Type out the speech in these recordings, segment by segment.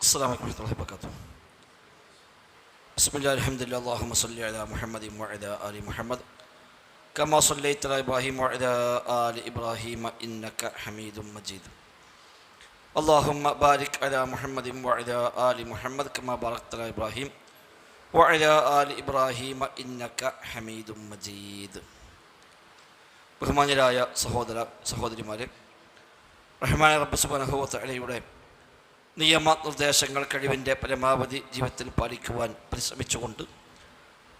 السلام عليكم ورحمة الله وبركاته. بسم الله الحمد لله اللهم صل على محمد وعلى آل محمد كما صليت على إبراهيم وعلى آل إبراهيم إنك حميد مجيد. اللهم بارك على محمد وعلى آل محمد كما باركت على إبراهيم وعلى آل إبراهيم إنك حميد مجيد. ബഹുമാന്യരായ സഹോദര സഹോദരിമാരെ, റഹ്മാനായ റബ്ബ് സുബ്ഹാനഹു വ തആലയുടെ നിയമനിർദ്ദേശങ്ങൾ കഴിവിൻ്റെ പരമാവധി ജീവിതത്തിൽ പാലിക്കുവാൻ പരിശ്രമിച്ചുകൊണ്ട്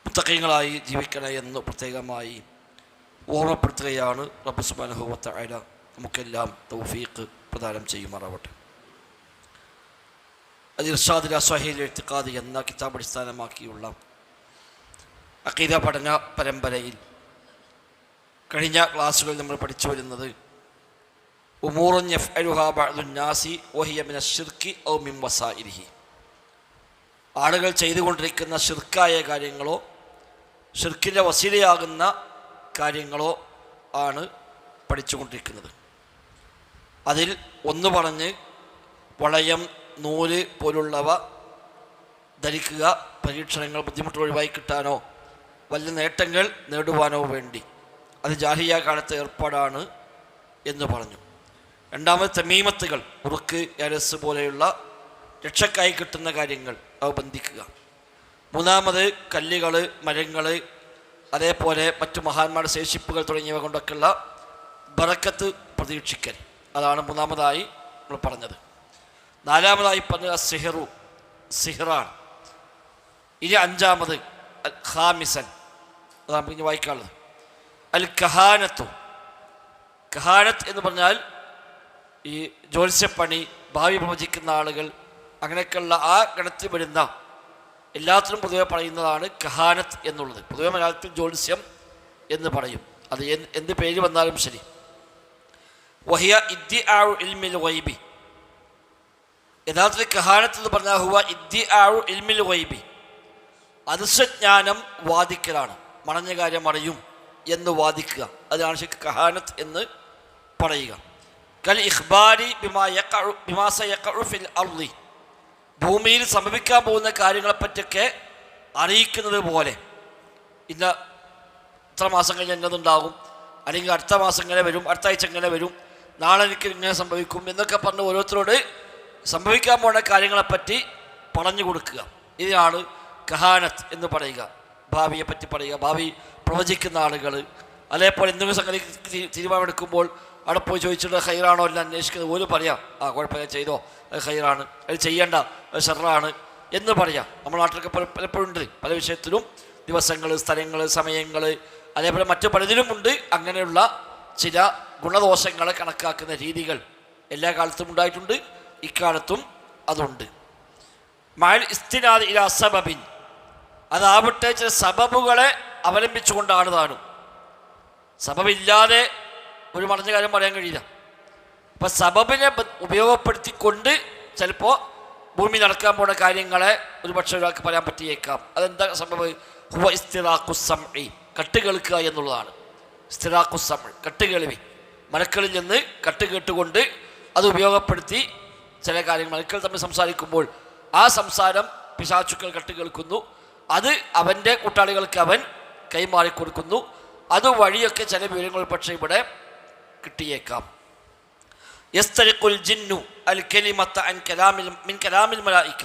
മുത്തഖീങ്ങളായി ജീവിക്കണേ എന്ന് പ്രത്യേകമായി ഓർമ്മപ്പെടുത്തുകയാണ്. റബ്ബ് സുബ്ഹാനഹു വ തആല നമുക്കെല്ലാം തൗഫീഖ് പ്രദാനം ചെയ്യുമാറാവട്ടെ. ഇർഷാദുൽ സ്വഹീൽ ഇഅ്തിഖാദ് എന്ന കിതാബ് അടിസ്ഥാനമാക്കിയുള്ള അഖീദ പഠന പരമ്പരയിൽ കഴിഞ്ഞ ക്ലാസ്സുകളിൽ നമ്മൾ പഠിച്ചു വരുന്നത് ഉമൂറുൻ യഫ്അലുഹാ ബഅ്ദുൻ നാസി വഹിയ മിന ശിർക്കി ഔ മിൻ വസാഇലിഹി, ആളുകൾ ചെയ്തുകൊണ്ടിരിക്കുന്ന ശിർക്കായ കാര്യങ്ങളോ ശിർക്കിൻ്റെ വസീലയാകുന്ന കാര്യങ്ങളോ ആണ് പഠിച്ചുകൊണ്ടിരിക്കുന്നത്. അതിൽ ഒന്ന് പറഞ്ഞ് വളയം, നൂല് പോലുള്ളവ ധരിക്കുക പരീക്ഷണങ്ങൾ ബുദ്ധിമുട്ട് ഒഴിവായി കിട്ടാനോ വലിയ നേട്ടങ്ങൾ നേടുവാനോ വേണ്ടി, അത് ജാഹിലിയ്യ കാലത്തെ ഏർപ്പാടാണ് എന്ന് പറഞ്ഞു. രണ്ടാമത് തമീമത്തുകൾ, ഉറുക്ക്, യരസ് പോലെയുള്ള രക്ഷക്കായി കിട്ടുന്ന കാര്യങ്ങൾ അവ ബന്ധിക്കുക. മൂന്നാമത് കല്ലുകൾ, മരങ്ങൾ, അതേപോലെ മറ്റു മഹാന്മാരുടെ ശേഷിപ്പുകൾ തുടങ്ങിയവ കൊണ്ടൊക്കെയുള്ള ബറക്കത്ത് പ്രതീക്ഷിക്കൽ, അതാണ് മൂന്നാമതായി നമ്മൾ പറഞ്ഞത്. നാലാമതായി പറഞ്ഞത് സിഹറാണ്. ഇനി അഞ്ചാമത് ഖാമിസൻ, അതാണ് പിന്നെ വായിക്കാനുള്ളത് അൽ കഹാനത്തു. കഹാനത്ത് എന്ന് പറഞ്ഞാൽ ഈ ജ്യോത്സ്യപ്പണി, ഭാവി പ്രവചിക്കുന്ന ആളുകൾ, അങ്ങനെയൊക്കെയുള്ള ആ ഗണത്തിൽ വരുന്ന എല്ലാത്തിനും പൊതുവെ പറയുന്നതാണ് കഹാനത്ത് എന്നുള്ളത്. പൊതുവെ മലയാളത്തിൽ ജ്യോത്സ്യം എന്ന് പറയും. അത് എന്ത് പേര് വന്നാലും ശരി. വഹിയ ഇദ്ദിആഉ ഇൽമിൽ ഗൈബി, യഥാർത്ഥത്തിൽ കഹാനത്ത് എന്ന് പറഞ്ഞാൽ ഹുവ ഇദ്ദിആഉ ഇൽമിൽ ഗൈബി, അദൃശ്യജ്ഞാനം വാദിക്കലാണ്. മറഞ്ഞ കാര്യം അറിയും എന്ന് വാദിക്കുക, അതാണ് ശരിക്കും കഹാനത്ത് എന്ന് പറയുക. കൽ ഇഖ്ബാരി ബിമാ സയഖഉ ഫിൽ അർളി, ഭൂമിയിൽ സംഭവിക്കാൻ പോകുന്ന കാര്യങ്ങളെപ്പറ്റിയൊക്കെ അറിയിക്കുന്നത് പോലെ, ഇന്ന ഇത്ര മാസം കഴിഞ്ഞ് എന്നതുണ്ടാകും, അല്ലെങ്കിൽ അടുത്ത മാസം ഇങ്ങനെ വരും, അടുത്ത ആഴ്ച ഇങ്ങനെ വരും, നാളെ എനിക്ക് ഇങ്ങനെ സംഭവിക്കും എന്നൊക്കെ പറഞ്ഞ് ഓരോരുത്തരോട് സംഭവിക്കാൻ പോകുന്ന കാര്യങ്ങളെപ്പറ്റി പറഞ്ഞു കൊടുക്കുക. ഇതിനാണ് കഹാനത്ത് എന്ന് പറയുക. ഭാവിയെപ്പറ്റി പറയുക, ഭാവി പ്രവചിക്കുന്ന ആളുകൾ. അതേപോലെ എന്തെങ്കിലും സംഗതി തീരുമാനമെടുക്കുമ്പോൾ അവിടെ പോയി ചോദിച്ചിട്ട് ഹൈറാണോ എല്ലാം അന്വേഷിക്കുന്നത് പോലും പറയാം. ആ കുഴപ്പമില്ല, ചെയ്തോ, അത് ഹൈറാണ്, അത് ചെയ്യേണ്ട, അത് ഷർറാണ് എന്ന് പറയാം. നമ്മുടെ നാട്ടിലൊക്കെ പലപ്പോഴും ഉണ്ട്, പല വിഷയത്തിലും ദിവസങ്ങൾ, സ്ഥലങ്ങൾ, സമയങ്ങൾ, അതേപോലെ മറ്റു പലതിലും ഉണ്ട് അങ്ങനെയുള്ള ചില ഗുണദോഷങ്ങളെ കണക്കാക്കുന്ന രീതികൾ. എല്ലാ കാലത്തും ഉണ്ടായിട്ടുണ്ട്, ഇക്കാലത്തും അതുണ്ട്. മഅൽ ഇസ്തിനാദ് ഇലാ സബബിൻ, അതാവട്ടെ ചില സബബുകളെ അവലംബിച്ചുകൊണ്ടാണ് താനും. സബബില്ലാതെ ഒരു മറിഞ്ഞ കാര്യം പറയാൻ കഴിയില്ല. അപ്പം സബബിനെ ഉപയോഗപ്പെടുത്തിക്കൊണ്ട് ചിലപ്പോൾ ഭൂമി നടക്കാൻ പോകുന്ന കാര്യങ്ങളെ ഒരു പക്ഷേ ഒരാൾക്ക് പറയാൻ പറ്റിയേക്കാം. അതെന്താ സബബ്? ഹുവ ഇസ്തിറാഖു സമഇ, കട്ട് കേൾക്കുക എന്നുള്ളതാണ്. ഇസ്തിറാഖു സമഇ, കട്ട് കേൾവി. മലക്കളിൽ നിന്ന് കട്ട് കേട്ടുകൊണ്ട് അത് ഉപയോഗപ്പെടുത്തി ചില കാര്യങ്ങൾ, മലക്കൾ തമ്മിൽ സംസാരിക്കുമ്പോൾ ആ സംസാരം പിശാചുക്കൾ കട്ട് കേൾക്കുന്നു, അത് അവൻ്റെ കൂട്ടാളികൾക്ക് അവൻ കൈമാറിക്കൊടുക്കുന്നു. അതുവഴിയൊക്കെ ചില വിവരങ്ങൾ പക്ഷേ ഇവിടെ കിട്ടിയേക്കാം. യസ്തരിഖുൽ ജിന്നു അൽ കലിമത അൻ കലാമിൽ മിൻ കലാമിൽ മലായിക,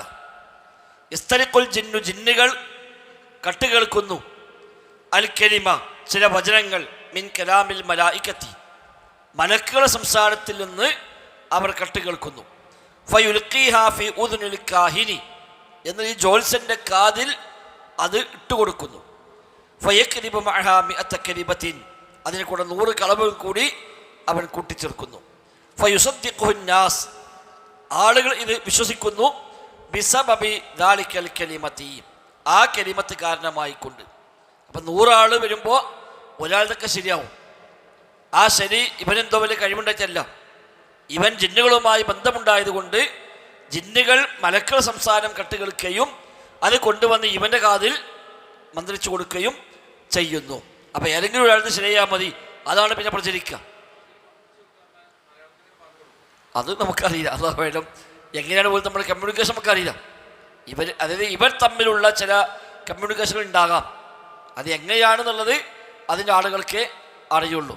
യസ്തരിഖുൽ ജിന്നു, ജിന്നുകൾ കട്ട് കേൾക്കുന്നു, അൽ കലിമ, ചില വചനങ്ങൾ, മിൻ കലാമിൽ മലായികത്തി, മലക്കുകളുടെ സംസാരത്തിൽ നിന്ന് അവർ കട്ട് കേൾക്കുന്നു. ഫയുൽഖീഹാ ഫി ഉദ്നിൽ കാഹിനി, എന്ന ഈ ജോത്സ്യൻ്റെ കാതിൽ അത് ഇട്ടുകൊടുക്കുന്നു. ഫയക്രിബു മഅഹാ മിഅത കലിമത്തിൻ, അതിനെ കൂടെ 100 കളവുകൾ കൂടി അവൻ കൂട്ടിച്ചേർക്കുന്നു. ഫയുസദ്ദിഖുഹു നാസ്, ആളുകൾ ഇത് വിശ്വസിക്കുന്നു. ബിസബബി ദാലിക്കൽ കലിമത്തി, ആ കലിമത്ത് കാരണമായിക്കൊണ്ട്. അപ്പം 100 ആൾ വരുമ്പോൾ ഒരാളുടെയൊക്കെ ശരിയാവും. ആ ശരി ഇവനെന്തോ വലിയ കഴിവുണ്ടായിട്ടല്ല, ഇവൻ ജിന്നുകളുമായി ബന്ധമുണ്ടായതുകൊണ്ട് ജിന്നുകൾ മലക്കളുടെ സംസാരം കട്ടുകേൾക്കുകയും അത് കൊണ്ടുവന്ന് ഇവൻ്റെ കാതിൽ മന്ത്രിച്ചു കൊടുക്കുകയും ചെയ്യുന്നു. അപ്പം ഏതെങ്കിലും ഒരാൾക്ക് ശരിയായാൽ മതി, അതാണ് പിന്നെ പ്രചരിക്കുക. അത് നമുക്കറിയില്ല, അതാ വേണം എങ്ങനെയാണ് പോലും നമ്മുടെ കമ്മ്യൂണിക്കേഷൻ നമുക്ക് അറിയില്ല. ഇവർ തമ്മിലുള്ള ചില കമ്മ്യൂണിക്കേഷനുകൾ ഉണ്ടാകാം. അത് എങ്ങനെയാണെന്നുള്ളത് അതിൻ്റെ ആളുകൾക്കേ അറിയുള്ളൂ.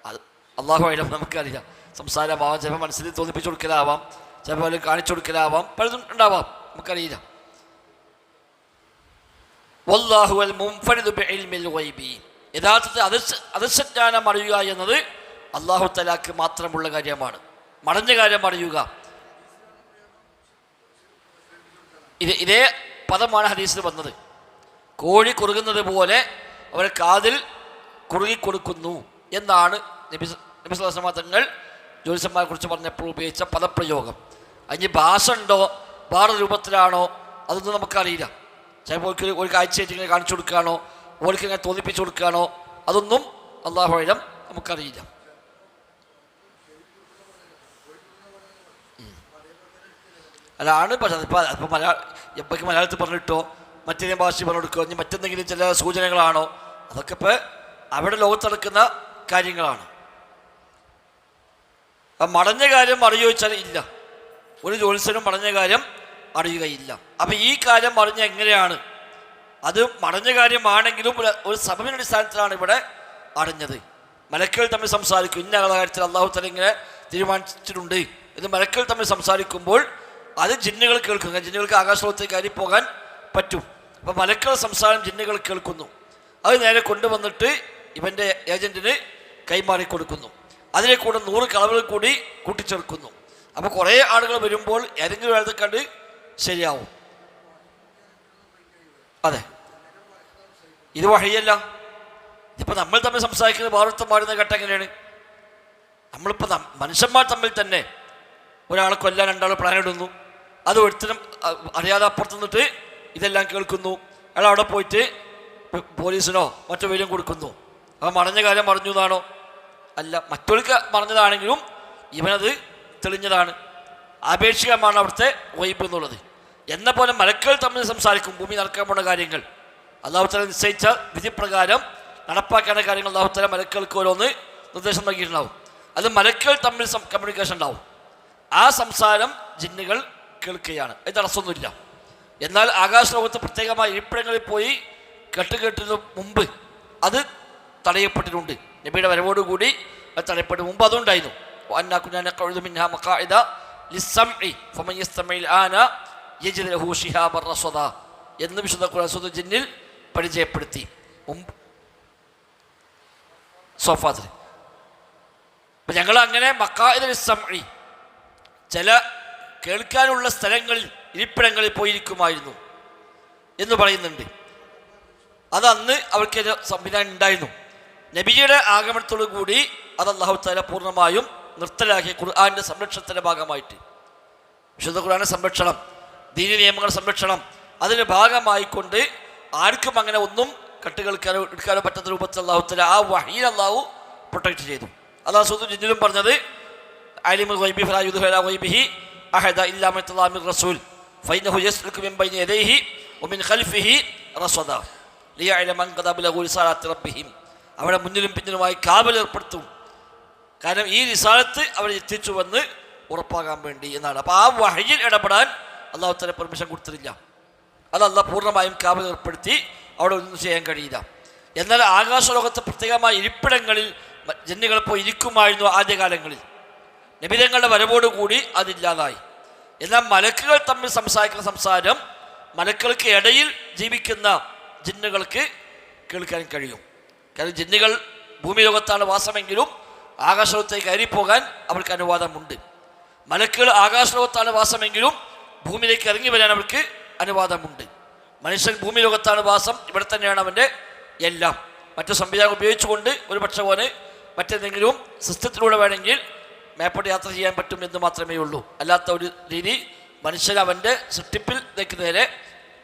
അത് അള്ളാഹു ആയാലും നമുക്കറിയില്ല. സംസാരമാവാം, ചിലപ്പോൾ മനസ്സിൽ തോന്നിപ്പിച്ചു കൊടുക്കലാവാം, ചിലപ്പോൾ കാണിച്ചു കൊടുക്കലാവാം, പലതും ഉണ്ടാവാം, നമുക്കറിയില്ല. വല്ലാഹു അൽ മുൻഫരിദു ബിഇൽമിൽ ഗൈബി, യഥാർത്ഥത്തിൽ അദൃശ്യജ്ഞാനം അറിയുക എന്നത് അല്ലാഹു തആലക്ക് മാത്രമുള്ള കാര്യമാണ്. മറഞ്ഞ കാര്യം അറിയുക, ഇതേ പദമാണ് ഹദീസിൽ വന്നത്. കോഴി കുറുകുന്നത് പോലെ അവർ കാതിൽ കുറുകിക്കൊടുക്കുന്നു എന്നാണ് നബി സല്ലല്ലാഹു അലൈഹി വസല്ലം തങ്ങൾ ജ്യോത്സ്യന്മാരെ കുറിച്ച് പറഞ്ഞപ്പോൾ ഉപയോഗിച്ച പദപ്രയോഗം. അതിന് ഭാഷ ഉണ്ടോ വേറെ രൂപത്തിലാണോ അതൊന്നും നമുക്കറിയില്ല. ചിലപ്പോൾ ഒരു കാഴ്ചയായിട്ട് ഇങ്ങനെ കാണിച്ചു കൊടുക്കുകയാണോ, ഓർക്ക് ഇങ്ങനെ തോന്നിപ്പിച്ചു കൊടുക്കുകയാണോ, അതൊന്നും അല്ലാഹു അഅലം നമുക്കറിയില്ല. അതാണ് പക്ഷേ ഇപ്പോൾ എപ്പോഴേക്ക് മലയാളത്തിൽ പറഞ്ഞിട്ടോ മറ്റേതെങ്കിലും ഭാഷ പറഞ്ഞു കൊടുക്കുക, ഇനി മറ്റെന്തെങ്കിലും ചില സൂചനകളാണോ, അതൊക്കെ ഇപ്പോൾ അവിടെ ലോകത്ത് നടക്കുന്ന കാര്യങ്ങളാണ്. മടഞ്ഞ കാര്യം അറിയുക വെച്ചാൽ ഇല്ല, ഒരു ജ്യോത്സ്യനും മടഞ്ഞ കാര്യം അറിയുകയില്ല. അപ്പം ഈ കാര്യം അറിഞ്ഞ എങ്ങനെയാണ്? അത് മടഞ്ഞ കാര്യമാണെങ്കിലും ഒരു സബബിന്റെ അടിസ്ഥാനത്തിലാണ് ഇവിടെ അറിഞ്ഞത്. മലക്കുകൾ തമ്മിൽ സംസാരിക്കും, ഇന്ന കാര്യത്തിൽ അല്ലാഹു തആല ഇങ്ങനെ തീരുമാനിച്ചിട്ടുണ്ട് എന്ന് മലക്കുകൾ തമ്മിൽ സംസാരിക്കുമ്പോൾ അത് ജിന്നുകൾ കേൾക്കുക. ജിന്നുകൾക്ക് ആകാശലോകത്തേക്ക് കയറി പോകാൻ പറ്റും. അപ്പം മലക്കുകളുടെ സംസാരം ജിന്നുകൾ കേൾക്കുന്നു. അത് നേരെ കൊണ്ടുവന്നിട്ട് ഇവൻ്റെ ഏജൻറ്റിന് കൈമാറി കൊടുക്കുന്നു. അതിനെ കൂടെ 100 കളവുകൾ കൂടി കൂട്ടിച്ചേർക്കുന്നു. അപ്പോൾ കുറേ ആളുകൾ വരുമ്പോൾ ഏതെങ്കിലും എഴുതി കണ്ട് ശരിയാവും. അതെ, ഇത് വഴിയല്ല. ഇതിപ്പോൾ നമ്മൾ തമ്മിൽ സംസാരിക്കുന്നത് ഭാരതം മാറുന്ന ഘട്ടം എങ്ങനെയാണ്? നമ്മളിപ്പോൾ മനുഷ്യന്മാർ തമ്മിൽ തന്നെ ഒരാളെ കൊല്ലാൻ 2 ആൾ പ്ലാൻ ഇടുന്നു. അത് ഒരുത്തരും അറിയാതെ അപ്പുറത്ത് നിന്നിട്ട് ഇതെല്ലാം കേൾക്കുന്നു. അയാൾ അവിടെ പോയിട്ട് പോലീസിനോ മറ്റോ വരും കൊടുക്കുന്നു. അപ്പം മറഞ്ഞ കാര്യം മറിഞ്ഞു എന്നാണോ? അല്ല, മറ്റൊരുക്ക് മറിഞ്ഞതാണെങ്കിലും ഇവനത് തെളിഞ്ഞതാണ്. ആപേക്ഷികമാണ് അവിടുത്തെ വൈബ് എന്നുള്ളത്. എന്ന പോലെ മലക്കുകൾ തമ്മിൽ സംസാരിക്കും. ഭൂമി നടക്കാൻ പോണ കാര്യങ്ങൾ അല്ലാഹു തആല നിശ്ചയിച്ച വിധിപ്രകാരം നടപ്പാക്കേണ്ട കാര്യങ്ങൾ അല്ലാഹു തആല മലക്കുകൾക്ക് ഓരോന്ന് നിർദ്ദേശം നൽകിയിട്ടുണ്ടാവും. അത് മലക്കുകൾ തമ്മിൽ കമ്മ്യൂണിക്കേഷൻ ഉണ്ടാവും. ആ സംസാരം ജിന്നുകൾ കേൾക്കുകയാണ്, അത് തടസ്സമൊന്നുമില്ല. എന്നാൽ ആകാശലോകത്ത് പ്രത്യേകമായ ഇരിപ്പിടങ്ങളിൽ പോയി കേട്ടുകേട്ടതിന് മുമ്പ് അത് തടയപ്പെട്ടിട്ടുണ്ട്. നബിയുടെ വരവോടുകൂടി അത് തടയപ്പെട്ടു. മുമ്പ് അതുണ്ടായിരുന്നു. എന്ന് വിശുദ്ധ ഖുർആൻ ജിന്നിൽ പരിചയപ്പെടുത്തി. സോഫാത്തിൽ അപ്പം ഞങ്ങൾ അങ്ങനെ മഖാഇദ ലിസ്സംഇ ചില കേൾക്കാനുള്ള സ്ഥലങ്ങളിൽ ഇരിപ്പിടങ്ങളിൽ പോയിരിക്കുമായിരുന്നു എന്ന് പറയുന്നുണ്ട്. അത് അന്ന് അവർക്ക് സംവിധാനം ഉണ്ടായിരുന്നു. നബിയുടെ ആഗമനത്തോടു കൂടി അത് അല്ലാഹു തആല പൂർണ്ണമായും നിർത്തലാക്കിയ ഖുർആന്റെ സംരക്ഷണത്തിൻ്റെ ഭാഗമായിട്ട്. വിശുദ്ധ ഖുർആന്റെ സംരക്ഷണം, ദീനി നിയമങ്ങളുടെ സംരക്ഷണം, അതിൻ്റെ ഭാഗമായിക്കൊണ്ട് ആർക്കും അങ്ങനെ ഒന്നും കട്ടുകേൾക്കാനോ എടുക്കാനോ പറ്റാത്ത രൂപത്തിൽ അല്ലാഹു തആല ആ വഹീനെ അല്ലാഹു പ്രൊട്ടക്റ്റ് ചെയ്തു. അല്ലാഹു സൂറത്തുൽ ജിന്നിലും പറഞ്ഞത് അലിമുൽ ഗൈബി ഫലാ യുദ്ഹിറു അലാ ഗൈബിഹി അഹദ ഇല്ലാ മൻ ഇർതദാ മിർ റസൂൽ ഫഇന്നഹു യസ്ലുകു മിൻ ബൈനി യദൈഹി വമിൻ ഖൽഫിഹി റസദാ ലിയഅലമ മൻ ഖദ ബലഗു റിസാലത്തി റബ്ബിഹിം. അവിടെ മുന്നിലും പിന്നിലുമായി കാവൽ ഏർപ്പെടുത്തും. കാരണം ഈ റിസാലത്ത് അവർ എത്തിച്ചുവെന്ന് ഉറപ്പാകാൻ വേണ്ടി എന്നാണ്. അപ്പോൾ ആ വഹയിൽ ഇടപെടാൻ അല്ലാഹു തആല പെർമിഷൻ കൊടുത്തിട്ടില്ല. അത് അല്ലാഹു പൂർണ്ണമായും കാവൽ ഏർപ്പെടുത്തി അവിടെ ഒന്നും ചെയ്യാൻ കഴിയില്ല. എന്നാൽ ആകാശലോകത്ത് പ്രത്യേകമായ ഇരിപ്പിടങ്ങളിൽ ജിന്നുകൾ പോയി ഇരിക്കുമായിരുന്നു ആദ്യകാലങ്ങളിൽ. നബിതങ്ങളുടെ വരവോടുകൂടി അതില്ലാതായി. എന്നാൽ മലക്കുകൾ തമ്മിൽ സംസാരിക്കുന്ന സംസാരം മലക്കുകൾക്ക് ഇടയിൽ ജീവിക്കുന്ന ജിന്നുകൾക്ക് കേൾക്കാൻ കഴിയും. കാരണം ജിന്നുകൾ ഭൂമി ലോകത്താണ് വാസമെങ്കിലും ആകാശലോകത്തേക്ക് കയറിപ്പോകാൻ അവർക്ക് അനുവാദമുണ്ട്. മലക്കുകൾ ആകാശലോകത്താണ് വാസമെങ്കിലും ഭൂമിയിലേക്ക് ഇറങ്ങി വരാൻ അവർക്ക് അനുവാദമുണ്ട്. മനുഷ്യൻ ഭൂമി ലോകത്താണ് വാസം, ഇവിടെ തന്നെയാണ് അവൻ്റെ എല്ലാം. മറ്റു സംവിധാനം ഉപയോഗിച്ചുകൊണ്ട് ഒരു പക്ഷേ ഓന് മറ്റെന്തെങ്കിലും സിസ്റ്റത്തിലൂടെ വേണമെങ്കിൽ മേപ്പോട്ട് യാത്ര ചെയ്യാൻ പറ്റും എന്ന് മാത്രമേ ഉള്ളൂ. അല്ലാത്ത ഒരു രീതി മനുഷ്യൻ അവൻ്റെ സൃഷ്ടിപ്പിൽ നിൽക്കുന്നതിന്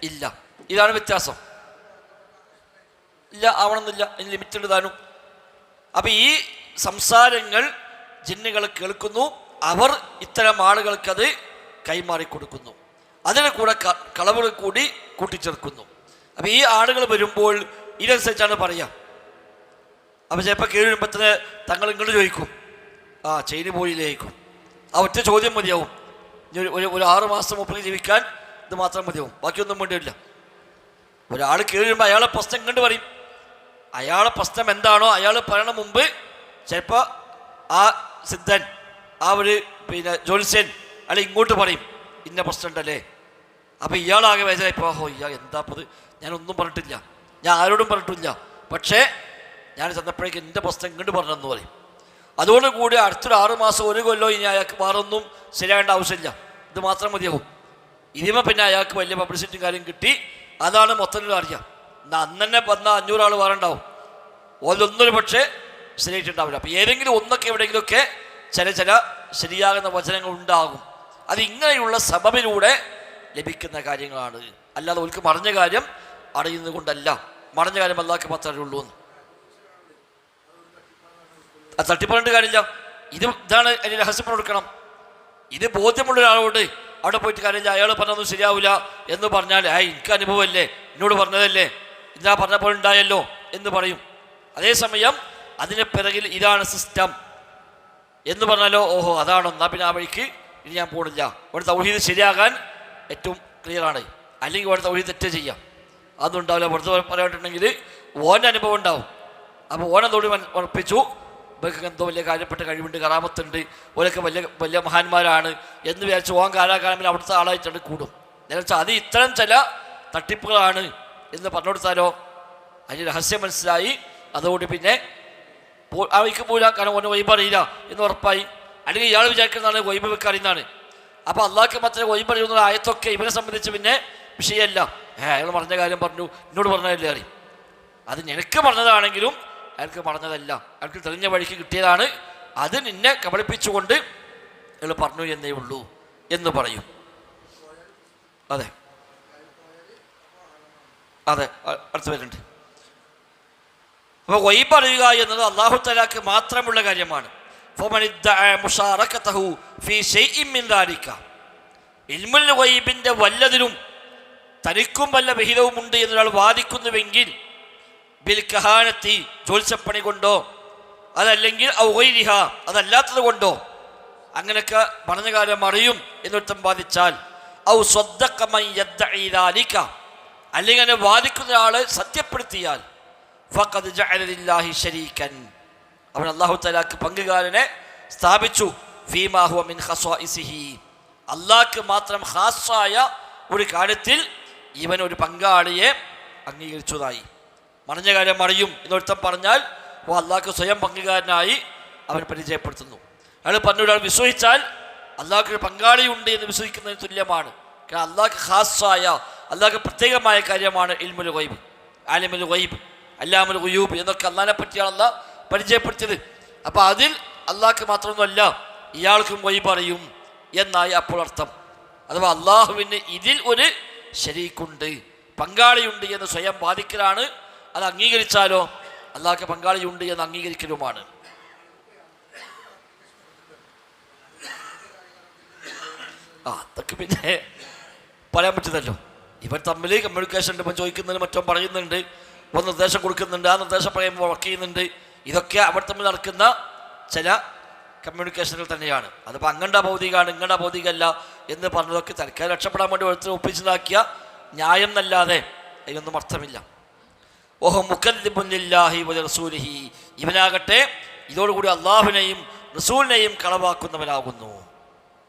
ഇല്ല. ഇതാണ് വ്യത്യാസം. ഇല്ല, ആവണമെന്നില്ല, അതിന് ലിമിറ്റ് താനും. അപ്പം ഈ സംസാരങ്ങൾ ജിന്നുകൾ കേൾക്കുന്നു, അവർ ഇത്തരം ആളുകൾക്കത് കൈമാറി കൊടുക്കുന്നു. അതിന് കൂടെ കളവുകൾ കൂടി കൂട്ടിച്ചേർക്കുന്നു. അപ്പം ഈ ആളുകൾ വരുമ്പോൾ ഇതനുസരിച്ചാണ് പറയുക. അപ്പം ചിലപ്പോൾ കീഴ് വരുമ്പോഴത്തേന് തങ്ങൾ ഇങ്ങോട്ട് ചോദിക്കും, ചെയിന് പോയില്ലേക്കും. ആ ഒറ്റ ചോദ്യം മതിയാവും. ഇനി ഒരു 6 മാസം മുപ്പത് ജീവിക്കാൻ ഇത് മാത്രം മതിയാവും, ബാക്കിയൊന്നും വേണ്ടിയില്ല. ഒരാൾ കയറി വരുമ്പോൾ അയാളെ പ്രശ്നം കണ്ടു പറയും. അയാളെ പ്രശ്നം എന്താണോ അയാൾ പറയണ മുമ്പ് ചിലപ്പോൾ ആ സിദ്ധൻ, ആ ഒരു ജ്യോത്സ്യൻ അല്ലെ ഇങ്ങോട്ട് പറയും ഇന്ന പ്രശ്നം ഉണ്ടല്ലേ. അപ്പം ഇയാളാകെ വേദനയിപ്പോൾ ഇയാൾ എന്താപ്പത്, ഞാനൊന്നും പറഞ്ഞിട്ടില്ല, ഞാൻ ആരോടും പറഞ്ഞിട്ടില്ല, പക്ഷേ ഞാൻ ചെന്നപ്പോഴേക്ക് എൻ്റെ പ്രശ്നം ഇങ്ങോട്ട് പറഞ്ഞെന്ന് പറയും. അതുകൊണ്ട് കൂടി അടുത്തൊരു 6 മാസം 1 കൊല്ലം ഇനി അയാൾക്ക് വേറൊന്നും ശരിയാകേണ്ട ആവശ്യമില്ല, ഇത് മാത്രം മതിയാവും. ഇതിമ പിന്നെ അയാൾക്ക് വലിയ പബ്ലിസിറ്റിയും കാര്യം കിട്ടി, അതാണ് മൊത്തത്തിൽ അറിയാം. അന്ന് തന്നെ വന്ന 500 ആൾ വേറെ ഉണ്ടാവും, ഓരോന്നൊരു പക്ഷേ ശരിയായിട്ടുണ്ടാവില്ല. അപ്പം ഏതെങ്കിലും ഒന്നൊക്കെ എവിടെയെങ്കിലുമൊക്കെ ചില ശരിയാകുന്ന വചനങ്ങൾ ഉണ്ടാകും. അത് ഇങ്ങനെയുള്ള സബബിലൂടെ ലഭിക്കുന്ന കാര്യങ്ങളാണ്, അല്ലാതെ അവർക്ക് മറിഞ്ഞ കാര്യം അറിയുന്നത് കൊണ്ടല്ല. മറിഞ്ഞ കാര്യം അല്ലാഹ്ക്ക് മാത്രമേ ഉള്ളൂ എന്ന് അത് തട്ടിപ്പറഞ്ഞിട്ട് കാര്യമില്ല. ഇതാണ് അതിന് രഹസ്യം കൊടുക്കണം. ഇത് ബോധ്യമുള്ള ഒരാളോട് അവിടെ പോയിട്ട് കാര്യമില്ല, അയാൾ പറഞ്ഞൊന്നും ശരിയാവില്ല എന്ന് പറഞ്ഞാൽ എനിക്ക് അനുഭവമല്ലേ, എന്നോട് പറഞ്ഞതല്ലേ, ഇതാ പറഞ്ഞപ്പോൾ ഉണ്ടായല്ലോ എന്ന് പറയും. അതേസമയം അതിന് പിറകിൽ ഇതാണ് സിസ്റ്റം എന്ന് പറഞ്ഞാലോ ഓഹോ അതാണോ, എന്നാൽ പിന്നെ ആ വഴിക്ക് ഇനി ഞാൻ പോണില്ല. ഇവിടെ തൗഹീദ് ശരിയാകാൻ ഏറ്റവും ക്ലിയറാണ്. അല്ലെങ്കിൽ ഇവിടെ തൗഹീദ് തെറ്റ് ചെയ്യാം, അതൊന്നും ഉണ്ടാവില്ല. പുറത്ത് പറയായിട്ടുണ്ടെങ്കിൽ ഓൻ്റെ അനുഭവം ഉണ്ടാവും. അപ്പോൾ ഓനെന്തോടി ഉറപ്പിച്ചു ഇവർക്ക് എന്തോ വലിയ കാര്യപ്പെട്ട കഴിവുണ്ട്, കറാമത്തുണ്ട്, ഓരൊക്കെ വലിയ വലിയ മഹാന്മാരാണ് എന്ന് വിചാരിച്ച് ഓൻ കാലാകാലം അവിടുത്തെ ആളായിട്ടാണ് കൂടും. എന്നുവെച്ചാൽ അത് ഇത്തരം ചില തട്ടിപ്പുകളാണ് എന്ന് പറഞ്ഞു കൊടുത്താലോ അതിന് രഹസ്യം മനസ്സിലായി. അതുകൊണ്ട് പിന്നെ അവയ്ക്ക് പോരാ, കാരണം ഓനെ വൈബ് അറിയില്ല എന്ന് ഉറപ്പായി. അല്ലെങ്കിൽ ഇയാൾ വിചാരിക്കുന്നതാണ് വൈബ് വെക്ക് അറിയുന്നതാണ്. അപ്പോൾ അള്ളാഹ്ക്ക് മാത്രമേ വൈബ് അറിയുന്ന ആയത്തൊക്കെ ഇവനെ സംബന്ധിച്ച് പിന്നെ വിഷയമല്ല. അയാൾ പറഞ്ഞ കാര്യം പറഞ്ഞു, എന്നോട് പറഞ്ഞതല്ലേ അറിയും. അത് നിനക്ക് പറഞ്ഞതാണെങ്കിലും അയാൾക്ക് പറഞ്ഞതല്ല, അയാൾക്ക് തെളിഞ്ഞ വഴിക്ക് കിട്ടിയതാണ്, അത് നിന്നെ കബളിപ്പിച്ചുകൊണ്ട് അയാൾ പറഞ്ഞു എന്നേ ഉള്ളൂ എന്ന് പറയും. അതെ അതെ അടുത്ത് വരുന്നുണ്ട്. അപ്പോൾ വൈബ് അറിയുക എന്നത് അല്ലാഹു തആലക്ക് മാത്രമുള്ള കാര്യമാണ്. ഇൽമുൽ ഗൈബിന്റെ വല്ലതിലും തനിക്കും വല്ല വിഹിതവുമുണ്ട് എന്നൊരാൾ വാദിക്കുന്നുവെങ്കിൽ ബിൽ കഹാനത്തി ജ്യോത്സ്യപ്പണി കൊണ്ടോ അതല്ലെങ്കിൽ ഔഗൈരിഹ അതല്ലാത്തത് കൊണ്ടോ അങ്ങനെയൊക്കെ പറഞ്ഞ കാര്യം അറിയും എന്നൊരുത്തം വാദിച്ചാൽ ഔ സ്വദ്ദഖ മൻ യദ്ദഇ ദാലിക അല്ലെങ്കിൽ അങ്ങനെ വാദിക്കുന്ന ആള് സത്യപ്പെടുത്തിയാൽ ഫഖദ് ജഅല ലില്ലാഹി ശരീകൻ അവൻ അല്ലാഹു തആലക്ക് പങ്കുകാരനെ സ്ഥാപിച്ചു. ഫീമാ ഹുവ മിൻ ഖസാഇസിഹി അല്ലാഹ്ക്ക് മാത്രം ഖാസായ ഒരു കാര്യത്തിൽ ഇവൻ ഒരു പങ്കാളിയെ അംഗീകരിച്ചതായി. മറിഞ്ഞ കാര്യം അറിയും എന്നൊരുത്തം പറഞ്ഞാൽ അല്ലാഹ്ക്ക് സ്വയം പങ്കുകാരനായി അവൻ പരിചയപ്പെടുത്തുന്നു. അയാൾ പറഞ്ഞൊരാൾ വിശ്വസിച്ചാൽ അല്ലാഹ്ക്ക് പങ്കാളിയുണ്ട് എന്ന് വിശ്വസിക്കുന്നതിന് തുല്യമാണ്. കാരണം അല്ലാഹ്ക്ക് ഖാസായ അല്ലാഹ്ക്ക് പ്രത്യേകമായ കാര്യമാണ് ഇൽമുൽ ഗൈബ്, ആലിമുൽ ഗൈബ്, അല്ലാമുൽ ഗുയൂബ് എന്നൊക്കെ അല്ലാഹനെ പറ്റിയാണ് അല്ലാഹ് പരിചയപ്പെടുത്തിയത്. അപ്പം അതിൽ അല്ലാഹ്ക്ക് മാത്രമൊന്നുമല്ല ഇയാൾക്കും ഗൈബ് അറിയും എന്നായി അപ്പോൾ അർത്ഥം. അഥവാ അള്ളാഹുവിന് ഇതിൽ ഒരു ശരീക്കുണ്ട്, പങ്കാളിയുണ്ട് എന്ന് സ്വയം വാദിക്കലാണ്. അത് അംഗീകരിച്ചാലോ അല്ലാഹ്ക്ക് പങ്കാളിയുണ്ട് എന്ന് അംഗീകരിക്കലുമാണ്. അതൊക്കെ പിന്നെ പറയാൻ പറ്റുന്നല്ലോ. ഇവർ തമ്മിൽ കമ്മ്യൂണിക്കേഷൻ ഉണ്ട്, ഇപ്പം ചോദിക്കുന്നുണ്ട്, മറ്റോ പറയുന്നുണ്ട്, ഇപ്പോൾ നിർദ്ദേശം കൊടുക്കുന്നുണ്ട്, ആ നിർദ്ദേശം പറയുമ്പോൾ വർക്ക് ചെയ്യുന്നുണ്ട്. ഇതൊക്കെ അവർ തമ്മിൽ നടക്കുന്ന ചില കമ്മ്യൂണിക്കേഷനുകൾ തന്നെയാണ്. അതിപ്പോൾ അങ്ങണ്ട ഭൗതികമാണ് ഇങ്ങണ്ട ഭൗതികമല്ല എന്ന് പറഞ്ഞതൊക്കെ തൽക്കാലം രക്ഷപ്പെടാൻ വേണ്ടി ഓരോരുത്തർ ഒപ്പിച്ചതാക്കിയ ന്യായം എന്നല്ലാതെ അതിനൊന്നും അർത്ഥമില്ല. ഓഹോ മുക്കദ്ദിബുൻ ലില്ലാഹി വ റസൂലിഹി ഇവനാകട്ടെ ഇതോടുകൂടി അള്ളാഹുവിനെയും റസൂലിനെയും കളവാക്കുന്നവനാകുന്നു.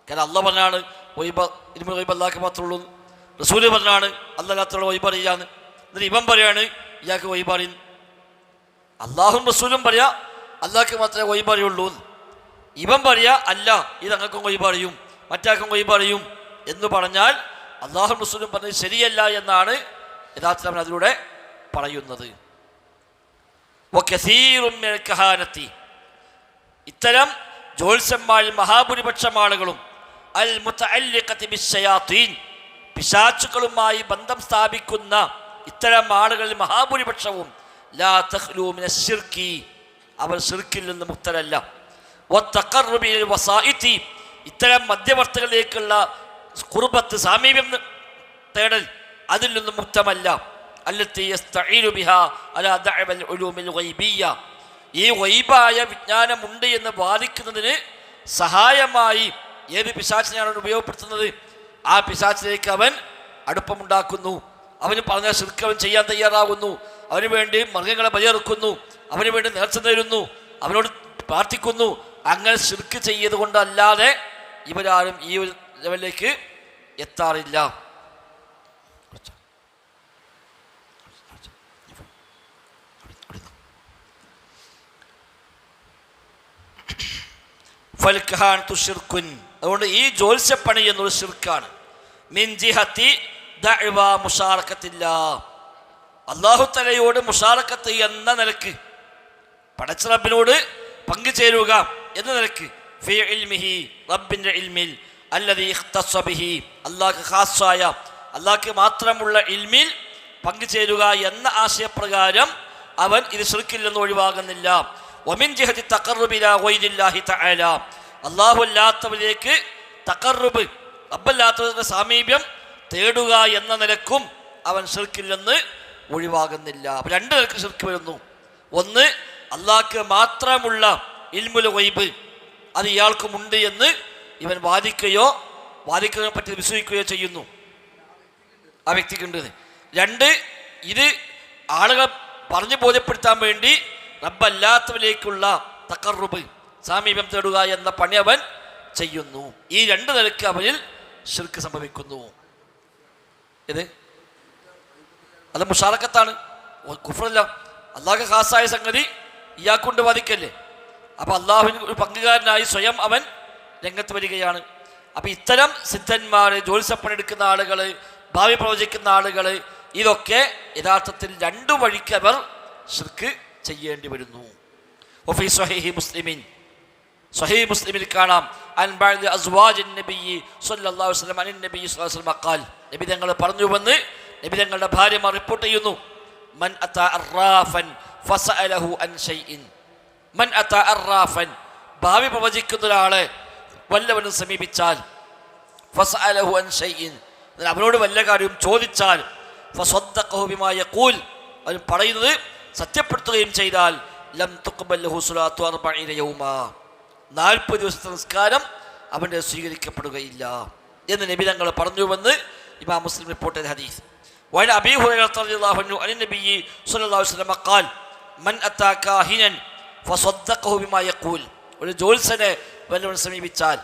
കാരണം അള്ളാഹ് പറഞ്ഞാണ് ഇൽമുൽ ഗൈബ് അല്ലാഹ്ക്ക് മാത്രമേ ഉള്ളൂ, റസൂല് പറഞ്ഞാണ് അല്ലാഹുവിനോട് വൈബ് അറിയാന്ന്. എന്നിട്ട് ഇവൻ പറയാണ് ഇയാൾക്ക് വൈബ് അറിയുന്നു. അള്ളാഹും റസൂലും പറയാ അല്ലാഹ്ക്ക് മാത്രമേ വൈബ് അറിയുള്ളൂ. ഇവൻ പറയാ അല്ല ഇത് അങ്ങക്കും വൈബ് അറിയും മറ്റാക്കും വൈബ് അറിയും എന്ന് പറഞ്ഞാൽ അള്ളാഹും റസൂലും പറഞ്ഞത് ശരിയല്ല എന്നാണ് യഥാർത്ഥത്തിൽ അവൻ അതിലൂടെ പറയുന്നത്. ഇത്തരം ജ്യോത്സ്യന്മാരിൽ മഹാഭൂരിപക്ഷം ആളുകളും അൽ മുതഅല്ലിഖതി ബിശ്ശയാത്തീൻ പിശാചുക്കളുമായി ബന്ധം സ്ഥാപിക്കുന്ന ഇത്തരം ആളുകളിൽ മഹാഭൂരിപക്ഷവും ലാ തഖ്ലൂ മിനശ് ശിർക്കി അവർ ശിർക്കിൽ നിന്ന് മുക്തരല്ല. വത്തഖർറുബി ഇലൽ വസായിതി ഇത്തരം മധ്യവർത്തികളിലേക്കുള്ള ഖുർബത്ത് സാമീപ്യം തേടൽ അതിൽ നിന്നും മുക്തമല്ല. അല്ലത്തി യസ്തഈനു ബിഹാ അലാ ദഅവൽ ഉലൂമിൽ ഗൈബിയ്യ ഈ ഗൈബായ വിജ്ഞാനമുണ്ട് എന്ന് വാദിക്കുന്നതിന് സഹായമായി ഏത് പിശാചിനെയാണ് അവൻ ഉപയോഗപ്പെടുത്തുന്നത്? ആ പിശാചിലേക്ക് അവൻ അടുപ്പമുണ്ടാക്കുന്നു. അവന് പറഞ്ഞ ശിർക്ക് അവൻ ചെയ്യാൻ തയ്യാറാകുന്നു. അവന് വേണ്ടി മൃഗങ്ങളെ ബലിയറുക്കുന്നു, അവന് വേണ്ടി നേർച്ച നേരുന്നു, അവനോട് പ്രാർത്ഥിക്കുന്നു. അങ്ങനെ ശിർക്ക് ചെയ്യത് കൊണ്ടല്ലാതെ ഇവരാരും ഈ ഒരു ലെവലിലേക്ക് എത്താറില്ല. അതുകൊണ്ട് ഈ ജ്യോത്സ്യപ്പണി എന്നൊരു ശിർക്കാണ്. മിൻ ജിഹത്തി ദഅവ മുശാറക്കത്തില്ല, അല്ലാഹു തആലയോട് മുശാറക്കത്ത് എന്ന നിലക്ക്, പടച്ച റബ്ബിനോട് പങ്കുചേരുക എന്ന നിലക്ക്, ഫീ ഇൽമിഹി, റബ്ബിന്റെ ഇൽമിൽ, അല്ലദീ ഇഖ്തസ്സ ബിഹി, അല്ലാഹുക്ക് ഖാസ്സായ, അല്ലാഹുക്ക് മാത്രമുള്ള ഇൽമിൽ പങ്കുചേരുക എന്ന ആശയപ്രകാരം അവൻ ഇത് ശിർക്കിൽ നിന്ന് ഒഴിവാകുന്നില്ല. വമിൻ ജിഹത്തി തഖർറുബി ഇലാ ഗൈരില്ലാഹി തആല, അല്ലാഹു അല്ലാത്തവരിലേക്ക് തഖർറുബ്, റബ്ബല്ലാത്തവരുടെ സാമീപ്യം തേടുക എന്ന നിലക്കും അവൻ ശിർക്കിൽ നിന്ന് ഒഴിവാകുന്നില്ല. അപ്പോൾ രണ്ട് നിലക്ക് ശിർക്ക് വരുന്നു. ഒന്ന്, അല്ലാഹുക്ക് മാത്രമുള്ള ഇൽമുൽ ഗൈബ് അത് ഇയാൾക്കുമുണ്ട് എന്ന് ഇവൻ വാദിക്കുകയോ പറ്റി വിശ്വസിക്കുകയോ ചെയ്യുന്നു, ആ വ്യക്തിക്കുണ്ട്. രണ്ട്, ഇത് ആളുകൾ പറഞ്ഞു ബോധ്യപ്പെടുത്താൻ വേണ്ടി റബ്ബല്ലാത്തവരിലേക്കുള്ള തഖർറുബ്, സാമീപ്യം തേടുക എന്ന പണി അവൻ ചെയ്യുന്നു. ഈ രണ്ട് നിലക്ക് അവനിൽ ശിർക്ക് സംഭവിക്കുന്നു. അത് മുശാറക്കത്താണ്, കുഫ്റല്ല. അല്ലാഹു ഖാസായ സംഗതി ഇയാൾക്കൊണ്ട് വാദിക്കല്ലേ. അപ്പൊ അള്ളാഹുവിന് ഒരു പങ്കുകാരനായി സ്വയം അവൻ രംഗത്ത് വരികയാണ്. അപ്പൊ ഇത്തരം സിദ്ധന്മാര്, ജ്യോത്സ്യപ്പണിയെടുക്കുന്ന ആളുകള്, ഭാവി പ്രവചിക്കുന്ന ആളുകള്, ഇതൊക്കെ യഥാർത്ഥത്തിൽ രണ്ടു വഴിക്ക് അവർ ശിർക്ക് ചെയ്യേണ്ടി വരുന്നു. സ്വഹീഹ് മുസ്ലിമിൽ കാണാം, അൻ ബഅദ് അസ്വാജിൻ നബിയ്യി സ്വല്ലല്ലാഹു അലൈഹി വസല്ലം അൻ നബിയ്യി സ്വല്ലല്ലാഹു അലൈഹി വസല്ലം ഖാൽ, നബി തങ്ങൾ പറഞ്ഞുവെന്ന് നബി തങ്ങളുടെ ഭാര്യമാർ റിപ്പോർട്ട് ചെയ്യുന്നു. മൻ അതാ അർറാഫൻ ഫസഅലഹു അൻ ഷൈഇൻ, മൻ അതാ അർറാഫൻ, ഭാവി പ്രവചിക്കുന്ന ഒരാളെ വല്ലവനും സമീപിച്ചാൽ, ഫസഅലഹു അൻ ഷൈഇൻ, അവനോട് വല്ല കാര്യവും ചോദിച്ചാൽ, ഫസദ്ദഖഹു ബിമാ യഖൂൽ, അവൻ പറയുന്നത് സത്യപ്പെടുത്തുകയും ചെയ്താൽ, ലം തുഖ്ബൽ ലഹു സ്വലാത്തു 40 യൗമാ, 40 ദിവസത്തെ നിസ്കാരം അവൻ്റെ സ്വീകരിക്കപ്പെടുകയില്ല എന്ന് നബി തങ്ങൾ പറഞ്ഞുവെന്ന് ഇമാം മുസ്ലിം റിപ്പോർട്ട് ചെയ്ത ഹദീസ്. വഅൻ അബീ ഹുറൈറ റളിയല്ലാഹു അൻഹു അൻ നബിയ്യി സ്വല്ലല്ലാഹു അലൈഹി വസല്ലം ഖാൽ, മൻ അതാ കാഹിനൻ ഫസദ്ദഖഹു ബിമാ യഖൂൽ, ഒരു ജ്യോത്സ്യനെ വല്ലവൻ സമീപിച്ചാൽ,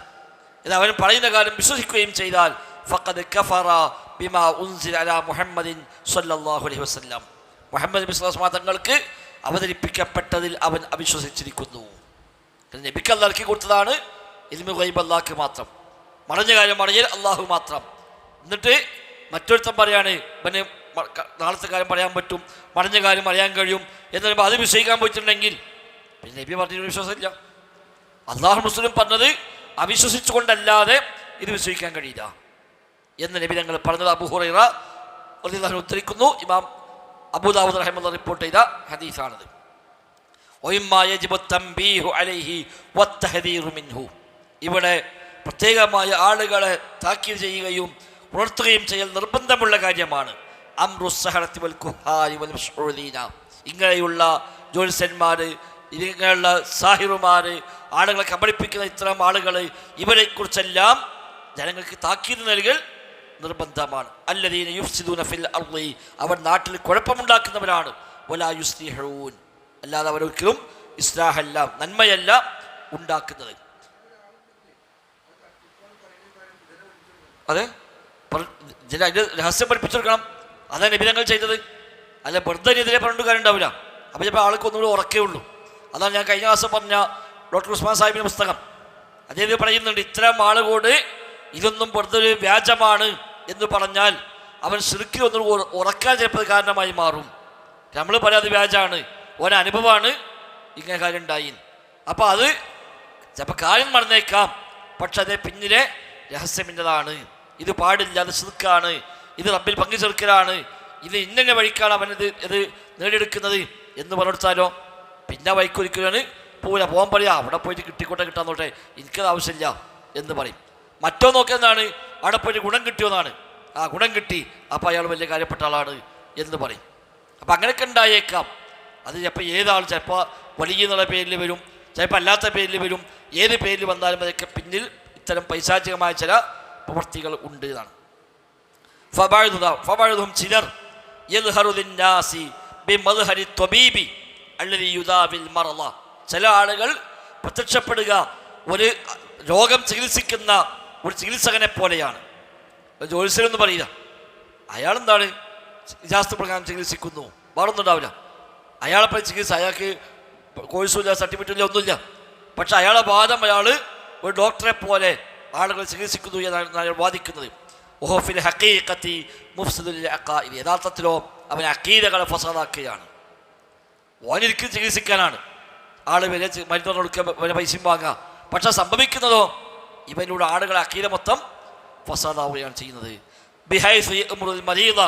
അവൻ പറയുന്ന കാര്യം വിശ്വസിക്കുകയും ചെയ്താൽ, ഫഖദ് കഫറ ബിമാ ഉൻസില അലാ മുഹമ്മദിൻ സ്വല്ലല്ലാഹു അലൈഹി വസല്ലം, മുഹമ്മദ് നബി സ്വല്ലല്ലാഹു അലൈഹി വസല്ലം തങ്ങൾക്ക് അവതരിപ്പിക്കപ്പെട്ടതിൽ അവൻ അവിശ്വസിച്ചിരിക്കുന്നു. നബിക്ക് അല്ലാഹ് ഇറക്കി കൊടുത്തതാണ് ഇൽമുൽ ഗൈബ്, അല്ലാഹുക്ക് മാത്രം. മറഞ്ഞ കാര്യം അറിയൽ അല്ലാഹു മാത്രം. എന്നിട്ട് മറ്റൊരുത്തൻ പറയാണ് ഇവന് നാളത്തെ കാര്യം പറയാൻ പറ്റും, മറഞ്ഞ കാര്യം അറിയാൻ കഴിയും എന്ന് പറയുമ്പോൾ അത് വിശ്വസിക്കാൻ പോയിട്ടുണ്ടെങ്കിൽ പിന്നെ നബി പറഞ്ഞൊരു വിശ്വാസമില്ല. അല്ലാഹു മുസ്ലിം പറഞ്ഞത് അവിശ്വസിച്ചുകൊണ്ടല്ലാതെ ഇത് വിശ്വസിക്കാൻ കഴിയില്ല എന്ന് നബി തങ്ങൾ പറഞ്ഞത് അബൂ ഹുറൈറ റളിയല്ലാഹു അൻഹു ഉദ്ധരിക്കുന്നു. ഇമാം അബൂ ദാവൂദ് റഹിമഹുല്ലാഹ് റിപ്പോർട്ട് ചെയ്ത ഹദീസാണത്. ഇവിടെ പ്രത്യേകമായ ആളുകളെ താക്കീത് ചെയ്യുകയും ഉണർത്തുകയും ചെയ്യൽ നിർബന്ധമുള്ള കാര്യമാണ്. ഇങ്ങനെയുള്ള ജ്യോത്സ്യന്മാര്, ഇങ്ങനെയുള്ള സാഹിറുമാര്, ആളുകളെ കബളിപ്പിക്കുന്ന ഇത്തരം ആളുകൾ, ഇവരെ കുറിച്ചെല്ലാം ജനങ്ങൾക്ക് താക്കീത് നൽകൽ നിർബന്ധമാണ്. അല്ലദീന യുഫ്സിദൂന ഫിൽ അർളി, അവർ നാട്ടിൽ കുഴപ്പമുണ്ടാക്കുന്നവരാണ്. വലാ യുസ്ലിഹൂൻ, അല്ലാതെ അവരൊരിക്കലും ഇസ്ലാഹല്ല, നന്മയല്ല ഉണ്ടാക്കുന്നത്. അതെ, രഹസ്യം പഠിപ്പിച്ചെടുക്കണം. അതാണ് നബി തങ്ങൾ ചെയ്തത്. അല്ല വെറുതെ എതിരെ പറഞ്ഞുകാരുണ്ടാവില്ല. അപ്പം ചിലപ്പോൾ ആൾക്ക് ഒന്നുകൂടി ഉറക്കേ ഉള്ളൂ. അതാണ് ഞാൻ കഴിഞ്ഞ മാസം പറഞ്ഞ ഡോക്ടർ ഉസ്മാൻ സാഹിബിൻ്റെ പുസ്തകം. അദ്ദേഹം പറയുന്നുണ്ട്, ഇത്തരം ആളുകളോട് ഇതൊന്നും വെറുതെ ഒരു വ്യാജമാണ് എന്ന് പറഞ്ഞാൽ അവൻ ശിർക്കിൽ ഒന്നും ഉറക്കാൻ ചിലപ്പോൾ കാരണമായി മാറും. നമ്മൾ പറയാതെ വ്യാജമാണ്, ഒരനുഭവമാണ് ഇങ്ങനെ കാര്യം ഉണ്ടായി. അപ്പം അത് ചിലപ്പോൾ കാര്യം മറന്നേക്കാം, പക്ഷെ അതേ പിന്നിലെ രഹസ്യമിന്നതാണ്. ഇത് പാടില്ല, അത് ശിർക്കാണ്, ഇത് റബ്ബിൽ പങ്കു ചേർക്കലാണ്, ഇത് ഇന്ന വഴിക്കാണ് അവനത് ഇത് നേടിയെടുക്കുന്നത് എന്ന് പറഞ്ഞെടുത്താലോ പിന്നെ വൈക്കൊരിക്കലാണ് പോകാൻ പറയാം. അവിടെ പോയിട്ട് കിട്ടാൻ നോട്ടെ, എനിക്കത് ആവശ്യമില്ല എന്ന് പറയും. മറ്റോ നോക്കുന്നതാണ്, അവിടെ പോയിട്ട് ഗുണം കിട്ടിയോന്നാണ്, ആ ഗുണം കിട്ടി, അപ്പം അയാൾ വലിയ കാര്യപ്പെട്ട ആളാണ് എന്ന് പറയും. അപ്പം അങ്ങനെയൊക്കെ ഉണ്ടായേക്കാം. അത് ചിലപ്പോൾ ഏതാൾ ചിലപ്പോൾ വലിയ എന്നുള്ള പേരിൽ വരും, ചിലപ്പോൾ അല്ലാത്ത പേരിൽ വരും. ഏത് പേരിൽ വന്നാലും അതൊക്കെ പിന്നിൽ ഇത്തരം പൈശാചികമായ ചില പ്രവൃത്തികൾ ഉണ്ട് എന്നാണ്. ഫബഅദുഹും ചിലർ യദ്ഹറു ലിന്നാസി ബിമദ്ഹരി ത്വബീബി അല്ലദി യുദാവിൽ മർള, ചില ആളുകൾ പ്രത്യക്ഷപ്പെടുക ഒരു രോഗം ചികിത്സിക്കുന്ന ഒരു ചികിത്സകനെ പോലെയാണ്. ജ്യോത്സ്യനെന്ന് പറയില്ല, അയാളെന്താണ് ശാസ്ത്ര പ്രകാരം ചികിത്സിക്കുന്നു, വേറൊന്നും ഉണ്ടാവില്ല. അയാളെപ്പോൾ ചികിത്സ, അയാൾക്ക് കോഴ്സുമില്ല, സർട്ടിഫിക്കറ്റില്ല, ഒന്നുമില്ല. പക്ഷെ അയാളെ വാദം അയാൾ ഒരു ഡോക്ടറെ പോലെ ആളുകൾ ചികിത്സിക്കുന്നു എന്നാണ് അയാൾ വാദിക്കുന്നത്. ഓഹോഫിൽ ഹഖീഖത്തി മുഫ്സിദുൽ അഖാഇദ്, യഥാർത്ഥത്തിലോ അവൻ അഖീദകളെ ഫസാദാക്കുകയാണ്. ഓനിരിക്കും ചികിത്സിക്കാനാണ്, ആൾ വില മരുന്ന് കൊടുക്കാൻ വില പൈസയും വാങ്ങാം. പക്ഷെ സംഭവിക്കുന്നതോ ഇവനിലൂടെ ആളുകളെ അഖീദ മൊത്തം ഫസാദാവുകയാണ് ചെയ്യുന്നത്. ബിഹൈസ് യഅ്മുറുൽ മരീദ,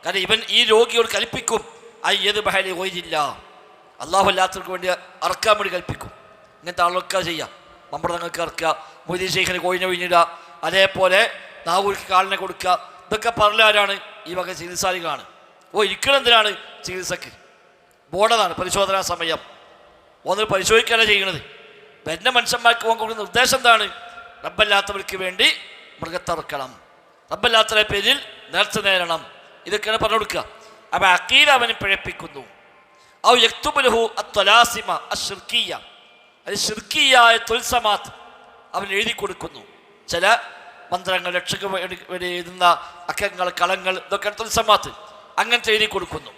കാരണം ഇവൻ ഈ രോഗിയോട് കൽപ്പിക്കും അയ്യത് ബഹലി ഓയില്ല, അള്ളാഹു അല്ലാത്തവർക്ക് വേണ്ടി അറക്കാൻ വേണ്ടി കൽപ്പിക്കും. ഇങ്ങനത്തെ ആളുകൾക്ക് ചെയ്യാം. നമ്മുടെ തങ്ങൾക്ക് ഇറക്കുക, മൊയ്തീൻ ശൈഖിന് കോഴിനെ ഒഴിഞ്ഞിടുക, അതേപോലെ നാവൂർക്ക് കാലിനെ കൊടുക്കുക, ഇതൊക്കെ പറഞ്ഞാരാണ്? ഈ വക ചികിത്സാലികളാണ്. ഇരിക്കണെന്തിനാണ്? ചികിത്സക്ക് ബോർഡതാണ്, പരിശോധനാ സമയം ഒന്നിൽ പരിശോധിക്കുകയാണ് ചെയ്യുന്നത്. വരുന്ന മനുഷ്യന്മാർക്ക് കൊടുക്കുന്ന നിർദ്ദേശം എന്താണ്? റബ്ബല്ലാത്തവർക്ക് വേണ്ടി മൃഗത്തറക്കണം, റബ്ബല്ലാത്തവരുടെ പേരിൽ നേർച്ച നേരണം, ഇതൊക്കെയാണ് പറഞ്ഞു കൊടുക്കുക. അപ്പം അഖീദ അവന് പിഴപ്പിക്കുന്നു. ഔ യക്തുബുലഹു അത്വലാസിമ അശ്ശിർക്കിയ്യ, അത് ശിർക്കിയായ തുൽസമാത്ത് അവൻ എഴുതി കൊടുക്കുന്നു. ചില മന്ത്രങ്ങൾ, രക്ഷക എഴുതുന്ന അക്കങ്ങൾ, കളങ്ങൾ, ഇതൊക്കെ തുൽസമാത്ത്, അങ്ങനത്തെ എഴുതി കൊടുക്കുന്നു.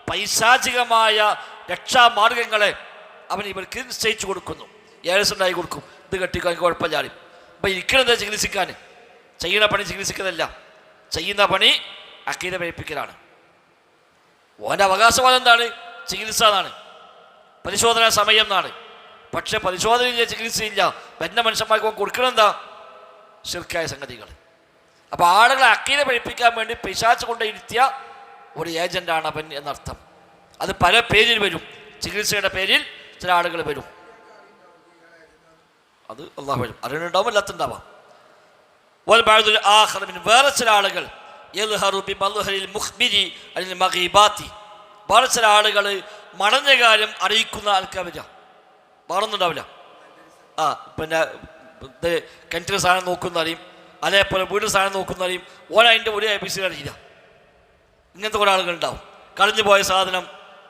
പൈശാചികമായ രക്ഷാമാർഗങ്ങളെ അവൻ ഇവർക്ക് നിശ്ചയിച്ചു കൊടുക്കുന്നു. ഏഴസുണ്ടായി കൊടുക്കും, ഇത് കെട്ടിക്കാൻ കുഴപ്പമില്ലാതെ. അപ്പം ഇരിക്കണത് ചികിത്സിക്കാൻ, ചെയ്യുന്ന പണി ചികിത്സിക്കുന്നതല്ല, ചെയ്യുന്ന പണി അഖീദ പഠിപ്പിക്കലാണ്. ഓൻ്റെ അവകാശവാദം എന്താണ്? ചികിത്സ എന്നാണ്, പരിശോധനാ സമയം എന്നാണ്. പക്ഷെ പരിശോധനയില്ല, ചികിത്സയില്ല. വരുന്ന മനുഷ്യന്മാർക്ക് കൊടുക്കണം എന്താ? ശിർക്കായ സംഗതികൾ. അപ്പോൾ ആളുകളെ അഖീദ പഠിപ്പിക്കാൻ വേണ്ടി പിശാച് കൊണ്ട് ഇരുത്തിയ ഒരു ഏജൻ്റാണ് അവൻ എന്നർത്ഥം. അത് പല പേരിൽ വരും. ചികിത്സയുടെ പേരിൽ ചില ആളുകൾ വരും, അത് അള്ളാഹു വരും, അറിയണുണ്ടാവും, അല്ലാത്തുണ്ടാവാം. വേറെ ചില ആളുകൾ വേറെ ചില ആളുകൾ മടഞ്ഞ കാര്യം അറിയിക്കുന്ന ആൾക്കാർ വരിക, വേറൊന്നുണ്ടാവില്ല. പിന്നെ കിണറ്റിന് സാധനം നോക്കുന്ന അറിയും, അതേപോലെ വീട് സാധനം നോക്കുന്ന അറിയും, അതിൻ്റെ ഒരു ABCD അറിയില്ല. ഇങ്ങനത്തെ കുറേ ആളുകളുണ്ടാവും. കളഞ്ഞു പോയ സാധനം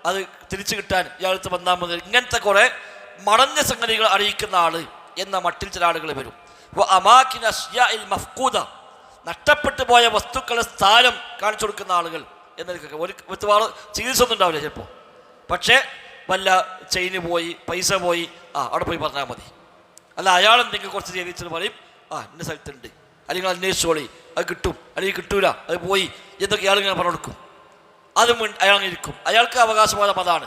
അത് തിരിച്ചു കിട്ടാൻ ഇയാളത്ത് വന്നാൽ മതി, ഇങ്ങനത്തെ കുറേ മടഞ്ഞ സംഗതികൾ അറിയിക്കുന്ന ആള് എന്ന മട്ടിൽ ചില ആളുകൾ വരും. നഷ്ടപ്പെട്ടു പോയ വസ്തുക്കളെ സ്ഥാനം കാണിച്ചു കൊടുക്കുന്ന ആളുകൾ എന്നൊക്കെ ഒരു ചികിത്സ ഒന്നും ഉണ്ടാവില്ല ചിലപ്പോൾ. പക്ഷേ വല്ല ചെയിന് പോയി, പൈസ പോയി, അവിടെ പോയി പറഞ്ഞാൽ മതി. അല്ല അയാളെന്തെങ്കിലും കുറച്ച് ചെയ്തിട്ട് പറയും, ഇന്ന സ്ഥലത്തുണ്ട്, അല്ലെങ്കിൽ അന്വേഷിച്ചോളി, അത് കിട്ടും, അല്ലെങ്കിൽ കിട്ടൂല, അത് പോയി എന്നൊക്കെ അയാളിങ്ങനെ പറഞ്ഞു കൊടുക്കും. അതും അയാൾ ഇരിക്കും. അയാൾക്ക് അവകാശവാദം അതാണ്,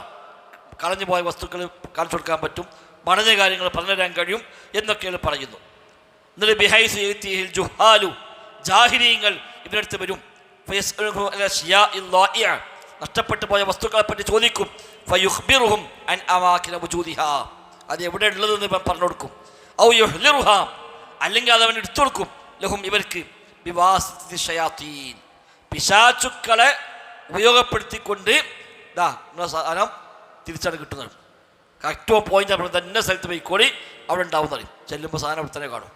കളഞ്ഞു പോയ വസ്തുക്കൾ കാണിച്ചു കൊടുക്കാൻ പറ്റും, മടഞ്ഞ കാര്യങ്ങൾ പറഞ്ഞുതരാൻ കഴിയും എന്നൊക്കെയാണ് പറയുന്നു. എന്നിട്ട് ബിഹൈസ് ജുഹാലു, ജാഹിലീങ്ങൾ ഇവരടുത്ത് വരും. നഷ്ടപ്പെട്ടു പോയ വസ്തുക്കളെ പറ്റി ചോദിക്കും. ഫയുഖ്ബിറുഹും അൻ അമാകിന വുജൂദിഹാ, അത് എവിടെ ഉള്ളതെന്ന് ഇവൻ പറഞ്ഞു കൊടുക്കും. ഔ യുഹ്ലിറുഹാ, അല്ലെങ്കിൽ അത് അവൻ എടുത്തു കൊടുക്കും. ലഹും ഇവർക്ക് ബിവാസിത്തി ശയാത്തീൻ, പിശാചുക്കളെ ഉപയോഗപ്പെടുത്തിക്കൊണ്ട് സാധനം തിരിച്ചാണ് കിട്ടുന്നത്. കറക്റ്റ് പോയിന്റ് നമ്മൾ തന്നെ സ്ഥലത്ത് പോയിക്കോടി അവിടെ ഉണ്ടാവുന്നത്. ചെല്ലുമ്പോൾ സാധനം അവിടെ തന്നെ കാണും.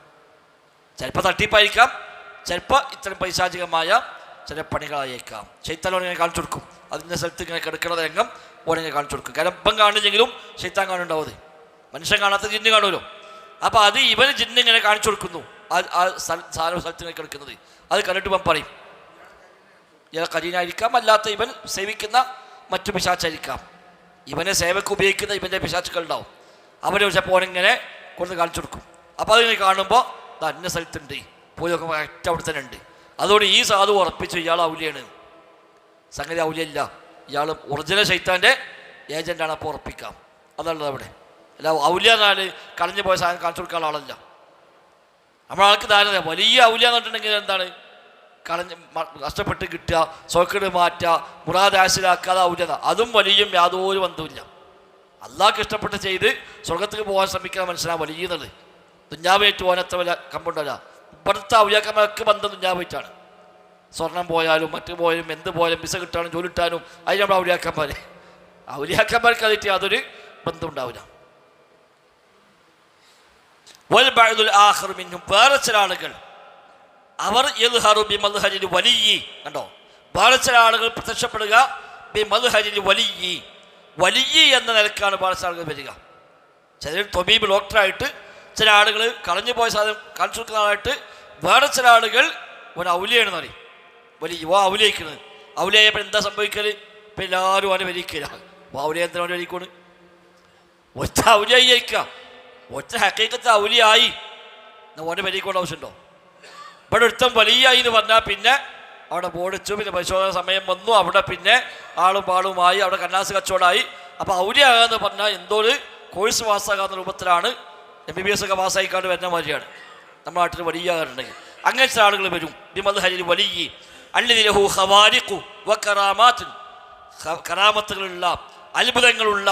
ചിലപ്പോൾ തട്ടിപ്പായിരിക്കാം, ചിലപ്പോൾ ഇത്തരം പൈശാചികമായ ചില പണികളായേക്കാം. ശൈത്താൻ ഓനെ കാണിച്ചു കൊടുക്കും, അതിൻ്റെ സ്ഥലത്ത് ഇങ്ങനെ കിടക്കുന്ന രംഗം ഓനെ കാണിച്ചു കൊടുക്കും. കാരണം ഇപ്പം കാണില്ലെങ്കിലും ശൈത്താൻ കാണുണ്ടാവും, മനുഷ്യൻ കാണാത്ത ജിന്ന് കാണുമല്ലോ. അപ്പോൾ അത് ഇവന് ജിന്ന് ഇങ്ങനെ കാണിച്ചു കൊടുക്കുന്നു, ആ സാധനം സ്ഥലത്ത് ഇങ്ങനെ കിടക്കുന്നത്. അത് കണ്ടിട്ട് ഇവൻ പറയും ഇയാൾ കരീനായിരിക്കാം, അല്ലാത്ത ഇവൻ സേവിക്കുന്ന മറ്റു പിശാച്ചായിരിക്കാം. ഇവനെ സേവക്ക് ഉപയോഗിക്കുന്ന ഇവൻ്റെ പിശാച്ചുക്കൾ ഉണ്ടാവും. അവരെ ചിലപ്പോൾ ഓനിങ്ങനെ കൊണ്ട് കാണിച്ചു കൊടുക്കും. അപ്പോൾ അതിങ്ങനെ കാണുമ്പോൾ അന്ന സ്ഥലത്തുണ്ട്, പോയി നോക്കുമ്പോൾ കറക്റ്റ് അവിടെ തന്നെ ഉണ്ട്. അതുകൊണ്ട് ഈ സാധു ഉറപ്പിച്ചു ഇയാൾ ഔലിയാണ്. സംഗതി ഔലിയല്ല, ഇയാൾ ഒറിജിനൽ ശൈത്താൻ്റെ ഏജൻ്റാണ്. അപ്പോൾ ഉറപ്പിക്കാം, അതുള്ളത് അവിടെ. അല്ല ഔലിയ എന്നാൽ കളഞ്ഞു പോയ സാധനം കാണിച്ചു കൊടുക്കാനുള്ള ആളല്ല. നമ്മളാൾക്ക് ധാരണ വലിയ ഔലിയ എന്ന് പറഞ്ഞിട്ടുണ്ടെങ്കിൽ എന്താണ്? കളഞ്ഞ് നഷ്ടപ്പെട്ട് കിട്ടുക, സോക്കേട് മാറ്റുക, മുറാദ് ഹാസിലാക്കാതെ ഔലിയ. അതും വലിയും യാതൊരു ബന്ധവുമില്ല. അള്ളാഹ്ക്ക് ഇഷ്ടപ്പെട്ട് ചെയ്ത് സ്വർഗത്തേക്ക് പോകാൻ ശ്രമിക്കുന്ന മനുഷ്യനാണ് വലിയുന്നത്. ദുഞ്ഞാവായിട്ട് പോകാനത്ര വല്ല കമ്പുണ്ടല്ല. ഇവിടുത്തെ ഔലിയാക്കന്മാർക്ക് ബന്ധം ദുഞ്ഞാവായിട്ടാണ്. സ്വർണം പോയാലും മറ്റു പോയാലും എന്ത് പോയാലും വിസ കിട്ടാനും ജോലി കിട്ടാനും അതിന് നമ്മുടെ ഔലിയാക്കന്മാർക്ക് അതിട്ട് യാതൊരു ബന്ധം ഉണ്ടാവില്ല. വൽ ബഅദുൽ ആഖിർ മിൻഹും, വേറെ ചില ആളുകൾ അവർ യദ്ഹറു ബിമദ്ഹരിൽ വലിയ്യി, കണ്ടോ, വേറെ ചില ആളുകൾ പ്രത്യക്ഷപ്പെടുക ബിമദ്ഹരിൽ വലിയ്യി, വലിയ്യി എന്ന നിലക്കാണ് വേറെ ചില ആളുകൾ വരിക. ചിലർ തൊബീബ് ഡോക്ടറായിട്ട്, ചില ആളുകൾ കളഞ്ഞു പോയ സാധനം കാണിച്ചു കൊടുക്കുന്ന ആളായിട്ട്, വേറെ ചില ആളുകൾ ഒരു ഔലിയാണെന്ന് പറയും. വലിയ ഔലിയായിക്കുന്നത്, ഔലിയായപ്പോൾ എന്താ സംഭവിക്കൽ? ഇപ്പം എല്ലാവരും അവനെ വരിക്കില്ല. ഔലിയ എന്തിനാ അവനെ വരിക്കൂണ്? ഒറ്റ ഔലിയായി അയക്കാം, ഒറ്റ ഹക്കീക്കത്തെ ഔലിയായി ഓനെ വരിക്കേണ്ട ആവശ്യമുണ്ടോ? ഇവിടെ ഒരുത്തം വലിയായി എന്ന് പറഞ്ഞാൽ പിന്നെ അവിടെ ബോർഡിച്ചു, പിന്നെ പരിശോധന സമയം വന്നു, അവിടെ പിന്നെ ആളും പാളുമായി അവിടെ കന്നാസ് കച്ചവടമായി. അപ്പോൾ ഔലിയാകാന്ന് പറഞ്ഞാൽ എന്തോ ഒരു കോഴ്സ് പാസ്സാകാവുന്ന രൂപത്തിലാണ്, MBBS ഒക്കെ പാസ്സായിക്കാണ്ട് വരുന്ന മാതിരിയാണ് നമ്മുടെ നാട്ടിൽ വലിയാകാറുണ്ടെങ്കിൽ. അങ്ങനത്തെ ആളുകൾ വരും. ബിമദ്ഹരിൽ വലിയ്യി അല്ലദീ ലഹു ഖവാരിഖു വകറാമാത്ത്, കറാമത്തുകളുള്ള അത്ഭുതങ്ങളുള്ള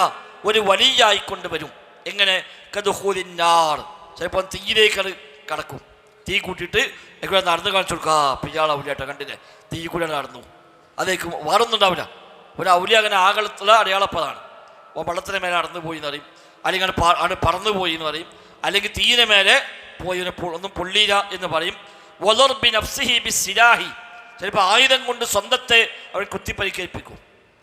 ഒരു വലിയായിക്കൊണ്ട് വരും. എങ്ങനെ? കദുഖൂലിന്നാർ, ചിലപ്പോൾ തീയിലേക്ക് കടക്കും. തീ കൂട്ടിയിട്ട് എങ്ങനെ നടന്ന് കാണിച്ചു കൊടുക്കുക, പിയാൾ ഔലിയാട്ടോ കണ്ടില്ലേ, തീ കൂടെ നടന്നു. അതേക്ക് വേറൊന്നും ഉണ്ടാവില്ല. ഒരു ഔലിയ അങ്ങനെ ആകളത്തുള്ള അടയാളപ്പതാണ്. ഓ വെള്ളത്തിന് മേലെ നടന്നു പോയി എന്ന് പറയും, അല്ലെങ്കിൽ ആണ് പറന്നു പോയി എന്ന് പറയും, അല്ലെങ്കിൽ തീയിന് മേലെ പോയി ഒന്നും പൊള്ളിയില്ല എന്ന് പറയും. വദർബി നഫ്സിഹി ബിസ്സിലാഹി, ചിലപ്പോൾ ആയുധം കൊണ്ട് സ്വന്തത്തെ അവൻ കുത്തിപ്പരിക്കേൽപ്പിക്കും.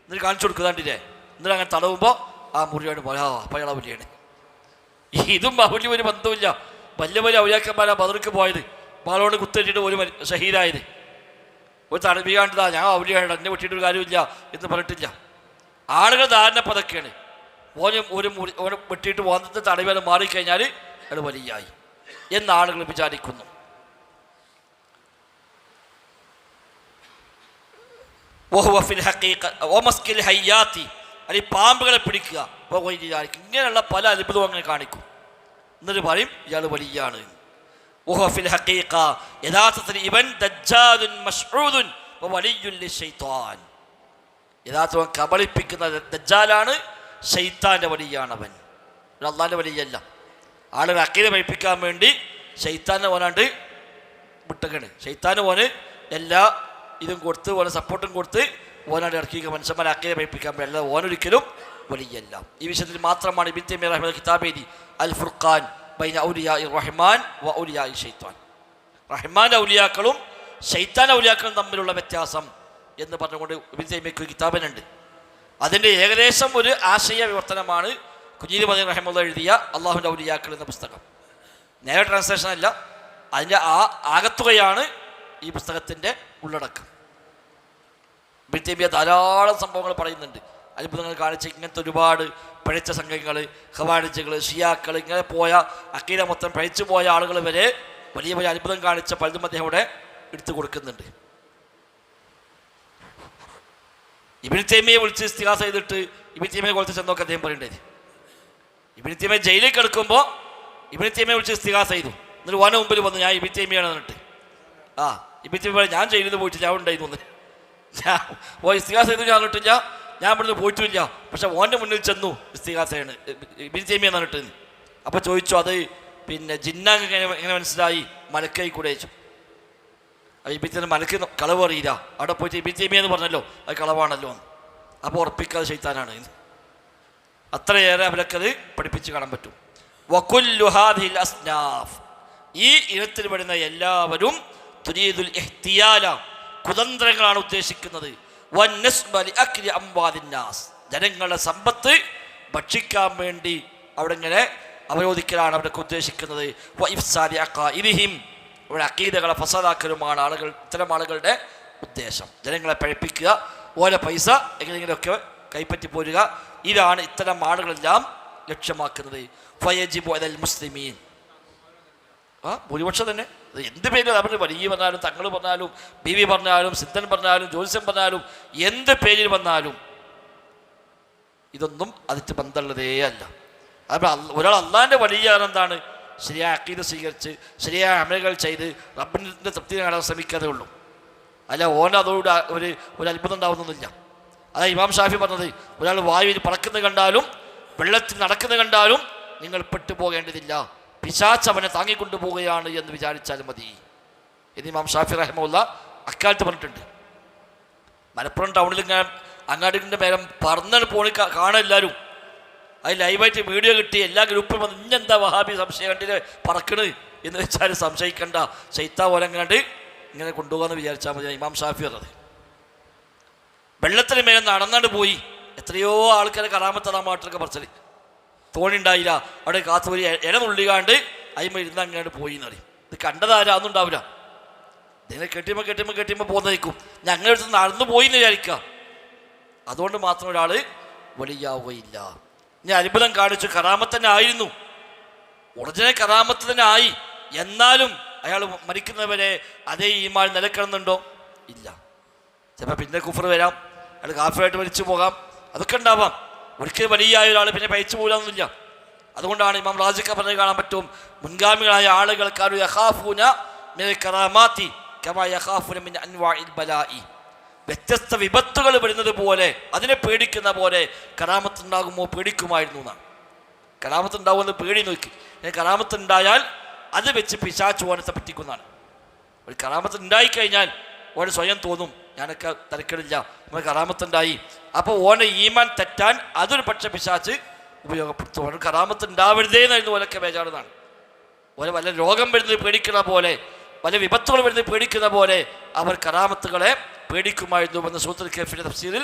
എന്നിട്ട് കാണിച്ചു കൊടുക്കുന്നുണ്ടില്ലേ, എന്നിട്ട് അങ്ങനെ തടവുമ്പോൾ ആ മുറിയോട് പോലെ പയാള ഔലിയാണ്. ഇതും ഔലി ഒരു ബന്ധമില്ല. വലിയ വലിയ ഔലിയാക്കന്മാരാ ബദർക്ക് പോയത്, പാലോട് കുത്തിട്ടിട്ട് ഒരു ഷഹീദായത്. ഒരു തടവികാണ്ടതാ ഞാൻ ഔലിയാണ്, എന്നെ വെട്ടിയിട്ടൊരു കാര്യമില്ല എന്ന് പറഞ്ഞിട്ടില്ല. ആളുകൾ ധാരണ പതൊക്കെയാണ്. ഒരു വെട്ടിയിട്ട് വന്നിട്ട് തടവിയാൽ മാറിക്കഴിഞ്ഞാൽ അത് വലിയായി എന്ന് ആളുകൾ വിചാരിക്കുന്നു. അല്ലെങ്കിൽ പാമ്പുകളെ പിടിക്കുക, ഇങ്ങനെയുള്ള പല അത്ഭുതവും അങ്ങനെ കാണിക്കും. എന്നിട്ട് പറയും ഇയാൾ വലിയാണ്. യഥാർത്ഥത്തിൽ ഇവൻ ദജ്ജാലുൻ മശ്ഊദുൻ വവലിയ്യുൻ ലിശൈത്വാൻ, യഥാർത്ഥം കബളിപ്പിക്കുന്ന ദജ്ജാലാണ്, ശൈത്താൻ്റെ വലിയാണവൻ, അള്ളാൻ്റെ വലിയല്ല. ആളുകൾ അക്കീദ പഠിപ്പിക്കാൻ വേണ്ടി ശൈത്താനെ ഓനാണ്ട് വിട്ടകണ്. ശൈത്താന് ഓന് എല്ലാ ഇതും കൊടുത്ത്, ഓനെ സപ്പോർട്ടും കൊടുത്ത് ഓനാണ്ട് ഇറക്കി മനുഷ്യന്മാരെ അക്കീദ പഠിപ്പിക്കാൻ വേണ്ടി. അല്ല, ഓനൊരിക്കലും വലിയല്ല. ഈ വിഷയത്തിൽ മാത്രമാണ് ഇബ്നു തൈമിയ്യ റഹിമഹുല്ലാഹ് കിതാബ് എഴുതി അൽ ഫുർഖാൻ ബൈന ഔലിയാഇ റഹ്മാൻ വ ഔലിയാഇ ശൈത്താൻ, റഹ്മാൻ്റെ ഔലിയാക്കളും ശൈത്താൻ ഔലിയാക്കളും തമ്മിലുള്ള വ്യത്യാസം എന്ന് പറഞ്ഞുകൊണ്ട് ഇബ്നു തൈമിയ്യക്ക് ഒരു കിതാബിനുണ്ട്. അതിൻ്റെ ഏകദേശം ഒരു ആശയ വിവർത്തനമാണ് കുഞ്ഞീരി മദീൻ റഹിമഹുല്ലാഹ് എഴുതിയ അള്ളാഹുവിൻ്റെ ഔലിയാക്കൾ എന്ന പുസ്തകം. നേരെ ട്രാൻസ്ലേഷൻ അല്ല, അതിൻ്റെ ആകത്തുകയാണ് ഈ പുസ്തകത്തിൻ്റെ ഉള്ളടക്കം. ഇബ്നു തൈമിയ്യ ധാരാളം സംഭവങ്ങൾ പറയുന്നുണ്ട്, അത്ഭുതങ്ങൾ കാണിച്ച ഇങ്ങനത്തെ ഒരുപാട് പഴിച്ച സംഘങ്ങൾ, ഖവാരിജുകൾ, ഷിയാക്കൾ, ഇങ്ങനെ പോയ അക്കീദ മൊത്തം പഴിച്ചു പോയ ആളുകൾ വരെ വലിയ വലിയ അത്ഭുതം കാണിച്ച പലതും അദ്ദേഹം ഇവിടെ എടുത്തു കൊടുക്കുന്നുണ്ട്. ഇബ്നു തൈമിയ്യയെ വിളിച്ച് ഇസ്തിഗാസ ചെയ്തിട്ട് ഇബ്നു തൈമിയ്യയെ കൊടുത്ത് ചെന്നൊക്കെ അദ്ദേഹം പറയേണ്ടത്. ഇബ്നു തൈമിയ്യ ജയിലിൽ കിടക്കുമ്പോൾ ഇബ്നു തൈമിയ്യയെ വിളിച്ച് ഇസ്തിഗാസ ചെയ്തു. എന്നിട്ട് ഓൻ്റെ മുമ്പിൽ വന്നു, ഞാൻ ഇബ്നു തൈമിയ്യാണ് എന്നിട്ട് ഇബ്നു തൈമിയ്യ ഞാൻ ജയിലിൽ പോയിട്ടില്ല, ഞാൻ ഉണ്ടായിരുന്നു. ഇസ്തിഗാസ ചെയ്തു, ഞാൻ പറഞ്ഞിട്ടില്ല, ഞാൻ ഇവിടുന്ന് പോയിട്ടില്ല. പക്ഷെ ഓൻ്റെ മുന്നിൽ ചെന്നു ഇസ്തിഗാസയാണ് ഇബ്നു തൈമിയ്യ എന്നിട്ട്. അപ്പോൾ ചോദിച്ചു, അത് പിന്നെ ജിന്നാക്ക് എങ്ങനെ മനസ്സിലായി? മലക്കായി കൂടെ ചോദിച്ചു. ഇബ്നു തൈമിയ്യ മലക്ക് കളവ് അറിയില്ല, അവിടെ പോയിട്ട് ഇബ്നു തൈമിയ്യ എന്ന് പറഞ്ഞല്ലോ, അത് കളവാണല്ലോ. അപ്പോൾ ഉറപ്പിക്കാതെ ശൈത്താനാണ്. അത്രയേറെ അവരൊക്കത് പഠിപ്പിച്ച് കാണാൻ പറ്റും. വകുല്ലു ഹാദിഹിൽ അസ്നാഫ്, ഈ ഇനത്തിൽ പെടുന്ന എല്ലാവരും തുരീദുൽ ഇഹ്തിയാല, കുതന്ത്രങ്ങളാണ് ഉദ്ദേശിക്കുന്നത്. വന്നസ്ബ ലിഅക്ലി അംവാലിന്നാസ്, ജനങ്ങളുടെ സമ്പത്ത് ഭക്ഷിക്കാൻ വേണ്ടി അവിടെ ഇങ്ങനെ അവരോധിക്കലാണ് അവരൊക്കെ ഉദ്ദേശിക്കുന്നത്. വ ഇഫ്സാദി അഖാഇദിഹിം, അവരുടെ അഖീദകളെ ഫസാദാക്കലുമാണ് ഇത്തരം ആളുകളുടെ ഉദ്ദേശം. ജനങ്ങളെ പഴിപ്പിക്കുക, ഓരോ പൈസ എങ്ങനെയെങ്കിലുമൊക്കെ കൈപ്പറ്റി പോരുക, ഇതാണ് ഇത്തരം ആളുകളെല്ലാം ലക്ഷ്യമാക്കുന്നത്. ഫയജിബു അലൽ മുസ്ലിമീൻ, ഭൂരിപക്ഷം തന്നെ എന്ത് പേര് അവർ വലിയ പറഞ്ഞാലും, തങ്ങൾ പറഞ്ഞാലും, ബീവി പറഞ്ഞാലും, സിദ്ധൻ പറഞ്ഞാലും, ജ്യോത്സ്യം പറഞ്ഞാലും, എന്ത് പേരിൽ വന്നാലും ഇതൊന്നും അതിന് ബന്ധമുള്ളതേ അല്ല. അപ്പോൾ ഒരാൾ അള്ളാഹിൻ്റെ വലിയ എന്താണ്? ശരിയായ അഖീദ സ്വീകരിച്ച് ശരിയായ അമലുകൾ ചെയ്ത് റബ്ബിൻ്റെ തൃപ്തി നേടാൻ ശ്രമിക്കാതെ ഉള്ളൂ. അല്ല ഓൻ അതോട് ഒരു അത്ഭുതം ഉണ്ടാവുന്നൊന്നുമില്ല. അതാ ഇമാം ഷാഫി പറഞ്ഞത്, ഒരാൾ വായുവിൽ പറക്കുന്നത് കണ്ടാലും വെള്ളത്തിൽ നടക്കുന്നത് കണ്ടാലും നിങ്ങൾ പെട്ടുപോകേണ്ടതില്ല, പിശാച്ച് അവനെ താങ്ങിക്കൊണ്ടു പോവുകയാണ് എന്ന് വിചാരിച്ചാൽ മതി എന്ന് ഇമാം ഷാഫി റഹിമഹുല്ലാഹ് അക്കാലത്ത് പറഞ്ഞിട്ടുണ്ട്. മലപ്പുറം ടൗണിൽ ഇങ്ങനെ അങ്ങാടിൻ്റെ മേലെ പറന്നാണ് പോണി കാണാൻ എല്ലാവരും. അത് ലൈവായിട്ട് വീഡിയോ കിട്ടി എല്ലാ ഗ്രൂപ്പിലും വന്ന് ഇന്നെന്താ വഹാബി സംശയം കണ്ടിട്ട് പറക്കണ് എന്ന് വെച്ചാൽ സംശയിക്കണ്ട, ശൈത്താ ഓലങ്ങാണ്ട് ഇങ്ങനെ കൊണ്ടുപോകാമെന്ന് വിചാരിച്ചാൽ മതി. ഇമാം ഷാഫി പറഞ്ഞത് വെള്ളത്തിന് മേലെ നടന്നാണ്ട് പോയി. എത്രയോ ആൾക്കാരെ കറാമത്തറാമായിട്ടൊക്കെ പറച്ചത് തോണി ഉണ്ടായില്ല, അവിടെ കാത്തു പോയി ഇല നുള്ളിക്കാണ്ട് അയിമ ഇരുന്ന് അങ്ങാണ്ട് പോയി എന്ന് പറയും. ഇത് കണ്ടതാരും അതൊന്നും ഉണ്ടാവില്ല. ഇതിനെ കെട്ടിയുമ്പോൾ പോകുന്നതായിരിക്കും. ഞങ്ങളുടെ അടുത്ത് നടന്നു പോയി എന്ന് വിചാരിക്കുക. അതുകൊണ്ട് മാത്രം ഒരാൾ വലിയാവുകയില്ല. ഇനി അത്ഭുതം കാണിച്ചു, കറാമത്ത് തന്നെ ആയിരുന്നു, ഒറിജിനൽ കറാമത്ത് തന്നെ ആയി. എന്നാലും അയാൾ മരിക്കുന്നവരെ അതേ ഈമാൻ നിലനിൽക്കുന്നുണ്ടോ? ഇല്ല. ചിലപ്പോൾ പിന്നെ കുഫർ വരാം, അയാൾ കാഫിറായിട്ട് മരിച്ചു പോകാം, അതൊക്കെ ഉണ്ടാവാം. ഒരിക്കലും വലിയായ ഒരാൾ പിന്നെ പയച്ചു പോകാനൊന്നുമില്ല. അതുകൊണ്ടാണ് ഇമാം റാസിഖ് പറഞ്ഞ് കാണാൻ പറ്റും, മുൻഗാമികളായ ആളുകൾ വ്യത്യസ്ത വിപത്തുകൾ വരുന്നത് പോലെ അതിനെ പേടിക്കുന്ന പോലെ കറാമത്ത് ഉണ്ടാകുമ്പോൾ പേടിക്കുമായിരുന്നു എന്നാണ്. കറാമത്ത് ഉണ്ടാകുമെന്ന് പേടി നോക്കി. കറാമത്ത് ഉണ്ടായാൽ അത് വെച്ച് പിശാച് ഓനത്തെ പറ്റിക്കുന്നതാണ്. ഒരു കറാമത്ത് ഉണ്ടായിക്കഴിഞ്ഞാൽ ഓന് സ്വയം തോന്നും ഞാനൊക്കെ തിരക്കിടില്ല, നമ്മൾ കറാമത്തുണ്ടായി. അപ്പോൾ ഓനെ ഈമാൻ തെറ്റാൻ അതൊരു പക്ഷെ പിശാച് ഉപയോഗപ്പെടുത്തും. ഓന് കറാമത്ത് ഉണ്ടാവരുതേന്നായിരുന്നു ഓലൊക്കെ ബേജാറുന്നതാണ്. ഓലെ വല്ല രോഗം വരുന്നത് പേടിക്കുന്ന പോലെ, വല്ല വിപത്തുകൾ വരുന്നത് പേടിക്കുന്ന പോലെ അവർ കറാമത്തുകളെ പേടിക്കുമായിരുന്നു എന്ന് സൂറത്തുൽ കഹ്ഫിന്റെ തഫ്സീറിൽ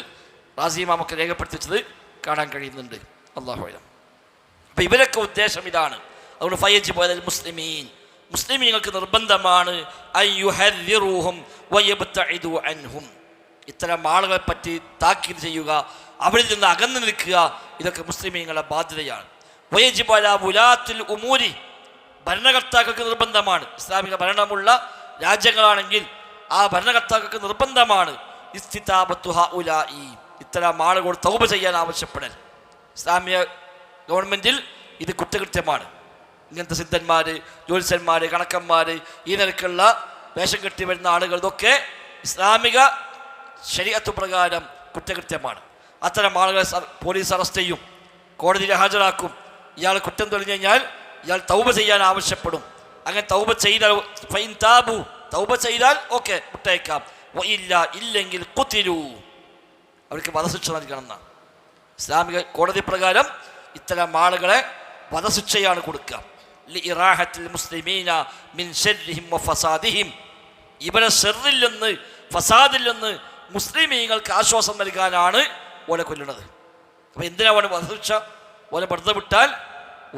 റാസി ഇമാമൊക്കെ രേഖപ്പെടുത്തിച്ചത് കാണാൻ കഴിയുന്നുണ്ട്. അല്ലാഹു അഅലം. അപ്പം ഇവരൊക്കെ ഉദ്ദേശം ഇതാണ്. അതുകൊണ്ട് ഫയജിബു അലൽ മുസ്ലിമീൻ, മുസ്ലിമീങ്ങൾക്ക് നിർബന്ധമാണ് അയ്യുഹദ്ദിറുഹും വയബ്തഇദു അൻഹും, ഇത്തരം ആളുകളെ പറ്റി താക്കീത് ചെയ്യുക, അവരിൽ നിന്ന് അകന്നു നിൽക്കുക. ഇതൊക്കെ മുസ്ലിമീങ്ങളുടെ ബാധ്യതയാണ്. വയജിബു അലാ വുലാത്തിൽ ഉമൂരി, ഭരണകർത്താക്കൾക്ക് നിർബന്ധമാണ്. ഇസ്ലാമിക ഭരണമുള്ള രാജ്യങ്ങളാണെങ്കിൽ ആ ഭരണകർത്താക്കൾക്ക് നിർബന്ധമാണ് ഇസ്തിതാബത്തു ഹഉലാഇ, ഇത്തരം ആളുകളോട് തൗബ ചെയ്യാൻ ആവശ്യപ്പെടൽ. ഇസ്ലാമിക ഗവൺമെൻറ്റിൽ ഇത് കുറ്റകൃത്യമാണ്. ഇങ്ങനത്തെ സിദ്ധന്മാർ, ജ്യോത്സ്യന്മാർ, കണക്കന്മാർ, ഈ നിലക്കുള്ള വേഷം കെട്ടി വരുന്ന ആളുകൾ, ഇതൊക്കെ ഇസ്ലാമിക ശരീഅത്ത് പ്രകാരം കുറ്റകൃത്യമാണ്. അത്തരം ആളുകളെ പോലീസ് അറസ്റ്റ് ചെയ്യും, കോടതിയിൽ ഹാജരാക്കും. ഇയാൾ കുറ്റം തെളിഞ്ഞു കഴിഞ്ഞാൽ ഇയാൾ തൗബ ചെയ്യാൻ ആവശ്യപ്പെടും. അങ്ങനെ തൗബ ചെയ്താൽ ഫൈൻ താബു, തൗബ ചെയ്താൽ ഓക്കെ വിട്ടയക്കാം. ഇല്ലെങ്കിൽ ഖുതിലു, അവർക്ക് വധശിക്ഷ നൽകണം എന്നാണ്. ഇസ്ലാമിക കോടതി പ്രകാരം ഇത്തരം ആളുകളെ വധശിക്ഷയാണ് കൊടുക്കുക. ലിഇറാഹത്തിൽ മുസ്ലിമീന മിൻ ശർരിഹിം വഫസാദിഹിം, ഇവരെ ഷർറിൽ നിന്ന് ഫസാദിൽ നിന്ന് മുസ്ലിമീങ്ങൾക്ക് ആശ്വാസം നൽകാനാണ് ഓനെ കൊല്ലുന്നത്. അപ്പോൾ എന്തിനാ ഓനെ വധശിക്ഷ? ഓനെ വെറുതെ വിട്ടാൽ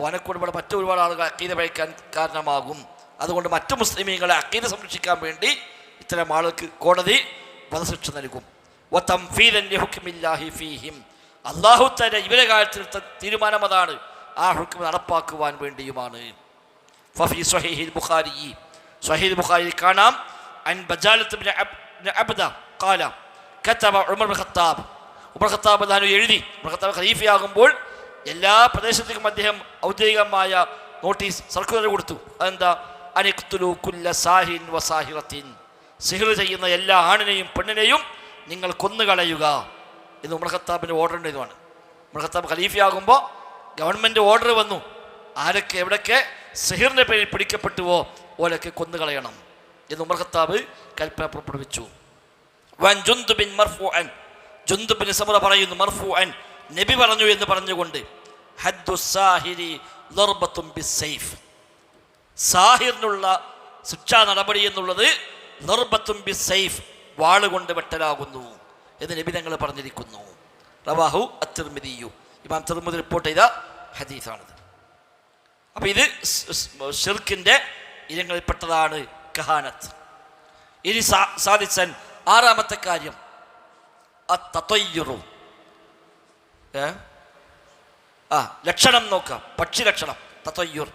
ഓനെക്കൊണ്ട് ഇവിടെ മറ്റൊരുപാട് ആളുകൾ അക്കീദ പഴിക്കാൻ കാരണമാകും. അതുകൊണ്ട് മറ്റു മുസ്ലിമീങ്ങളെ അക്കീദ സംരക്ഷിക്കാൻ വേണ്ടി ഇത്തരം ആളുകൾക്ക് കോടതി വധശിക്ഷ നൽകും. വതംഫീദൻ ലിഹുക്മില്ലാഹി ഫീഹിം, അല്ലാഹു തആല ഇവരെ കാര്യത്തിൽ തീരുമാനം അതാണ്, ആ ഹുക്ം നടപ്പാക്കുവാൻ വേണ്ടിയുമാണ്. ഫഫി സ്വഹീഹുൽ ബുഖാരി, സ്വഹീഹുൽ ബുഖാരിയിൽ കാണാം, അൻ ബജാലത്ത് ഇബ്നു അബ്ദ ഖാല കതബ ഉമർ ഇബ്നു ഖത്താബ്, ഉമർ ഖത്താബ് അല്ലാഹു എഴുതി. ഉമർ ഖത്താബ് ഖലീഫയാകുമ്പോൾ എല്ലാ പ്രദേശത്തേക്കും അദ്ദേഹം ഔദ്യോഗികമായ നോട്ടീസ്, സർക്കുലർ കൊടുത്തു. അതെന്താ? അനിഖ്തുലു കുല്ല സാഹിൻ വസാഹിറത്തിൻ, സിഹ്ർ ചെയ്യുന്ന എല്ലാ ആണിനെയും പെണ്ണിനെയും നിങ്ങൾ കൊന്നുകളയുക എന്ന് ഉമർ ഖത്താബിൻ്റെ ഓർഡർ ഉണ്ടായതുമാണ്. ഉമർ ഖത്താബ് ഖലീഫയാകുമ്പോൾ ഗവൺമെൻറ് ഓർഡർ വന്നു, ആരൊക്കെ എവിടൊക്കെ സിഹിറിൻ്റെ പേരിൽ പിടിക്കപ്പെട്ടുവോ ഓരൊക്കെ കൊന്നുകളയണം എന്ന് ഉമർ ഖത്താബ് കൽപ്പന പുറപ്പെടുവിച്ചു. വൻ ജുന്ദുബിൻ മർഫൂഅൻ, ജുന്ദുബിൻ സമുറ പറയുന്നു മർഫൂഅൻ, നബി പറഞ്ഞു എന്ന് പറഞ്ഞുകൊണ്ട്, ഹദ്ദു സാഹിരി ലർബത്തുൻ ബിസ്സൈഫ്, സാഹിറിനുള്ള ശിക്ഷാ നടപടി എന്നുള്ളത് ലർബത്തുൻ ബിസ്സൈഫ്, വാളുകൊണ്ട് വെട്ടലാകുന്നു എന്ന് നബി തങ്ങൾ പറഞ്ഞിരിക്കുന്നു. റവാഹു അത്തിർമിദിയു, ഇമാം തിർമിദി റിപ്പോർട്ട് ചെയ്ത ഹദീസാണിത്. അപ്പം ഇത് ഷിർക്കിൻ്റെ ഇനങ്ങളിൽപ്പെട്ടതാണ് കഹാനത്ത്. ഇനി സാദിസൻ, ആറാമത്തെ കാര്യം അത്തയ്യുറു, ലക്ഷണം നോക്കാം. പക്ഷി ലക്ഷണം, തത്തയ്യുർ,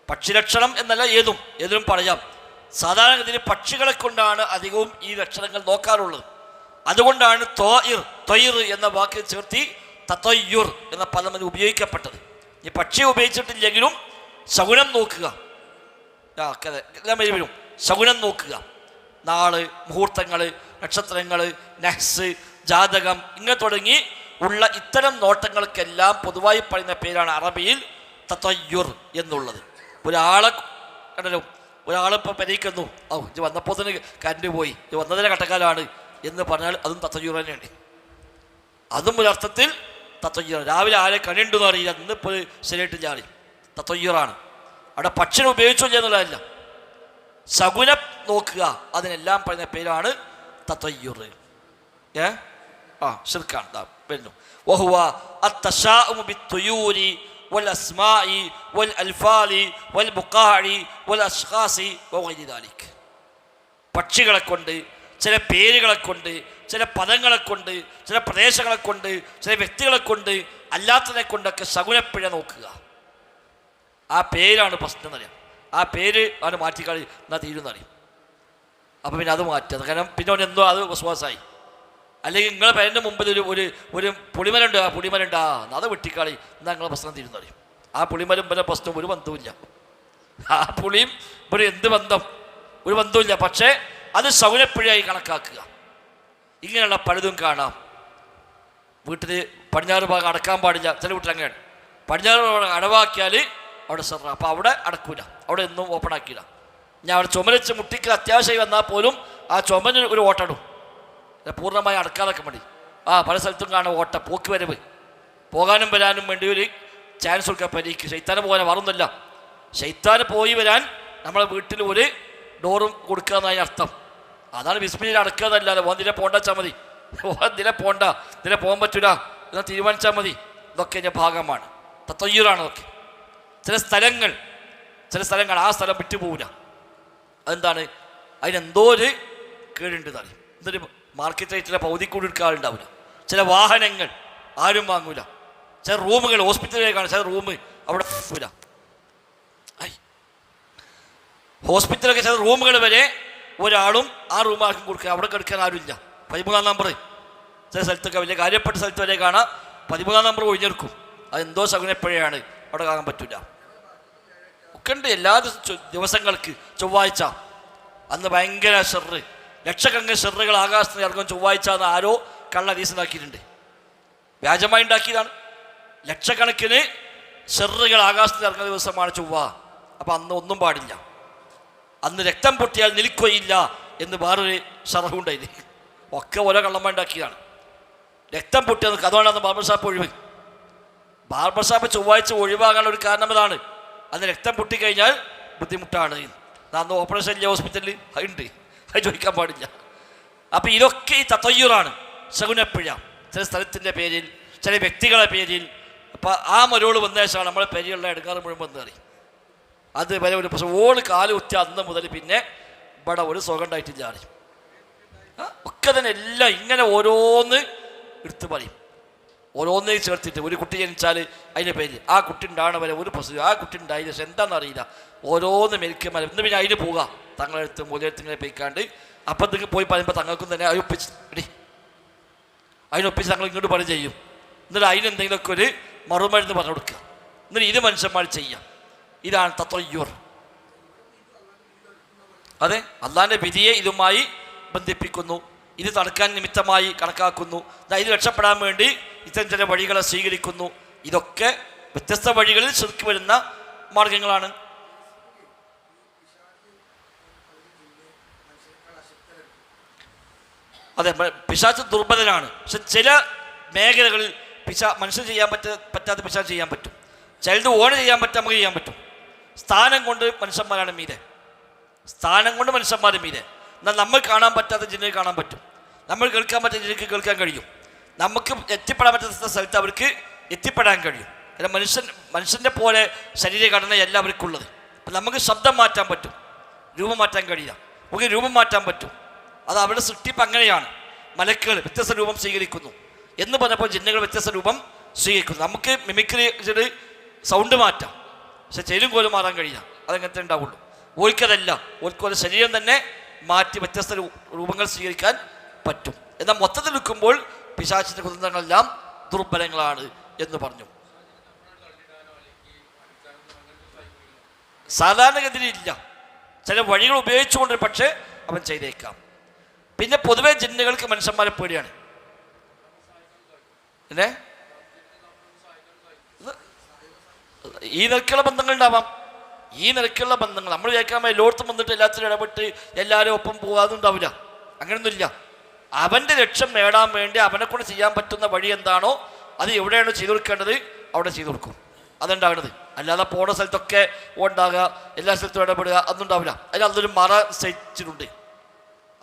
പക്ഷി ലക്ഷണം എന്നല്ല, ഏതിലും പറയാം. സാധാരണഗതിയിൽ പക്ഷികളെ കൊണ്ടാണ് അധികവും ഈ ലക്ഷണങ്ങൾ നോക്കാറുള്ളത്. അതുകൊണ്ടാണ് ത്വയ്ർ എന്ന വാക്കിൽ ചേർത്തി തത്തയ്യുർ എന്ന പദം ഉപയോഗിക്കപ്പെട്ടത്. ഈ പക്ഷിയെ ഉപയോഗിച്ചിട്ടില്ലെങ്കിലും ശകുനം നോക്കുക, എല്ലാം വരും. ശകുനം നോക്കുക, നാള്, മുഹൂർത്തങ്ങൾ, നക്ഷത്രങ്ങൾ, നഹ്സ്, ജാതകം, ഇങ്ങനെ തുടങ്ങി ഉള്ള ഇത്തരം നോട്ടങ്ങൾക്കെല്ലാം പൊതുവായി പറയുന്ന പേരാണ് അറബിയിൽ തത്തയ്യുർ എന്നുള്ളത്. ഒരാളെ കണ്ടല്ലോ, ഒരാളിപ്പോൾ പരിഹരിക്കുന്നു, ഇത് വന്നപ്പോൾ തന്നെ കരണ്ട് പോയി, ഇത് വന്നതിനെ കട്ടക്കാലാണ് എന്ന് പറഞ്ഞാൽ അതും തത്തയ്യുർ തന്നെയാണ്. അതും ഒരർത്ഥത്തിൽ തത്വയ്യൂർ. രാവിലെ ആരെ കണിയുണ്ടെന്ന് അറിയില്ല, ഇന്നിപ്പോൾ ശരിയായിട്ടില്ല അറിയും. തത്വയ്യൂറാണ്. അവിടെ പക്ഷിനെ ഉപയോഗിച്ചില്ല എന്നുള്ളതല്ല, ശകുനം നോക്കുക, അതിനെല്ലാം പറയുന്ന പേരാണ് തത്വയ്യൂർ. ശിർക്കാണ് വരുന്നു. വഹുവ അത്തശാഉമു ബിത്തുയൂരി വൽ അസ്മാഇ വൽ അൽഫാലി വൽ ബുഖാഇ വൽ അശ്ഖാസി വഗൈരി ദാലിക്. പക്ഷികളെ കൊണ്ട്, ചില പേരുകളെ കൊണ്ട്, ചില പദങ്ങളെ കൊണ്ട്, ചില പ്രദേശങ്ങളെ കൊണ്ട്, ചില വ്യക്തികളെ കൊണ്ട്, അല്ലാത്തതിനെ കൊണ്ടൊക്കെ ശകുനപ്പിഴ നോക്കുക. ആ പേരാണ് പ്രശ്നം എന്നറിയാം. ആ പേര് അവന് മാറ്റിക്കളി എന്നാൽ തീരുന്നറിയും. അപ്പം പിന്നെ അത് മാറ്റുക. കാരണം പിന്നെ അവൻ എന്തോ അത് വിശ്വാസമായി. അല്ലെങ്കിൽ നിങ്ങളെ പേരിൻ്റെ മുമ്പിൽ ഒരു പുളിമരുണ്ട്, ആ പുളിമരുണ്ട്, അത് വെട്ടിക്കളി എന്നാൽ നിങ്ങളെ പ്രശ്നം തീരുന്നറിയും. ആ പുളിമരും പിന്നെ പ്രശ്നം ഒരു ബന്ധവുമില്ല. ആ പുളിയും ഒരു എന്ത് ബന്ധം, ഒരു ബന്ധവുമില്ല. പക്ഷേ അത് ശകുനപ്പിഴയായി കണക്കാക്കുക. ഇങ്ങനെയുള്ള പലതും കാണാം. വീട്ടിൽ പടിഞ്ഞാറ് ഭാഗം അടക്കാൻ പാടില്ല, ചില വീട്ടിൽ അങ്ങനെയാണ്. പടിഞ്ഞാറ് ഭാഗം അടവാക്കിയാൽ അവിടെ സെറ, അപ്പോൾ അവിടെ അടക്കൂല, അവിടെ ഒന്നും ഓപ്പൺ ആക്കിയില്ല. ഞാൻ അവിടെ ചുമരച്ച് മുട്ടിക്ക് അത്യാവശ്യമായി വന്നാൽ പോലും ആ ചുമന് ഒരു ഓട്ടടും, പൂർണ്ണമായി അടക്കാതൊക്കെ മതി. പല സ്ഥലത്തും കാണും ഓട്ട, പോക്ക് വരവ്, പോകാനും വരാനും വേണ്ടി ഒരു ചാൻസ് കൊടുക്കാൻ പരീക്ക്. ശൈത്താന് പോകാൻ മറന്നില്ല. ശൈത്താന് പോയി വരാൻ നമ്മളെ വീട്ടിൽ ഒരു ഡോറും കൊടുക്കുക എന്നായി അർത്ഥം. അതാണ് ബിസ്മില്ലിൽ അടക്കുക എന്നല്ലാതെ ഇതിലെ പോകണ്ട വെച്ചാൽ മതി, ഇതിലെ പോകണ്ട, ഇതിലെ പോകാൻ പറ്റൂല എന്നാൽ തീരുമാനിച്ചാൽ മതി. ഇതൊക്കെ എൻ്റെ ഭാഗമാണ്, തത്വയ്യൂറാണ് അതൊക്കെ. ചില സ്ഥലങ്ങൾ ആ സ്ഥലം വിട്ടുപോകില്ല. അതെന്താണ്? അതിനെന്തോ ഒരു കേടുണ്ട് എന്നറിയും. എന്തൊരു മാർക്കറ്റ് റേറ്റിലെ പകുതിക്കൂടി എടുക്കാറുണ്ടാവില്ല. ചില വാഹനങ്ങൾ ആരും വാങ്ങൂല. ചില റൂമുകൾ ഹോസ്പിറ്റലിലേക്കാണ്, ചില റൂം അവിടെ പോകില്ല. ഹോസ്പിറ്റലൊക്കെ ചില റൂമുകൾ വരെ ഒരാളും ആ റൂം ആർക്കും കൊടുക്കുക, അവിടെ കിടക്കാൻ ആരുമില്ല. 13-ാം നമ്പർ ചില സ്ഥലത്തൊക്കെ വലിയ കാര്യപ്പെട്ട സ്ഥലത്ത് വരെ കാണാം, 13-ാം നമ്പർ ഒഴിഞ്ഞെടുക്കും. അതെന്തോ ശകുനപ്പിഴയാണ്, അവിടെ കാണാൻ പറ്റില്ല. ഒക്കെ ഉണ്ട് എല്ലാ ദിവസങ്ങൾക്ക്. ചൊവ്വാഴ്ച അന്ന് ഭയങ്കര ഷെറ്, ലക്ഷക്കണക്കിന് ഷെറുകൾ ആകാശത്ത് ഇറങ്ങും ചൊവ്വാഴ്ച എന്ന് ആരോ കള്ള ഹദീസ് ഉണ്ടാക്കിയിട്ടുണ്ട്. വ്യാജമായി ഉണ്ടാക്കിയതാണ്. ലക്ഷക്കണക്കിന് ഷെറുകൾ ആകാശത്ത് ഇറങ്ങുന്ന ദിവസമാണ് ചൊവ്വ. അപ്പം അന്ന് ഒന്നും പാടില്ല. അന്ന് രക്തം പൊട്ടിയാൽ നിൽക്കുകയില്ല എന്ന് വേറൊരു ഷറഹുണ്ടായിന്. ഒക്കെ ഓരോ കള്ളമ്മ ഉണ്ടാക്കിയതാണ്. രക്തം പൊട്ടിയത് അതുകൊണ്ടാണ് അന്ന് ബാർബർ ഷാപ്പ് ഒഴിവ്. ബാർബർ ഷാപ്പ് ചൊവ്വാഴ്ച ഒഴിവാകാനുള്ള ഒരു കാരണം അതാണ്. അന്ന് രക്തം പൊട്ടിക്കഴിഞ്ഞാൽ ബുദ്ധിമുട്ടാണ്. അന്ന് ഓപ്പറേഷൻ ഇല്ല ഹോസ്പിറ്റലിൽ, അതുണ്ട്, അത് ചോദിക്കാൻ പാടില്ല. അപ്പം ഇതൊക്കെ ഈ തത്വയ്യൂറാണ്, ശകുനപ്പിഴ. ചില സ്ഥലത്തിൻ്റെ പേരിൽ, ചില വ്യക്തികളുടെ പേരിൽ. അപ്പം ആ മരോള് വന്ന ശേഷമാണ് നമ്മളെ പേരിലുള്ള എടുക്കാറ് മുഴുവൻ വന്ന് അറിയും. അത് വരെ ഒരു പക്ഷെ ഓള് കാല് കുത്തിയ അന്ന് മുതൽ പിന്നെ ഇവിടെ ഒരു സുഖം ഉണ്ടായിട്ടില്ല അറിയും. ഒക്കെ തന്നെ എല്ലാം ഇങ്ങനെ ഓരോന്ന് എടുത്ത് പറയും, ഓരോന്നേ ചേർത്തിട്ട്. ഒരു കുട്ടി ജനിച്ചാൽ അതിൻ്റെ പേര്, ആ കുട്ടി ഉണ്ടാവണ വരെ ഒരു പ്രശ്നം, ആ കുട്ടി ഉണ്ടായില്ല, പക്ഷെ എന്താണെന്നറിയില്ല, ഓരോന്ന് മെലിക്കന്മാർ. ഇന്ന് പിന്നെ അതിന് പോകാം, തങ്ങളെടുത്ത് മൂലയെടുത്തിങ്ങനെ പോയിക്കാണ്ട് അപ്പത്തേക്ക് പോയി പറയുമ്പോൾ തങ്ങൾക്കും തന്നെ അതിനൊപ്പിച്ച് അതിനൊപ്പിച്ച് തങ്ങൾ ഇങ്ങോട്ട് പണി ചെയ്യും. എന്നിട്ട് അതിനെന്തെങ്കിലുമൊക്കെ ഒരു മറുമരുന്ന് പറഞ്ഞു കൊടുക്കുക. എന്നിട്ട് ഇത് മനുഷ്യന്മാർ ചെയ്യാം. ഇതാണ് തത്വയ്യൂർ. അതെ, അള്ളാഹിൻ്റെ വിധിയെ ഇതുമായി ബന്ധിപ്പിക്കുന്നു, ഇത് തടുക്കാൻ നിമിത്തമായി കണക്കാക്കുന്നു, ഇത് രക്ഷപ്പെടാൻ വേണ്ടി ഇത്തരം ചില വഴികളെ സ്വീകരിക്കുന്നു. ഇതൊക്കെ വ്യത്യസ്ത വഴികളിൽ ശിർക്ക് വരുന്ന മാർഗങ്ങളാണ്. അതെ, പിശാച് ദുർബലനാണ്. പക്ഷെ ചില മേഖലകളിൽ മനുഷ്യൻ ചെയ്യാൻ പറ്റാത്ത പിശാച് ചെയ്യാൻ പറ്റും. ചിലത് ഓണ് ചെയ്യാൻ പറ്റും, നമുക്ക് ചെയ്യാൻ പറ്റും. സ്ഥാനം കൊണ്ട് മനുഷ്യന്മാരാണ് മീതെ, സ്ഥാനം കൊണ്ട് മനുഷ്യന്മാർ മീതെ. എന്നാൽ നമ്മൾ കാണാൻ പറ്റാത്ത ജിന്നിന് കാണാൻ പറ്റും, നമ്മൾ കേൾക്കാൻ പറ്റാത്ത ജിന്നിക്ക് കേൾക്കാൻ കഴിയും, നമുക്ക് എത്തിപ്പെടാൻ പറ്റാത്ത സ്ഥലത്ത് അവർക്ക് എത്തിപ്പെടാൻ കഴിയും. കാരണം മനുഷ്യൻ്റെ പോലെ ശരീരഘടന എല്ലാവർക്കും ഉള്ളത്. അപ്പം നമുക്ക് ശബ്ദം മാറ്റാൻ പറ്റും, രൂപം മാറ്റാൻ കഴിയില്ല. നമുക്ക് രൂപം മാറ്റാൻ പറ്റും, അത് അവരുടെ സൃഷ്ടിപ്പ് അങ്ങനെയാണ്. മലക്കുകൾ വ്യത്യസ്ത രൂപം സ്വീകരിക്കുന്നു എന്ന് പറഞ്ഞപ്പോൾ ജിന്നുകൾ വ്യത്യസ്ത രൂപം സ്വീകരിക്കുന്നു. നമുക്ക് മിമിക്രി സൗണ്ട് മാറ്റാം, പക്ഷെ ചെലും കോലും മാറാൻ കഴിയില്ല, അതങ്ങനത്തെ ഉണ്ടാവുള്ളൂ. ഓൽക്കതല്ല, ഓൽക്കോലെ ശരീരം തന്നെ മാറ്റി വ്യത്യസ്ത രൂപങ്ങൾ സ്വീകരിക്കാൻ പറ്റും. എന്നാൽ മൊത്തത്തിൽ നിൽക്കുമ്പോൾ പിശാചിൻ്റെ കുതന്ത്രങ്ങളെല്ലാം ദുർബലങ്ങളാണ് എന്ന് പറഞ്ഞു. സാധാരണഗതിയിൽ ഇല്ല, ചില വഴികൾ ഉപയോഗിച്ചുകൊണ്ട് പക്ഷേ അവൻ ചെയ്തേക്കാം. പിന്നെ പൊതുവെ ജിന്നുകൾക്ക് മനുഷ്യന്മാരെ പേടിയാണ്. പിന്നെ ഈ നിരക്കുള്ള ബന്ധങ്ങൾ ഉണ്ടാവാം. ഈ നിരക്കുള്ള ബന്ധങ്ങൾ നമ്മൾ കേൾക്കാൻ എല്ലായിടത്തും വന്നിട്ട് എല്ലാത്തിനും ഇടപെട്ട് എല്ലാവരും ഒപ്പം പോകാതുണ്ടാവില്ല, അങ്ങനെയൊന്നുമില്ല. അവൻ്റെ ലക്ഷ്യം നേടാൻ വേണ്ടി അവനെ കൊണ്ട് ചെയ്യാൻ പറ്റുന്ന വഴി എന്താണോ അത് എവിടെയാണ് ചെയ്തു കൊടുക്കേണ്ടത് അവിടെ ചെയ്തു കൊടുക്കും. അതുണ്ടാകുന്നത്. അല്ലാതെ പോണ സ്ഥലത്തൊക്കെ ഉണ്ടാകുക, എല്ലാ സ്ഥലത്തും ഇടപെടുക അതൊന്നും ഉണ്ടാവില്ല. അതിൽ അതൊരു മറ നിശ്ചയിച്ചിട്ടുണ്ട്.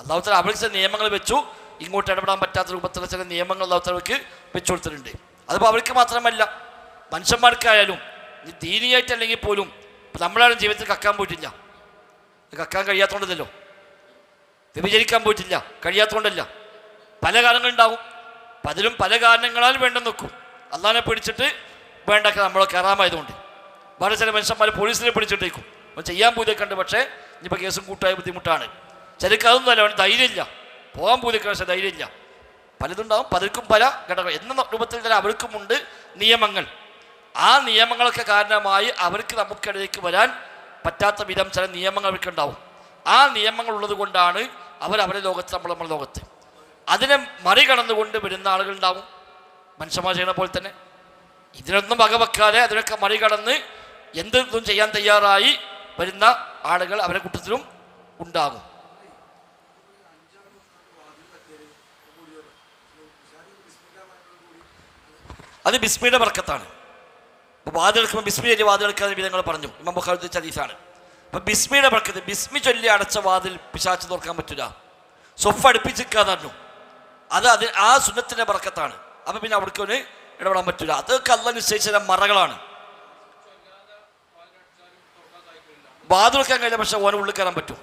അള്ളാഹുത്താല അവർക്ക് ചില നിയമങ്ങൾ വെച്ചു. ഇങ്ങോട്ട് ഇടപെടാൻ പറ്റാത്ത രൂപത്തിലുള്ള ചില നിയമങ്ങൾ അള്ളാഹുത്താലക്ക് വെച്ചു കൊടുത്തിട്ടുണ്ട്. അതിപ്പോൾ അവർക്ക് മാത്രമല്ല, മനുഷ്യന്മാർക്കായാലും ദീനിയായിട്ടല്ലെങ്കിൽ പോലും. നമ്മളാരും ജീവിതത്തിൽ കക്കാൻ പോയിട്ടില്ല, കക്കാൻ കഴിയാത്തതുകൊണ്ടല്ലോ. വ്യഭിചരിക്കാൻ പോയിട്ടില്ല, കഴിയാത്തതുകൊണ്ടല്ല. പല കാരണങ്ങളുണ്ടാവും. പലരും പല കാരണങ്ങളാൽ വേണ്ടെന്ന് വെക്കും. അള്ളാഹിനെ പിടിച്ചിട്ട് വേണ്ടൊക്കെ നമ്മളെ കറാമായതുകൊണ്ട്. വേറെ ചില മനുഷ്യന്മാർ പോലീസിനെ പിടിച്ചിട്ടേക്കും. അവൻ ചെയ്യാൻ പൂതിയൊക്കെ ഉണ്ട്, പക്ഷേ ഇനിയിപ്പോൾ കേസും കൂട്ടായ ബുദ്ധിമുട്ടാണ്. ചിലർക്ക് അതൊന്നുമല്ല, അവന് ധൈര്യമില്ല, പോകാൻ പൂതിയൊക്കെ, പക്ഷേ ധൈര്യമില്ല. പലതുണ്ടാവും, പലർക്കും പല ഘടകം എന്ന രൂപത്തിൽ തന്നെ അവർക്കുമുണ്ട് നിയമങ്ങൾ. ആ നിയമങ്ങളൊക്കെ കാരണമായി അവർക്ക് നമുക്കിടയിലേക്ക് വരാൻ പറ്റാത്ത വിധം ചില നിയമങ്ങൾ അവർക്കുണ്ടാവും. ആ നിയമങ്ങൾ ഉള്ളത് കൊണ്ടാണ് അവരവരുടെ ലോകത്ത്, നമ്മുടെ ലോകത്ത്. അതിനെ മറികടന്നുകൊണ്ട് വരുന്ന ആളുകളുണ്ടാവും, മനുഷ്യന്മാർ ചെയ്യുന്ന പോലെ തന്നെ. ഇതിനൊന്നും വകവെക്കാതെ അതിനൊക്കെ മറികടന്ന് എന്തും ചെയ്യാൻ തയ്യാറായി വരുന്ന ആളുകൾ അവരുടെ കൂട്ടത്തിലും ഉണ്ടാകും. അത് ബിസ്മിയുടെ ബർക്കത്താണ്. ഇപ്പോൾ വാതിലെടുക്കുമ്പോൾ ബിസ്മി ചൊല്ലി വാതിലെടുക്കാതെ വിധങ്ങൾ പറഞ്ഞു. ഇമാം ബുഖാരി ഹദീസാണ്. അപ്പം ബിസ്മിയുടെ ബർക്കത്ത്, ബിസ്മി ചൊല്ലി അടച്ച വാതിൽ പിശാച് തുറക്കാൻ പറ്റില്ല. സൊഫ് അടുപ്പിച്ചിരിക്കാന്ന് പറഞ്ഞു. അത് ആ സുന്നത്തിൻ്റെ ബർക്കത്താണ്. അപ്പം പിന്നെ അവിടേക്ക് ഒന്ന് ഇടപെടാൻ പറ്റില്ല. അതൊക്കെ അള്ളാഹ് നിശ്ചയിച്ച മറകളാണ്. വാതിലെടുക്കാൻ കഴിയില്ല, പക്ഷെ ഓനെ ഉള്ളിൽ കയറാൻ പറ്റും.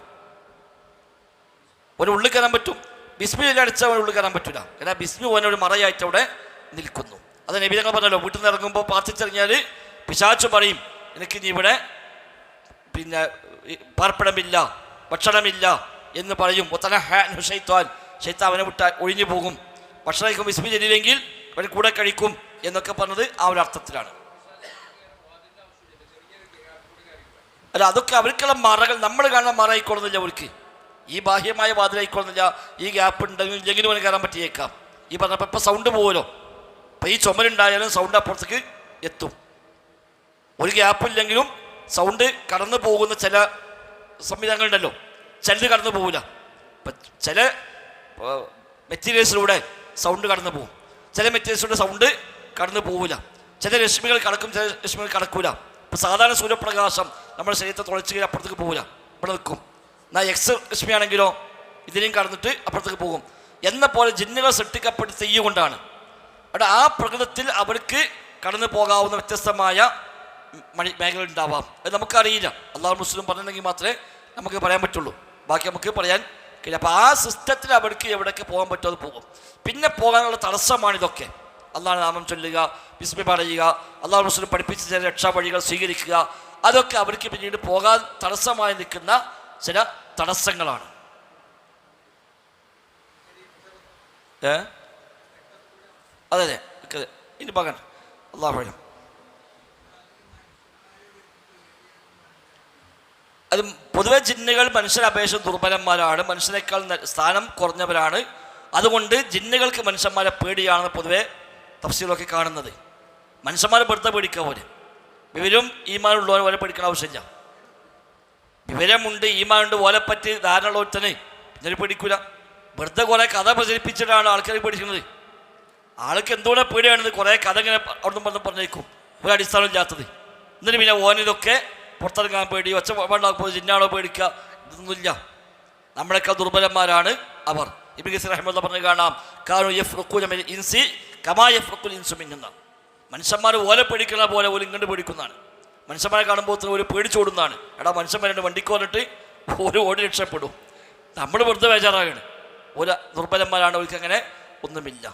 ഓനെ ഉള്ളിൽ കയറാൻ പറ്റും. ബിസ്മി ചൊല്ലി അടിച്ചാൽ ഓനെ ഉള്ളിൽ കയറാൻ പറ്റില്ല. കാരണം ബിസ്മി ഓനെ ഒരു മറയായിട്ട് അവിടെ നിൽക്കുന്നു. അത് നബി തങ്ങൾ പറഞ്ഞല്ലോ, വീട്ടിൽ നിന്ന് ഇറങ്ങുമ്പോൾ പ്രാർത്ഥിച്ചിറങ്ങിയാൽ പിശാച് പറയും, എനിക്ക് ഇനി ഇവിടെ പിന്നെ പാർപ്പിടമില്ല, ഭക്ഷണമില്ല എന്ന് പറയും. ഷൈത്താൻ അവനെ വിട്ട ഒഴിഞ്ഞു പോകും. ഭക്ഷണം കഴിക്കും ബിസ്മി ചൊല്ലിയില്ലെങ്കിൽ അവൻ കൂടെ കഴിക്കും എന്നൊക്കെ പറഞ്ഞത് ആ ഒരു അർത്ഥത്തിലാണ്. അല്ല, അതൊക്കെ അവർക്കുള്ള മറകൾ. നമ്മൾ കാണുന്ന മറ ആയിക്കൊള്ളുന്നില്ല അവർക്ക്. ഈ ബാഹ്യമായ വാതിലായിക്കൊള്ളുന്നില്ല. ഈ ഗ്യാപ്പ് ഉണ്ടെങ്കിൽ ഇല്ലെങ്കിലും അവന് കയറാൻ പറ്റിയേക്കാം. ഈ പറഞ്ഞപ്പോൾ ഇപ്പം സൗണ്ട് പോകുമല്ലോ. അപ്പം ഈ ചുമലുണ്ടായാലും സൗണ്ട് അപ്പുറത്തേക്ക് എത്തും. ഒരു ഗ്യാപ്പില്ലെങ്കിലും സൗണ്ട് കടന്നു പോകുന്ന ചില സംവിധാനങ്ങളുണ്ടല്ലോ, ചിലത് കടന്നു പോകില്ല. ഇപ്പം ചില മെറ്റീരിയൽസിലൂടെ സൗണ്ട് കടന്നു പോകും, ചില മെറ്റീരിയൽസിലൂടെ സൗണ്ട് കടന്നു പോകില്ല. ചില രശ്മികൾ കടക്കും, ചില രശ്മികൾ കടക്കൂല. ഇപ്പം സാധാരണ സൂര്യപ്രകാശം നമ്മുടെ ശരീരത്തെ തുളച്ച് അപ്പുറത്തേക്ക് പോകില്ല, ഇവിടെ നിൽക്കും. എന്നാൽ എക്സ് രശ്മിയാണെങ്കിലോ ഇതിനെയും കടന്നിട്ട് അപ്പുറത്തേക്ക് പോകും. എന്ന പോലെ ജിന്നുകൾ സൃഷ്ടിക്കപ്പെട്ട് ചെയ്യുകൊണ്ടാണ്. അവിടെ ആ പ്രകൃതത്തിൽ അവർക്ക് കടന്നു പോകാവുന്ന വ്യത്യസ്തമായ മേഖല ഉണ്ടാവാം. അത് നമുക്കറിയില്ല. അള്ളാഹു മുസ്ലിം പറഞ്ഞിട്ടുണ്ടെങ്കിൽ മാത്രമേ നമുക്ക് പറയാൻ പറ്റുള്ളൂ. ബാക്കി നമുക്ക് പറയാൻ കഴിയില്ല. അപ്പോൾ ആ സിസ്റ്റത്തിൽ അവർക്ക് എവിടെയൊക്കെ പോകാൻ പറ്റുമോ അത് പോകും. പിന്നെ പോകാനുള്ള തടസ്സമാണിതൊക്കെ. അള്ളാഹു നാമം ചൊല്ലുക, ബിസ്മി പറയുക, അള്ളാഹു മുസ്ലിം പഠിപ്പിച്ച ചില രക്ഷാവഴികൾ സ്വീകരിക്കുക, അതൊക്കെ അവർക്ക് പിന്നീട് പോകാൻ തടസ്സമായി നിൽക്കുന്ന ചില തടസ്സങ്ങളാണ്. അതെ അതെ ഇനി പകൻ അള്ളാഹു അത് പൊതുവെ ജിന്നുകൾ മനുഷ്യരെ അപേക്ഷിച്ച് ദുർബലന്മാരാണ്, മനുഷ്യനേക്കാൾ സ്ഥാനം കുറഞ്ഞവരാണ്. അതുകൊണ്ട് ജിന്നുകൾക്ക് മനുഷ്യന്മാരെ പേടിയാണെന്ന് പൊതുവെ തഫ്സീലൊക്കെ കാണുന്നത്. മനുഷ്യന്മാരെ വെറുതെ പേടിക്കുക പോലെ. വിവരം ഈമാനുള്ളവരെ പോലെ പേടിക്കേണ്ട ആവശ്യമില്ല. വിവരമുണ്ട്, ഈമാനുണ്ട്, ഓലെപ്പറ്റി ധാരണയുള്ളവർ തന്നെ പിന്നീട് പേടിക്കൂല. വെറുതെ കുറേ കഥ പ്രചരിപ്പിച്ചിട്ടാണ് ആൾക്കാർ പേടിക്കുന്നത്. ആൾക്ക് എന്തുകൊണ്ട് പേടിയാണിത്? കുറേ കഥ ഇങ്ങനെ അവിടെ പറഞ്ഞേക്കും, ഒരു അടിസ്ഥാനമില്ലാത്തത്. എന്നിട്ട് പിന്നെ ഓനിതൊക്കെ പുറത്തിറങ്ങാൻ പേടി, ഒച്ച വേണ്ടാക്കുമ്പോൾ ജിന്നാണോ പേടിക്കുക, ഇതൊന്നുമില്ല. നമ്മളെക്കാൾ ദുർബലന്മാരാണ് അവർ. ഇബ്നു കസീർ റഹിമഹുല്ലാഹ് പറഞ്ഞു കാണാം, കാനൂ യഫ്റുഖൂന മിൻ ഇൻസി കമാ യഫ്റുഖുൽ ഇൻസു മിന്ന. മനുഷ്യന്മാർ ഓലെ പേടിക്കുന്ന പോലെ ഓല് ഇങ്ങോട്ട് പേടിക്കുന്നതാണ്. മനുഷ്യന്മാരെ കാണുമ്പോൾ ഒരു പേടിച്ചോടുന്നതാണ്. എടാ മനുഷ്യന്മാരുടെ വണ്ടിക്ക് വന്നിട്ട് ഒരു ഓടി രക്ഷപ്പെടും. നമ്മൾ വെറുതെ ബേജാറാകാണ്. ഒരു ദുർബലന്മാരാണ്, അവർക്ക് അങ്ങനെ ഒന്നുമില്ല.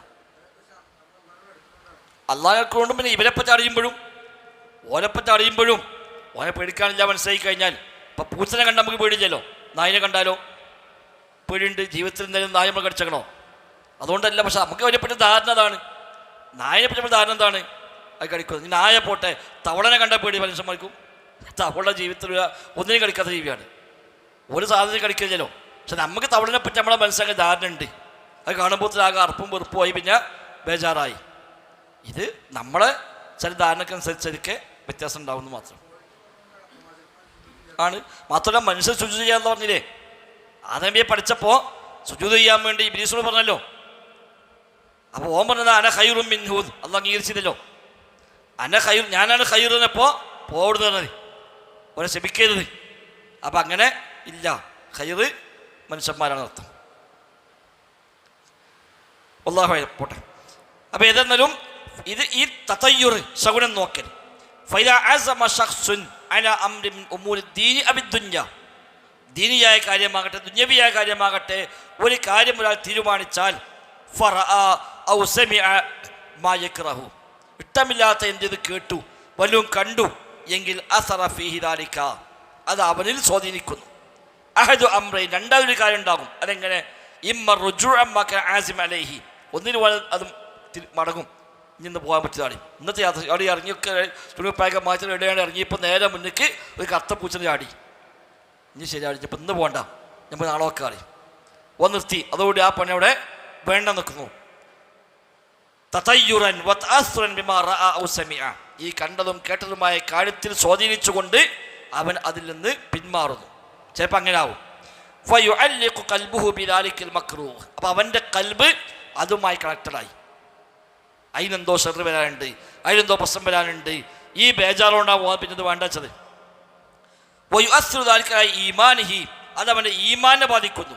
അള്ളാഹെ കൊണ്ടും പിന്നെ ഇവരെപ്പറ്റി അറിയുമ്പോഴും ഓനെപ്പറ്റി അറിയുമ്പോഴും ഓനെ പേടിക്കാനില്ല മനസ്സിലായി കഴിഞ്ഞാൽ. ഇപ്പം പൂച്ചനെ കണ്ടാൽ നമുക്ക് പേടിയില്ലല്ലോ, നായിനെ കണ്ടാലോ പേടിയുണ്ട്. ജീവിതത്തിൽ എന്തെങ്കിലും നായ നമ്മൾ കടിച്ചേക്കണോ? അതുകൊണ്ടല്ല. പക്ഷെ നമുക്ക് അവരെപ്പറ്റി ധാരണ അതാണ്. നായനെ പറ്റി ധാരണ എന്താണ്? അത് കടിക്കുന്നത്. ഈ നായ പോട്ടെ, തവളനെ കണ്ടാൽ പേടി മനുഷ്യന്മാർക്കും. തവള ജീവിതത്തിൽ ഒന്നിനും കടിക്കാത്ത ജീവിയാണ്, ഒരു സാധനം കടിക്കില്ലല്ലോ. പക്ഷെ നമുക്ക് തവളനെ പറ്റി നമ്മളെ മനസ്സിലാക്കാൻ ധാരണ ഉണ്ട്. അത് കാണുമ്പോൾ ആകെ അർപ്പും വെറുപ്പുമായി, പിന്നെ ബേജാറായി. ഇത് നമ്മളെ ചില ധാരണക്കനുസരിച്ചൊക്കെ വ്യത്യാസം ഉണ്ടാവുമെന്ന് മാത്രം ആണ്. മാത്രമല്ല മനുഷ്യർ സുജൂദ് ചെയ്യാന്ന് പറഞ്ഞില്ലേ, ആദം നബിയെ പഠിച്ചപ്പോൾ സുജൂദ് ചെയ്യാൻ വേണ്ടി ഇബ്ലീസിനോട് പറഞ്ഞല്ലോ, അപ്പോൾ ഓൻ പറഞ്ഞത് അന ഖൈറും മിൻഹു, അള്ളാഹ് അംഗീകരിച്ചില്ലല്ലോ. അന ഖൈർ, ഞാനാണ് ഖൈറിനപ്പോൾ പോകരുത് പറഞ്ഞത്, ഓനെ ശപിക്കരുത്. അപ്പം അങ്ങനെ ഇല്ല, ഖൈറ് മനുഷ്യന്മാരാണ് അർത്ഥം. അല്ലാഹു അഅലം. പോട്ടെ. അപ്പം ഏതെന്നാലും ഇത് ഈ തതയ്യുർ ശകുനം നോക്കൽ. ഫൈദാ അസമ ശഖ്സുൻ അലാ അംരി മിൻ ഉമൂരി ദീനി അബി ദുനിയ, ദീനിയായ കാര്യമാകട്ടെ ദുന്യവിയായ കാര്യമാകട്ടെ ഒരു കാര്യം ഒരാൾ തീരുമാനിച്ചാൽ ഫറഅ ഔ സമിഅ മാ യക്റഹു, ഇഷ്ടമില്ലാത്ത എന്ത് കേട്ടു വല്ലതും കണ്ടു എങ്കിൽ അസറ ഫീഹി ദാലിക, അത് അവനിൽ സ്വാധീനിക്കുന്നു. അഹദു അംറൈൻ, രണ്ടാമതൊരു കാര്യം ഉണ്ടാകും. അതെങ്ങനെ? ഇമ്മ റുജൂഅ മാ കാന ആസിമ അലൈഹി, ഒന്നിന് അതും മടങ്ങും, ഇന്ന് പോകാൻ പറ്റിയതാണ്. ഇന്നത്തെ യാത്ര അവിടെ ഇറങ്ങിയൊക്കെ തുണിപ്പായൊക്കെ മാറ്റി റെഡിയാണ് ഇറങ്ങിയപ്പോൾ നേരെ മുന്നിക്ക് ഒരു കറുത്ത പൂച്ചനെ ചാടി. ഇനി ശരിയാണ്, ഇപ്പം ഇന്ന് പോകണ്ട, നമ്മൾ നാളെ ഒക്കെ അറിയും. ഒന്ന് നിർത്തി, അതോടുകൂടി ആ പണി അവിടെ വേണ്ട നിൽക്കുന്നു. തതയ്യുറൻ വതഅസ്സുറൻ ബിമാ റഅ ഔ സമിഅ, ഈ കണ്ടതും കേട്ടതുമായ കാര്യത്തിൽ സ്വാധീനിച്ചുകൊണ്ട് അവൻ അതിൽ നിന്ന് പിന്മാറുന്നു. ചിലപ്പോൾ അങ്ങനെ ആവും. ഫയുഅല്ലിഖു ഖൽബുഹു ബിദാലിക്കൽ മക്റൂഹ്, അപ്പോൾ അവൻ്റെ കൽബ് അതുമായി കണക്റ്റഡായി. അതിനെന്തോ ഷെറ് വരാനുണ്ട്, അതിനെന്തോ പ്രശ്നം വരാനുണ്ട്, ഈ ബേജാറുണ്ടാവും, പിന്നെ ഇത് വേണ്ട വെച്ചത്. വയുഅസ്സിറു ദാലിക അലാ ഈമാനിഹി, അത് അവൻ്റെ ഈമാനെ ബാധിക്കുന്നു.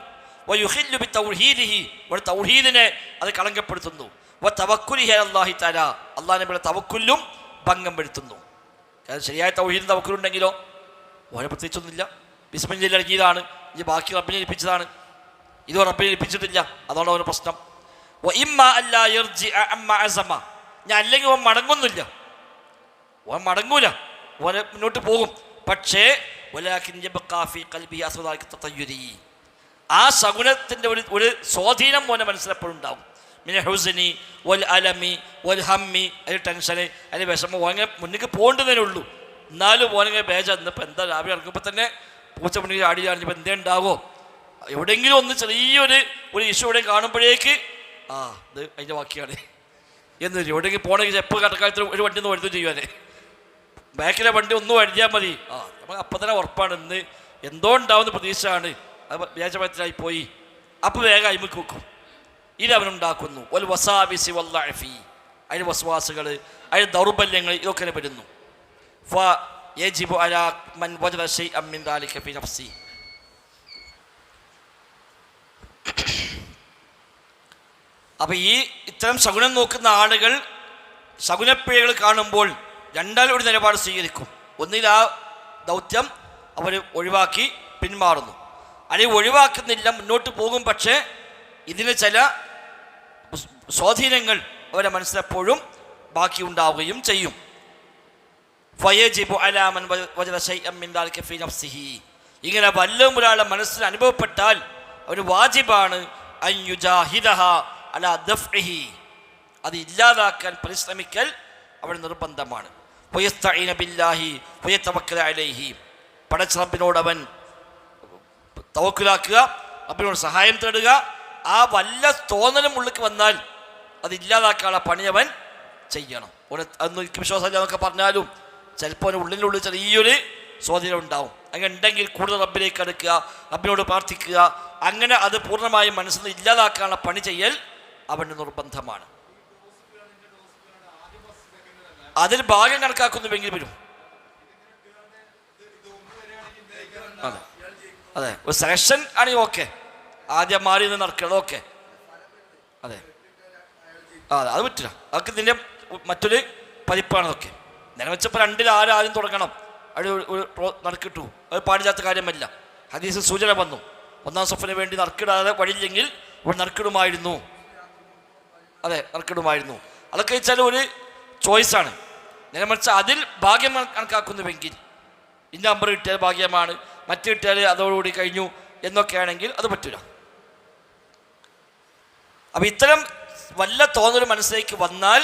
വയുഹില്ലു ബിതൗഹീദിഹി, ഒരു തൗഹീദിനെ അത് കളങ്കപ്പെടുത്തുന്നു. വതവക്കുലിഹി അലല്ലാഹി തആല, അല്ലാഹുവിനെ പോലെ തവക്കുലും ഭംഗം വരുത്തുന്നു. കാരണം ശരിയായ തൗഹീദും തവക്കുലുണ്ടെങ്കിലോ ഓനെ പ്രത്യേകിച്ചൊന്നുമില്ല. ബിസ്മില്ലാഹിൽ ഇറങ്ങിയതാണ്, ഇനി ബാക്കി റബ്ബിനെ ഏൽപ്പിച്ചതാണ്, ഇതോ റബ്ബിനെ ഏൽപ്പിച്ചിട്ടില്ല, അതാണ് അവൻ്റെ പ്രശ്നം. ഞാൻ അല്ലെങ്കിൽ ഓൻ മടങ്ങുന്നില്ല, ഓൻ മടങ്ങൂല, ഓനെ മുന്നോട്ട് പോകും. പക്ഷേ ആ ശകുനത്തിൻ്റെ ഒരു സ്വാധീനം ഓനെ മനസ്സിലെപ്പോഴുണ്ടാവും. മിന ഹുസ്നി വൽ അലമി വൽ ഹമ്മി, അതിൽ ടെൻഷന് അതിൽ വിഷമം, ഓനെ മുന്നിലേക്ക് പോകേണ്ടതേ ഉള്ളൂ. എന്നാലും ഓനെ ബേജാർ, ഇന്നിപ്പോൾ എന്താ രാവിലെ ഇറങ്ങുമ്പോൾ തന്നെ പൂച്ച മുന്നിൽ ആടി കാണിച്ചപ്പോൾ എന്തേ ഉണ്ടാവോ, എവിടെയെങ്കിലും ഒന്ന് ചെറിയൊരു ഇഷ്യൂ എവിടെയും കാണുമ്പോഴേക്ക് ഇത് അതിൻ്റെ ബാക്കിയാണ് എന്ന് വരും. എവിടെയെങ്കിലും പോകണമെങ്കിൽ എപ്പോൾ കടക്കാലത്ത് ഒരു വണ്ടി ഒന്ന് വഴുതും ചെയ്യുവാനേ, ബാക്കിലെ വണ്ടി ഒന്നും വഴുതിയാൽ മതി. നമ്മൾ അപ്പം തന്നെ ഉറപ്പാണ് ഇന്ന് എന്തോ ഉണ്ടാവുന്ന പ്രതീക്ഷയാണ്, അത് വ്യാജപരത്തിലായി പോയി, അപ്പോൾ വേഗം അയിമക്ക് വെക്കും. ഇത് അവനുണ്ടാക്കുന്നു. ഒരു വസാബിസി വല്ലഅഫി, അതിന് വസ്വാസുകൾ, അതിന് ദൗർബല്യങ്ങൾ, ഇതൊക്കെ വരുന്നു. ഫയജിബു അലാ മൻ വജദ ശൈഅൻ മിൻ ദാലിക ഫി നഫ്സി, അപ്പം ഈ ഇത്തരം ശകുനം നോക്കുന്ന ആളുകൾ ശകുനപ്പിഴകൾ കാണുമ്പോൾ രണ്ടാലും ഒരു നിലപാട് സ്വീകരിക്കും. ഒന്നിൽ ആ ദൗത്യം അവർ ഒഴിവാക്കി പിന്മാറുന്നു, അല്ലെങ്കിൽ ഒഴിവാക്കുന്നില്ല, മുന്നോട്ട് പോകും. പക്ഷേ ഇതിന് ചില സ്വാധീനങ്ങൾ അവരെ മനസ്സിലെപ്പോഴും ബാക്കി ഉണ്ടാവുകയും ചെയ്യും. ഫയജിബു അലാ മൻ വജദ ശൈഅൻ മിൻ ദാലിക ഫീ നഫ്സിഹി, ഇങ്ങനെ വല്ലതും ഒരാളുടെ മനസ്സിൽ അനുഭവപ്പെട്ടാൽ അവന് വാജിബാണ് അൻ യുജാഹിദഹ അലാ ദഫ്ഇഹി, അത് ഇല്ലാതാക്കാൻ പരിശ്രമിക്കൽ അവന് നിർബന്ധമാണ്. വയസ്തഈന ബില്ലാഹി വയതവക്കല അലൈഹി, പടച്ച റബ്ബിനോട് അവൻ തവക്കുലാക്കുക, റബ്ബിനോട് സഹായം തേടുക. ആ വല്ല തോന്നലും ഉള്ളിലേക്ക് വന്നാൽ അത് ഇല്ലാതാക്കാനുള്ള പണി അവൻ ചെയ്യണം. അതൊന്നും എനിക്ക് വിശ്വാസമില്ല എന്നൊക്കെ പറഞ്ഞാലും ചിലപ്പോൾ അവന് ഉള്ളിനുള്ളിൽ ചെറിയൊരു സ്വാധീനം ഉണ്ടാവും. അങ്ങനെ ഉണ്ടെങ്കിൽ കൂടുതൽ റബ്ബിലേക്ക് അടുക്കുക, റബ്ബിനോട് പ്രാർത്ഥിക്കുക. അങ്ങനെ അത് പൂർണ്ണമായും മനസ്സിൽ നിന്ന് ഇല്ലാതാക്കാനുള്ള പണി ചെയ്യൽ അവൻ്റെ നിർബന്ധമാണ്. അതിൽ ഭാഗ്യം കണക്കാക്കുന്നുവെങ്കിൽ വരും. അതെ അതെ, ഒരു സെലക്ഷൻ ആണെങ്കിൽ ഓക്കെ, ആദ്യം മാറി നിന്ന് നടക്കണം, ഓക്കെ. അതെ അതെ, അത് പറ്റില്ല, അതൊക്കെ ഇതിൻ്റെ മറ്റൊരു പതിപ്പാണ്. അതൊക്കെ നേരെ വെച്ചപ്പോൾ രണ്ടിൽ ആദ്യം തുടങ്ങണം, അവിടെ നറുക്കിട്ടു, അത് പാടില്ലാത്ത കാര്യമല്ല. ഹദീസ് സൂചന വന്നു, ഒന്നാം സഫിന് വേണ്ടി നറുക്കിടാതെ വഴിയില്ലെങ്കിൽ ഇവിടെ നറുക്കിടുമായിരുന്നു. അതെ, നറുക്കിടുമായിരുന്നു. അതൊക്കെ വെച്ചാൽ ഒരു ചോയ്സാണ്. നേരെ മറിച്ച് അതിൽ ഭാഗ്യം കണക്കാക്കുന്നുവെങ്കിൽ ഇന്ന നമ്പർ കിട്ടിയാൽ ഭാഗ്യമാണ്, മറ്റു കിട്ടിയാൽ അതോടുകൂടി കഴിഞ്ഞു എന്നൊക്കെയാണെങ്കിൽ അത് പറ്റില്ല. അപ്പം ഇത്തരം വല്ല തോന്നൽ മനസ്സിലേക്ക് വന്നാൽ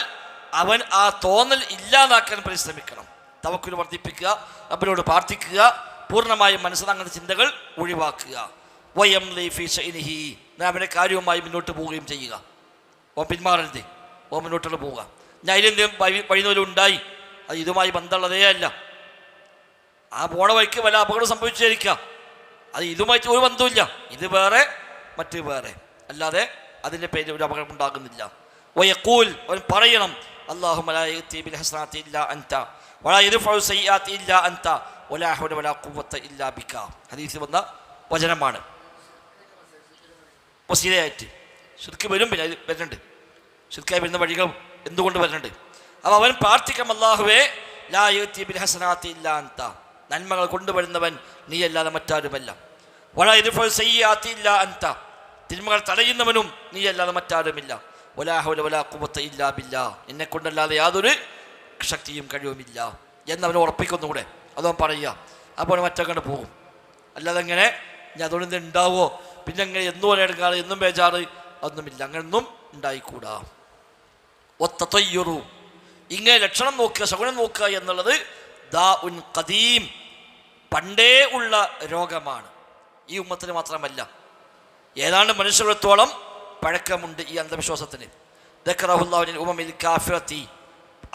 അവൻ ആ തോന്നൽ ഇല്ലാതാക്കാൻ പരിശ്രമിക്കണം. തവക്കുൽ വർദ്ധിപ്പിക്കുക, റബ്ബിനോട് പ്രാർത്ഥിക്കുക, പൂർണ്ണമായും മനസ്സിൽ അങ്ങനത്തെ ചിന്തകൾ ഒഴിവാക്കുക. വയം ലൈഫി ഷൈനിഹി, അവൻ്റെ കാര്യവുമായി മുന്നോട്ട് പോവുകയും ചെയ്യുക. ഓ പിന്മാറരുത്, ഓ മുന്നോട്ടുള്ള പോവുക. ഞാൻ അതിലെന്തെങ്കിലും വഴിനൂലും ഉണ്ടായി, അത് ഇതുമായി ബന്ധമുള്ളതേ അല്ല. ആ പോണ വഴിക്ക് വല്ല അപകടം സംഭവിച്ചിരിക്കുക, അത് ഇതുമായിട്ട് ഒരു ബന്ധമില്ല. ഇത് വേറെ, മറ്റ് വേറെ, അല്ലാതെ അതിൻ്റെ പേരിൽ ഒരു അപകടം ഉണ്ടാകുന്നില്ല. വയഖൂൽ, അവൻ പറയണം അല്ലാഹുമ്മ ലാ യഅതി ബിൽ ഹസനാത്തി ഇല്ലാ അൻത വലാ യദ്ഫഉ സയ്യിആത്തി ഇല്ലാ അൻത വലാ ഹൗല വലാ ഖുവത ഇല്ലാ ബിക. ഹദീസിൽ വന്ന വചനമാണ്. വസീലയായിട്ട് ശിർക്ക് വരും, പിന്നെ അത് വരുന്നുണ്ട്, ശിർക്കായി വരുന്ന വഴികൾ എന്തുകൊണ്ട് വരുന്നുണ്ട്. അപ്പോൾ അവൻ പ്രാർത്ഥിക്കാം, അല്ലാഹുവേ ലാ യഅതി ബിൽ ഹസനാത്തി ഇല്ലാ അൻത, നന്മകൾ കൊണ്ടുവരുന്നവൻ നീ അല്ലാതെ മറ്റാരുമല്ല. വലാ യദ്ഫഉ സയ്യിആത്തി ഇല്ലാ അൻത, തിന്മകൾ തടയുന്നവനും നീ അല്ലാതെ മറ്റാരുമില്ല. വലാ ഹൗല വലാ ഖുവത ഇല്ലാ ബില്ലാ, എന്നെ കൊണ്ടല്ലാതെ യാതൊരു ശക്തിയും കഴിവുമില്ല എന്നവൻ ഉറപ്പിക്കുന്നുകൂടെ. അതവൻ പറയുക. അപ്പോൾ മറ്റങ്ങോട്ട് പോകും. അല്ലാതെ എങ്ങനെ ഞാൻ അതുകൊണ്ട് ഉണ്ടാവോ, പിന്നെ അങ്ങനെ എന്നും ഒരേ എടുക്കാറ്, എന്നും ബേജാറ്, അതൊന്നുമില്ല. അങ്ങനൊന്നും ഉണ്ടായിക്കൂടാ. ഒത്തയ്യുറു, ഇങ്ങനെ ലക്ഷണം നോക്കുക, ശകുനം നോക്കുക എന്നുള്ളത് ദാ ഉൻ ഖദീം, പണ്ടേ ഉള്ള രോഗമാണ്. ഈ ഉമ്മത്തിന് മാത്രമല്ല, ഏതാണ്ട് മനുഷ്യരത്തോളം പഴക്കമുണ്ട് ഈ അന്ധവിശ്വാസത്തിന്. ദക്കറഹുല്ലാഹു ഉമ്മമിൽ കാഫിറത്തി,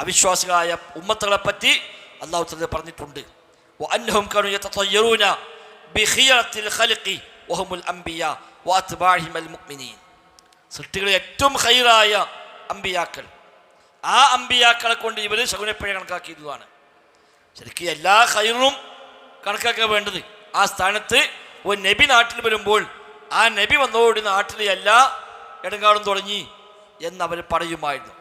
അവിശ്വാസികളായ ഉമ്മത്തുകളെ പറ്റി അല്ലാഹു തആല പറഞ്ഞിട്ടുണ്ട്. വഅന്നഹും കാനൂ യതതയ്യറൂന ബിഖിയറത്തിൽ ഖൽഖി വഹുമുൽ അംബിയാ വഅത്ബാഇഹിൽ മുഅ്മിനീൻ. സൃഷ്ടികളിൽ ഏറ്റവും ഖൈറായ അമ്പിയാക്കൾ, ആ അമ്പിയാക്കളെ കൊണ്ട് ഇവർ ശകുനപ്പിഴ കണക്കാക്കിയതാണ്. ശരിക്കും എല്ലാ ഖൈറും കണക്കാക്കാൻ വേണ്ടത്. ആ സ്ഥാനത്ത് ഒരു നബി നാട്ടിൽ വരുമ്പോൾ ആ നബി വന്നതോടെ നാട്ടിലെ എല്ലാ ഇടങ്ങാടും തുടങ്ങി എന്നവർ പറയുമായിരുന്നു.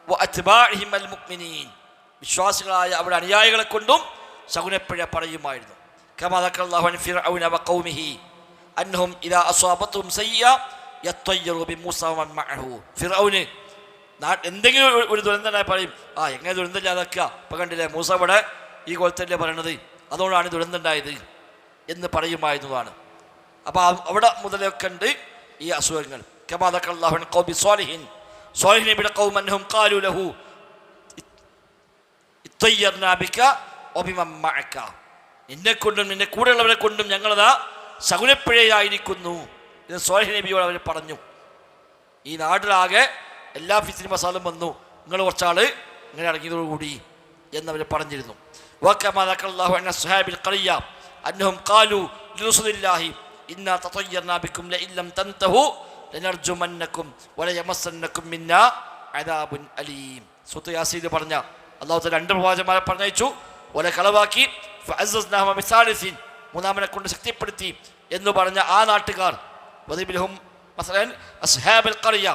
വഅത്ബാഇഹിൽ മുഅ്മിനീൻ, വിശ്വാസികളായ അവരുടെ അനുയായികളെ കൊണ്ടും ശകുനപ്പിഴ പറയുമായിരുന്നു. കമാ ദക്കറല്ലാഹു അൻ ഫിർഔന വഖൗമിഹി അന്നഹും ഇദാ അസ്വാബത്തുഹും സയ്യിഅ യത്തയ്യറു ബിമൂസ വമൻ മഅഹു. ഫിർഔന് എന്തെങ്കിലും ഒരു ദുരന്തമായി പറയും, എങ്ങനെ ദുരന്തം ഇല്ലാതാക്കുക, ഇപ്പം കണ്ടില്ലേ മൂസ ഇവിടെ ഈ കൊലത്തല്ലേ പറയണത്, അതുകൊണ്ടാണ് ദുരന്തം ഉണ്ടായത് എന്ന് പറയുമായിരുന്നതാണ്. അപ്പോൾ അവിടെ മുതലൊക്കെ ഉണ്ട് ഈ അസുഖങ്ങൾ. കമാ ദക്കറല്ലാഹു അൻ ഖൗമി സ്വാലിഹിൻ, സ്വാലിഹ് നബിയുടെ ഖൗം അന്നഹും ഖാലു ലഹു ഇത്തയ്യർനാ ബിക വബിമൻ മഅക, നിന്നെ കൊണ്ടും നിന്റെ കൂടെയുള്ളവരെ കൊണ്ടും ഞങ്ങളതാ ശകുനപ്പിഴയായിരിക്കുന്നു എന്ന് സ്വാലിഹ് നബിയോട് അവർ പറഞ്ഞു. ഈ നാട്ടിലാകെ എല്ലാ ഫിത്തിനും മസാലും വന്നു, നിങ്ങൾ കുറച്ചാൾ ഇങ്ങനെ അടങ്ങിയതോടുകൂടി എന്നവർ പറഞ്ഞിരുന്നു. വകമാ ദക്കറല്ലാഹു അൻ അസ്ഹാബിൽ ഖറിയ അന്നഹും ഖാലു ലിറസൂലില്ലാഹി ഇന്നാ തതയ്യർനാ ബികും ലഇൻ ലം തൻതഹു ലനർജുമന്നകും വലയമസ്സന്നകും മിന്നാ അദാബുൻ അലീം. സൂറത്ത് യാസീനിൽ പറഞ്ഞ അല്ലാഹു തആല രണ്ട് പ്രവാചകന്മാരെ പറഞ്ഞയച്ചു, ഓലെ കളവാക്കി, ഫഅസ്സസ്നാഹും ബിസാലിസിൻ, മൂന്നാമനെ കൊണ്ട് ശക്തിപ്പെടുത്തി എന്ന് പറഞ്ഞ ആ നാട്ടുകാർ, വദിബിൽഹും മസലൻ അസ്ഹാബുൽ ഖറിയ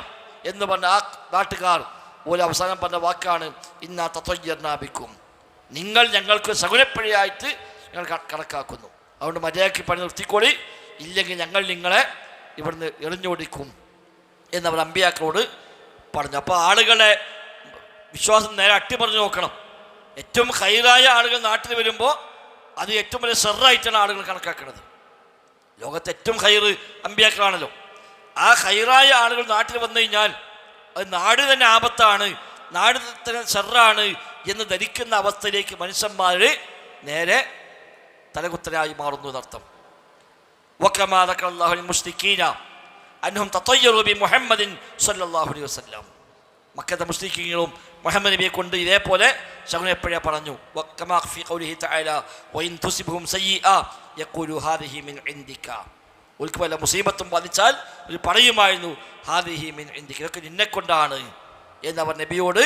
എന്ന് പറഞ്ഞ ആ നാട്ടുകാർ ഓലെ അവസാനം പറഞ്ഞ വാക്കാണ് ഇന്നാ തതയ്യർനാ ബികും, നിങ്ങൾ ഞങ്ങൾക്ക് ശകുനപ്പിഴയായിട്ട് ഞങ്ങൾ കണക്കാക്കുന്നു, അതുകൊണ്ട് മര്യാദയ്ക്ക് പണി നിർത്തിക്കോളി, ഇല്ലെങ്കിൽ ഞങ്ങൾ നിങ്ങളെ ഇവിടുന്ന് എറിഞ്ഞോടിക്കും എന്നവർ അമ്പിയാക്കളോട് പറഞ്ഞു. അപ്പോൾ ആളുകളെ വിശ്വാസം നേരെ അട്ടിമറിഞ്ഞ് നോക്കണം. ഏറ്റവും ഖൈറായ ആളുകൾ നാട്ടിൽ വരുമ്പോൾ അത് ഏറ്റവും വലിയ ഷർറായിട്ടാണ് ആളുകൾ കണക്കാക്കുന്നത്. ലോകത്തെ ഏറ്റവും ഖൈറ് അമ്പിയാക്കളാണല്ലോ. ആ ഖൈറായ ആളുകൾ നാട്ടിൽ വന്നു കഴിഞ്ഞാൽ അത് നാട് തന്നെ ആപത്താണ്, നാട് തന്നെ ഷർറാണ് എന്ന് ധരിക്കുന്ന അവസ്ഥയിലേക്ക് മനുഷ്യന്മാർ നേരെ തലകുത്തലായി മാറുന്നു എന്നർത്ഥം. വകമാ ദക്കറല്ലാഹു അൽ മുശ്രിക്കീന അൻഹും തതയ്യറു ബി മുഹമ്മദിൻ സ്വല്ലല്ലാഹു അലൈഹി വസല്ലം, മക്കത്തെ മുശ്രിക്കീങ്ങളും മുഹമ്മദ് നബിയെ കൊണ്ട് ഇതേപോലെ ശകുനപ്പിഴ പറഞ്ഞു. വകമാ ഫീ ഖൗലിഹി തആല വഇൻ തുസിബ്ഹും സയ്യിഅ യഖൂലു ഹാദിഹി മിൻ ഇൻദിക, ഓൽക്ക് വല്ല മുസീബത്തും ബാധിച്ചാൽ അവർ പറയുമായിരുന്നു ഹാദിഹി മിൻ ഇൻദിക, ഇതൊക്കെ നിന്നെ കൊണ്ടാണ് എന്നവർ നബിയോട്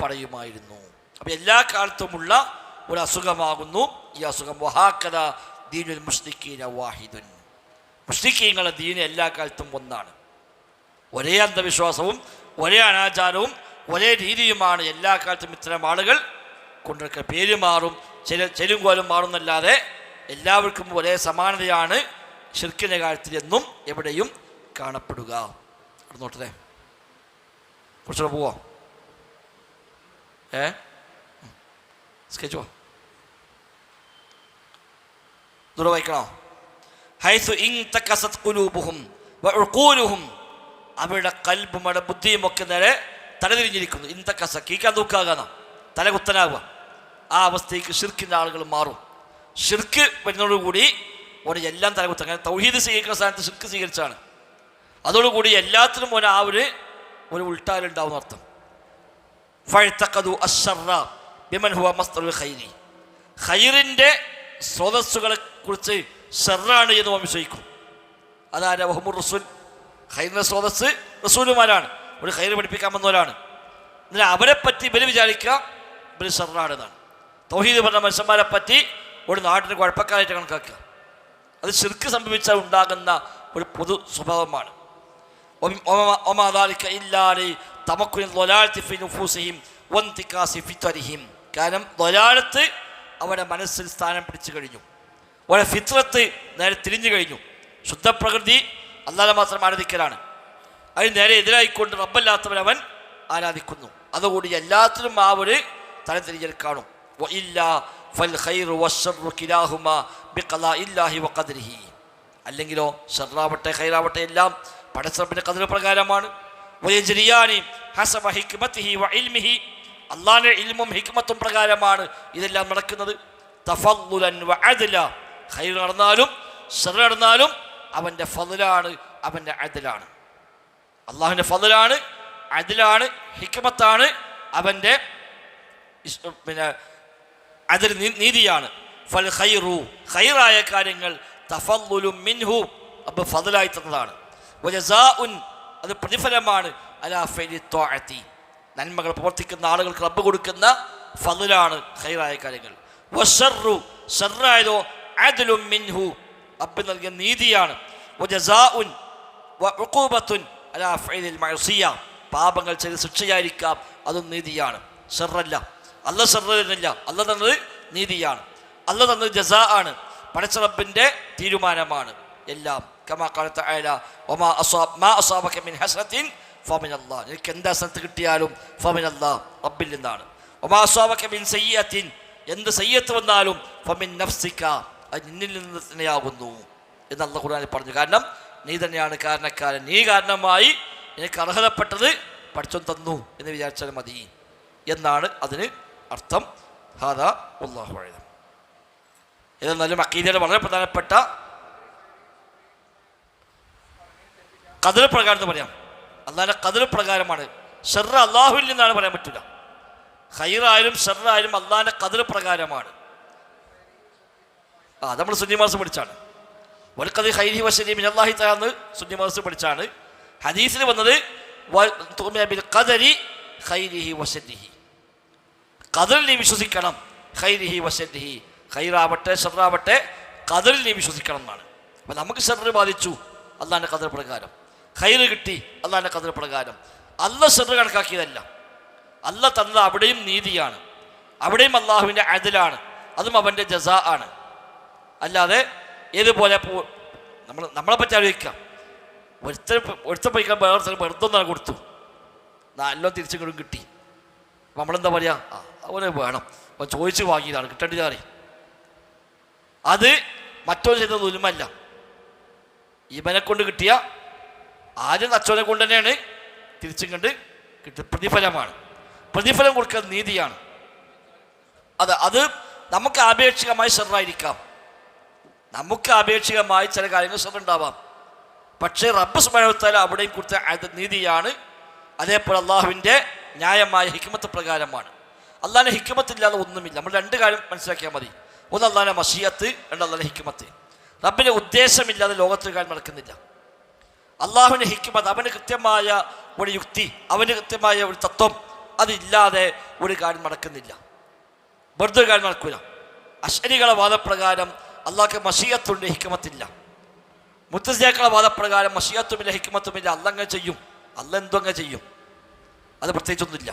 പറയുമായിരുന്നു. അപ്പോൾ എല്ലാ കാലത്തുമുള്ള ഒരു അസുഖമാകുന്നു ഈ അസുഖം. വഹാക്കദ ദീനുൽ മുശ്രിക്കീന വാഹിദുൻ, മുശ്രിക്കീങ്ങളുടെ ദീന് എല്ലാ കാലത്തും ഒന്നാണ്. ഒരേ അന്ധവിശ്വാസവും ഒരേ അനാചാരവും ഒരേ രീതിയുമാണ് എല്ലാ കാലത്തും ഇത്തരം ആളുകൾ കൊണ്ടുവയ്ക്കുക. പേര് മാറും, ചെലും കോലും മാറുന്നല്ലാതെ എല്ലാവർക്കും ഒരേ സമാനതയാണ് ശിർക്കിൻ്റെ കാര്യത്തിൽ എന്നും എവിടെയും കാണപ്പെടുക. നോട്ടേ കുറച്ചുകൂടെ പോവോ? സ്കെച്ച് ദൂരെ വായിക്കണോ? ഹൈസു ഇൻതകസത് ഖുലൂബുഹും വഉഖൂലുഹും, അവരുടെ കൽബും അവരുടെ ബുദ്ധിയും ഒക്കെ നേരെ തലതിരിഞ്ഞിരിക്കുന്നു. ഇൻതകസ കീക്കാൻ തൂക്കാകാന്ന തലകുത്തനാവുക, ആ അവസ്ഥയ്ക്ക് ഷിർക്കിൻ്റെ ആളുകൾ മാറും. ഷിർക്ക് വരുന്നതോടുകൂടി ഓരോ എല്ലാം തലകുത്ത, അങ്ങനെ തൗഹീദ് സ്വീകരിക്കുന്ന സ്ഥാനത്ത് ഷിർക്ക് സ്വീകരിച്ചാണ്. അതോടുകൂടി എല്ലാത്തിനും ആ ഒരു ഉൾട്ടാലുണ്ടാവുന്ന അർത്ഥം. ഫഅ്തഖദു അശ്ശറ ബിമൻ ഹുവ മസ്ദറുൽ ഖൈരി, ഖൈറിൻ്റെ സ്രോതസ്സുകളെ കുറിച്ച് ഷർറാണ് എന്ന് വിശ്വസിക്കും. അതാരാ? വഹുമുർ റസൂൽ, ഖൈറിൻ്റെ സ്രോതസ് റസൂലുമാരാണ്. ഒരു ഖൈർ പഠിപ്പിക്കാൻ വന്നവരാണ്. എന്നാൽ അവരെ പറ്റി ഇവർ വിചാരിക്കുക ഇവർ ഷർറാണെന്നാണ്. തൗഹീദ് പറഞ്ഞ മനുഷ്യന്മാരെ പറ്റി ഒരു നാട്ടിന് കുഴപ്പക്കാരായിട്ട് കണക്കാക്കുക. അത് ശിർക്ക് സംഭവിച്ചാൽ ഉണ്ടാകുന്ന ഒരു പൊതു സ്വഭാവമാണ്. കാരണം ദലാലത്ത് അവരുടെ മനസ്സിൽ സ്ഥാനം പിടിച്ചു കഴിഞ്ഞു. അവരുടെ ഫിത്രത്ത് നേരെ തിരിഞ്ഞു കഴിഞ്ഞു. ശുദ്ധപ്രകൃതി അല്ലാതെ മാത്രം ആരാധിക്കലാണ്. അതിന് നേരെ എതിരായിക്കൊണ്ട് റബ്ബല്ലാത്തവൻ അവൻ ആരാധിക്കുന്നു. അതുകൂടി എല്ലാത്തിനും ആ ഒരു തലതിരിഞ്ഞൽ കാണും. അല്ലെങ്കിലോ ഷർറാവട്ടെ ഖൈറാവട്ടെ എല്ലാം പടച്ചറബിന്റെ ഖദർ പ്രകാരമാണ്. അള്ളാഹിന്റെ ഇൽമും ഹിക്മത്തും പ്രകാരമാണ് ഇതെല്ലാം നടക്കുന്നത്. തഫദ്ദുലൻ വഅദ്ല, ഖൈർ നടന്നാലും ഷർ നടന്നാലും അവൻ്റെ ഫദ്ലാണ്, അവൻ്റെ അദ്ലാണ്. അള്ളാഹുവിൻ്റെ ഫദ്ലാണ്, അദ്ലാണ്, ഹിക്മത്താണ്, അവൻ്റെ പിന്നെ അതിൽ നീതിയാണ്. ഫൽ ഖൈറു, ഖൈറായ കാര്യങ്ങൾ തഫദ്ദുലുൻ മിൻഹു, അപ്പോൾ ഫദ്ലായി തന്നതാണ്. വജസാഉൻ, അത് പ്രതിഫലമാണ്. അലാ ഫഇലി ത്വാഅതി, നന്മകൾ പ്രവർത്തിക്കുന്ന ആളുകൾക്ക് റബ്ബ് കൊടുക്കുന്ന ഫദ്ലാണ് ഖൈറായ കാര്യങ്ങൾ. വശർറു, ശർറായതോ അദ്ലുൻ മിൻഹു, റബ്ബ് നൽകിയ നീതിയാണ്. വജസാഉൻ വഉഖൂബത്തുൻ അലാ ഫഇലിൽ മഅസിയ, പാപങ്ങൾ ചെയ്ത് ശിക്ഷയായിരിക്കാം, അതും നീതിയാണ്, ശർറല്ല. അല്ലാഹ് ശർറ് തന്നില്ല, അല്ലാഹ് തന്നത് നീതിയാണ്. അല്ലാഹ് തന്നത് ജസാ ആണ്, പടച്ച റബ്ബിൻ്റെ തീരുമാനമാണ് എല്ലാം. കമാ ഖാല തആല വമാ അസാബക മിൻ ഹസനത്തിൻ ഫമിനല്ലാഹ്, നിനക്ക് എന്താ ഹസനത്ത് കിട്ടിയാലും ഫമിനല്ലാഹ്, റബ്ബിൽ നിന്നാണ്. വമാ അസാബക മിൻ സയ്യിഅത്തിൻ, എന്ത് സയ്യിഅത്ത് വന്നാലും ഫമിൻ നഫ്സിക, അത് നിന്നിൽ നിന്ന് തന്നെയാകുന്നു എന്ന് അല്ലാഹ് ഖുർആനിൽ പറഞ്ഞു. കാരണം നീ തന്നെയാണ് കാരണക്കാരൻ, നീ കാരണമായി നിനക്ക് അർഹതപ്പെട്ടത് പഠിച്ചോൻ തന്നു എന്ന് വിചാരിച്ചാൽ മതി എന്നാണ് അതിന് അർത്ഥം. ഹാദാ വല്ലാഹു അഅലം. ഇതെന്നാലും അഖീദയുടെ വളരെ പ്രധാനപ്പെട്ട ഖദർ പ്രകാരം എന്ന് പറയാം. അല്ലാഹുവിന്റെ ഖദർ പ്രകാരമാണ്. ഷർറ് അള്ളാഹുവിൽ നിന്നാണ് പറയാൻ പറ്റില്ല. ഖൈറായാലും ഷർറായാലും അള്ളാഹിന്റെ ഖദർ പ്രകാരമാണ്. നമ്മൾ സുന്നി മാസം പഠിച്ചാണ്. വൽഖദി ഖൈരിഹി വശരിഹി മിനല്ലാഹി തആല എന്ന് സുന്നി മാസം പഠിച്ചാണ്. ഹദീസിൽ വന്നത് ബിൽ ഖദരി ഖൈരിഹി വശരിഹി, ഖദറിൽ നീ വിശ്വസിക്കണം. ഖൈരിഹി വശരിഹി, ഖൈറാവട്ടെ ഷർറാവട്ടെ ഖദറിൽ നീ വിശ്വസിക്കണം എന്നാണ്. അപ്പം നമുക്ക് ഷർറ് ബാധിച്ചു അള്ളാഹിൻ്റെ ഖദർ പ്രകാരം, ഖൈറ് കിട്ടി അള്ളാഹിൻ്റെ ഖദർ പ്രകാരം. അല്ലാഹ് ഷർറ് കണക്കാക്കിയതല്ല, അല്ലാഹ് തന്നത് അവിടെയും നീതിയാണ്, അവിടെയും അള്ളാഹുവിൻ്റെ അദലാണ്, അതും അവൻ്റെ ജസാ ആണ്. അല്ലാതെ ഏതുപോലെ നമ്മളെ പറ്റി ആലോചിക്കാം. ഒരുത്ത പോയിക്കാൻ വേറെ വെറുതൊന്നാണ് കൊടുത്തു, നല്ലോ തിരിച്ചും കിട്ടി. അപ്പം നമ്മളെന്താ പറയുക, അവനെ വേണം, അവൻ ചോദിച്ച് വാങ്ങിയതാണ്, കിട്ടേണ്ടതാണ്. അത് മറ്റൊരു ചെയ്ത ദുൽമല്ല, ഇവനെ കൊണ്ട് കിട്ടിയ ആദ്യം അച്ചോനെ കൊണ്ട് തന്നെയാണ് തിരിച്ചും കണ്ട് കിട്ടിയ പ്രതിഫലമാണ്. പ്രതിഫലം കൊടുക്കുക നീതിയാണ്. അത് നമുക്ക് ആപേക്ഷികമായി ഷർറായിരിക്കാം, നമുക്ക് ആപേക്ഷികമായി ചില കാര്യങ്ങൾ ഷർറുണ്ടാവാം. പക്ഷേ റബ്ബ് സുബ്ഹാനഹു വ തആല അവിടെയും കൊടുത്ത അത് നീതിയാണ്. അതേപോലെ അള്ളാഹുവിൻ്റെ ന്യായമായ ഹിക്മത്ത് പ്രകാരമാണ്. അള്ളാഹിൻ്റെ ഹിക്മത്തില്ലാതെ ഒന്നുമില്ല. നമ്മൾ രണ്ട് കാര്യം മനസ്സിലാക്കിയാൽ മതി. ഒന്ന് അള്ളാഹിൻ്റെ മശിയത്ത്, രണ്ട് അള്ളാഹിൻ്റെ ഹിക്മത്ത്. റബ്ബിൻ്റെ ഉദ്ദേശമില്ലാതെ ലോകത്തൊരു കാര്യം നടക്കുന്നില്ല. അള്ളാഹുവിൻ്റെ ഹിക്മത്ത്, അവന് കൃത്യമായ ഒരു യുക്തി, അവന് കൃത്യമായ ഒരു തത്വം, അതില്ലാതെ ഒരു കാര്യം നടക്കുന്നില്ല. വെറുതെ ഒരു കാര്യം നടക്കില്ല. അശ്അരികളുടെ വാദപ്രകാരം അള്ളാഹ്ക്ക് മശിയത്തുണ്ട്, ഹിക്മത്തില്ല. മുത്തസിലകളുടെ വാദപ്രകാരം മശിയത്തുമില്ല, ഹിക്മത്തുമില്ല, അള്ളാഹ് അങ്ങനെ ചെയ്യും, അള്ളാഹ് എന്തോ അങ്ങനെ ചെയ്യും, അത് പ്രത്യേകിച്ചൊന്നുമില്ല.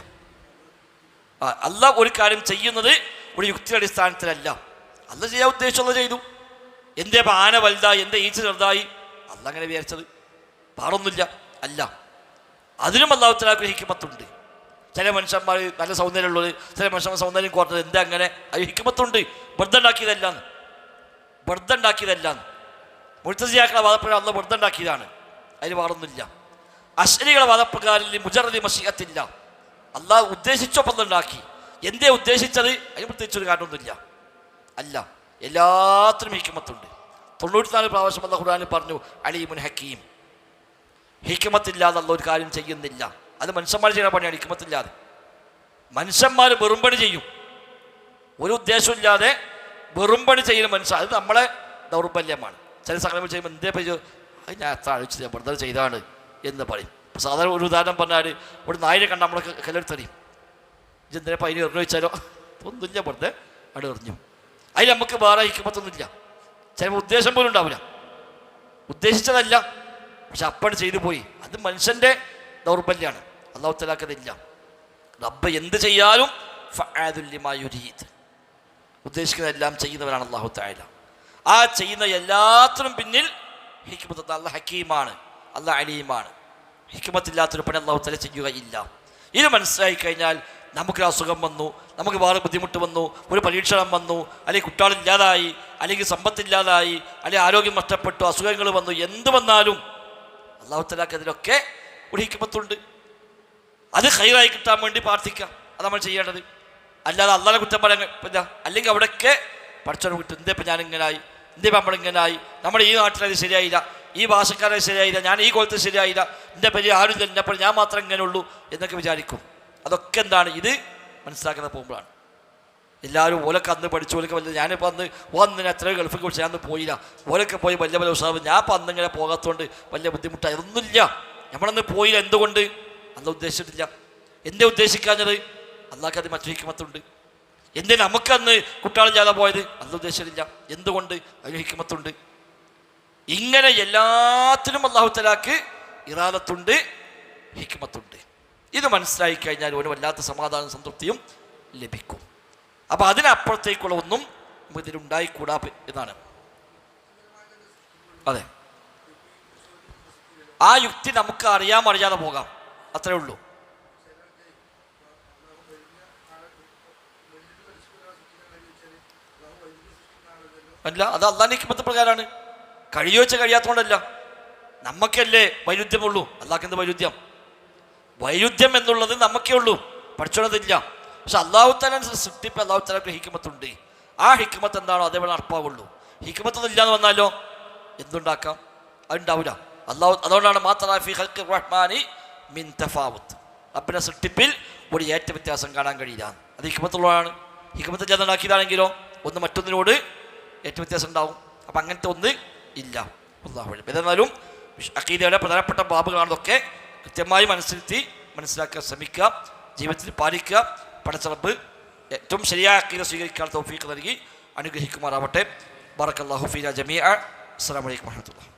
അള്ളാഹ് ഒരു കാര്യം ചെയ്യുന്നത് ഒരു യുക്തിയുടെ അടിസ്ഥാനത്തിലല്ല, അള്ളാഹ് ചെയ്യാൻ ഉദ്ദേശിച്ചുള്ളത് ചെയ്തു. എന്തേ ആന വലുതായി, എന്തേ ഈച്ച ചെറുതായി, അള്ളാഹ് അങ്ങനെ വിചാരിച്ചത്, പാടൊന്നുമില്ല അല്ല. അതിനും അള്ളാഹു തആലക്ക് ഹിക്മത്തുണ്ട്. ചില മനുഷ്യന്മാർ നല്ല സൗന്ദര്യമുള്ളത്, ചില മനുഷ്യന്മാർ സൗന്ദര്യം കുറഞ്ഞത്, എന്താ അങ്ങനെ, അത് ഹിക്മത്തുണ്ട്. വെറുതെ ഉണ്ടാക്കിയതല്ലാന്ന്, വെറുതെ ഉണ്ടാക്കിയതല്ലാന്ന്. മുഅ്തസിലകളുടെ വാദപ്രകാരം അള്ളാഹ് വെറുതെ ഉണ്ടാക്കിയതാണ്, അതിൽ പാടൊന്നുമില്ല. അശ്അരികളുടെ വാദപ്രകാരം മുജറദി മശിയത്തില്ല, അള്ളാഹ് ഉദ്ദേശിച്ചൊപ്പം ഉണ്ടാക്കി. എന്തേ ഉദ്ദേശിച്ചത്, അതിന് പ്രത്യേകിച്ചൊരു കാരണമൊന്നുമില്ല. അല്ല, എല്ലാത്തിനും ഹിക്മത്തുണ്ട്. 94 പ്രാവശ്യം അള്ളാഹ് ഖുർആനിൽ പറഞ്ഞു അലീമുൻ ഹക്കീം. ഹിക്മത്തില്ലാതെ അള്ളാഹ് ഒരു കാര്യം ചെയ്യുന്നില്ല. അത് മനുഷ്യന്മാർ ചെയ്യുന്ന പണിയാണ്, ഹിക്മത്തില്ലാതെ. മനുഷ്യന്മാർ വെറുംപണി ചെയ്യും, ഒരു ഉദ്ദേശമില്ലാതെ വെറുംപണി ചെയ്യുന്ന മനുഷ്യൻ, അത് നമ്മളെ ദൗർബല്യമാണ്. ചില സംഘടനകൾ ചെയ്യുമ്പോൾ എന്തേ പറ്റും, അത് ഞാൻ എത്ര ആലോചിച്ചത്, വെറുതെ ചെയ്താണ് എന്ന് പറയും. സാധാരണ ഒരു ഉദാഹരണം പറഞ്ഞാൽ ഒരു നായിനെ കണ്ട നമ്മളെ കല്ലെടുത്തറിയും. ഇതെന്തിനാ അപ്പം അതിന് എറിഞ്ഞു വെച്ചാലോ ഒന്നുമില്ല, വെറുതെ അവിടെ എറിഞ്ഞു. അതിൽ നമുക്ക് വേറെ ഹിക്മത്തൊന്നുമില്ല. ചിലപ്പോൾ ഉദ്ദേശം പോലും ഉണ്ടാവില്ല, ഉദ്ദേശിച്ചതല്ല, പക്ഷെ അപ്പണ് ചെയ്തു പോയി. അത് മനുഷ്യൻ്റെ ദൗർബല്യമാണ്. അല്ലാഹു തആലക്കതില്ല. റബ്ബ് എന്ത് ചെയ്യാനും ഫഅദുൽ ലിമാ യുരീദ്, ഉദ്ദേശിക്കുന്നതെല്ലാം ചെയ്യുന്നവരാണ് അല്ലാഹു തആല. ആ ചെയ്യുന്ന എല്ലാത്തിനും പിന്നിൽ ഹിക്മത്ത്. അല്ലാഹ് ഹക്കീമാണ്, അല്ലാഹ് അലീമാണ്. ഹിക്മത്തില്ലാത്തൊരു പണി അല്ലാഹു തആല ചെയ്യുകയില്ല. ഇത് മനസ്സിലായി കഴിഞ്ഞാൽ നമുക്കൊരു അസുഖം വന്നു, നമുക്ക് വേറെ ബുദ്ധിമുട്ട് വന്നു, ഒരു പരീക്ഷണം വന്നു, അല്ലെങ്കിൽ കുട്ടികളില്ലാതായി, അല്ലെങ്കിൽ സമ്പത്തില്ലാതായി, അല്ലെങ്കിൽ ആരോഗ്യം നഷ്ടപ്പെട്ടു, അസുഖങ്ങൾ വന്നു, എന്ത് വന്നാലും അല്ലാഹു തആലക്ക് അതിലൊക്കെ ഒരു ഹിക്മത്തുണ്ട്. അത് ഖൈറായി കിട്ടാൻ വേണ്ടി പ്രാർത്ഥിക്കാം, അത് നമ്മൾ ചെയ്യേണ്ടത്. അല്ലാതെ അല്ലാഹുവിനെ കുറ്റം പറയാൻ പറ്റില്ല. അല്ലെങ്കിൽ അവിടെയൊക്കെ പഠിച്ചവനെ വിട്ടു, എന്തേ ഇപ്പം ഞാനിങ്ങനായി, എന്തേ നമ്മളിങ്ങനായി, നമ്മുടെ ഈ നാട്ടിലത് ശരിയായില്ല, ഈ ഭാഷക്കാരത് ശരിയായില്ല, ഞാൻ ഈ കൊലത്ത് ശരിയായില്ല, എൻ്റെ പെരിയ ആരുമില്ല, എന്നെപ്പോൾ ഞാൻ മാത്രം ഇങ്ങനെ ഉള്ളൂ എന്നൊക്കെ വിചാരിക്കും. അതൊക്കെ എന്താണ്, ഇത് മനസ്സിലാക്കുന്നത് പോകുമ്പോഴാണ്. എല്ലാവരും ഓലൊക്കെ അന്ന് പഠിച്ചു, ഓലൊക്കെ വല്ല ഞാനിപ്പോൾ അന്ന് എത്രയോ ഗൾഫിൽ കുറിച്ച് ഞാൻ അന്ന് പോയില്ല, ഓലൊക്കെ പോയി വലിയ വലിയ ഉത്സാഹം, ഞാൻ ഇപ്പം അന്ന് ഇങ്ങനെ പോകാത്തതുകൊണ്ട് വലിയ ബുദ്ധിമുട്ടായി. അതൊന്നുമില്ല, നമ്മളന്ന് പോയില്ല. എന്തുകൊണ്ട്? അന്ന് ഉദ്ദേശിച്ചിട്ടില്ല. എന്തേ ഉദ്ദേശിക്കാഞ്ഞത്? അള്ളാഹ്ക്ക് അത് മറ്റു ഹിക്മത്തുണ്ട്. എന്തേ നമുക്കന്ന് കുട്ടികളില്ലാതെ പോയത്? അന്ന് ഉദ്ദേശിച്ചിട്ടില്ല. എന്തുകൊണ്ട്? അതിന് ഹിക്മത്തുണ്ട്. ഇങ്ങനെ എല്ലാത്തിനും അല്ലാഹു തആലക്ക് ഇറാദത്തുണ്ട്, ഹിക്മത്തുണ്ട്. ഇത് മനസ്സിലായി കഴിഞ്ഞാൽ ഒരു വല്ലാത്ത സമാധാനം സംതൃപ്തിയും ലഭിക്കും. അപ്പം അതിനപ്പുറത്തേക്കുള്ള ഒന്നും ഇതിലുണ്ടായിക്കൂടാ എന്നാണ്. അതെ, ആ യുക്തി നമുക്ക് അറിയാതെ പോകാം, അത്രേ ഉള്ളൂ. അല്ല, അത് അള്ളാഹിന്റെ ഹിക്മത്ത് പ്രകാരമാണ്. കഴിയോ വെച്ചാൽ കഴിയാത്തതുകൊണ്ടല്ല. നമുക്കല്ലേ വൈരുദ്ധ്യമുള്ളൂ, അള്ളാഹ്ക്ക് എന്ത് വൈരുദ്ധ്യം? വൈരുദ്ധ്യം എന്നുള്ളത് നമുക്കേ ഉള്ളൂ, പഠിച്ചോളതില്ല. പക്ഷെ അല്ലാഹു തആല സൃഷ്ടിപ്പ് അല്ലാഹു തആലക്ക് ഹിക്മത്തുണ്ട്. ആ ഹിക്മത്ത് എന്താണോ അതേപോലെ നടപ്പാവുള്ളൂ. ഹിക്മത്തൊന്നും ഇല്ലാന്ന് വന്നാലോ എന്തുണ്ടാക്കാം? അതുണ്ടാവില്ല. അതുകൊണ്ടാണ് മാത്രാ ഫീ ഖൽഖിർ റഹ്മാനി മിൻ തഫാവുത്ത്, റബ്ബിന്റെ സൃഷ്ടിപ്പിൽ ഒരു ഏറ്റ വ്യത്യാസം കാണാൻ കഴിയില്ല. അത് ഹിക്മത്തുള്ളതാണ്. ഹിക്മത്തില്ലാതെ ഉണ്ടാക്കിയതാണെങ്കിലോ ഒന്ന് മറ്റൊന്നിനോട് ഏറ്റ വ്യത്യാസം ഉണ്ടാവും. അപ്പം അങ്ങനത്തെ ഒന്ന് ഇല്ല. അല്ലാഹു അലം. ഏതായാലും അഖീദയുടെ പ്രധാനപ്പെട്ട ബാബുകളാണതൊക്കെ കൃത്യമായി മനസ്സിലാക്കാൻ ശ്രമിക്കുക, ജീവിതത്തിൽ പാലിക്കുക. പടച്ച റബ്ബ് ഏറ്റവും ശരിയായ അഖീദ സ്വീകരിക്കാൻ തൗഫീഖ് നൽകി അനുഗ്രഹിക്കുമാറാവട്ടെ. ബറക്കല്ലാഹു ഫീനാ ജമീഅ. അസ്സലാമു അലൈക്കും വറഹ്മത്തുള്ളാഹി.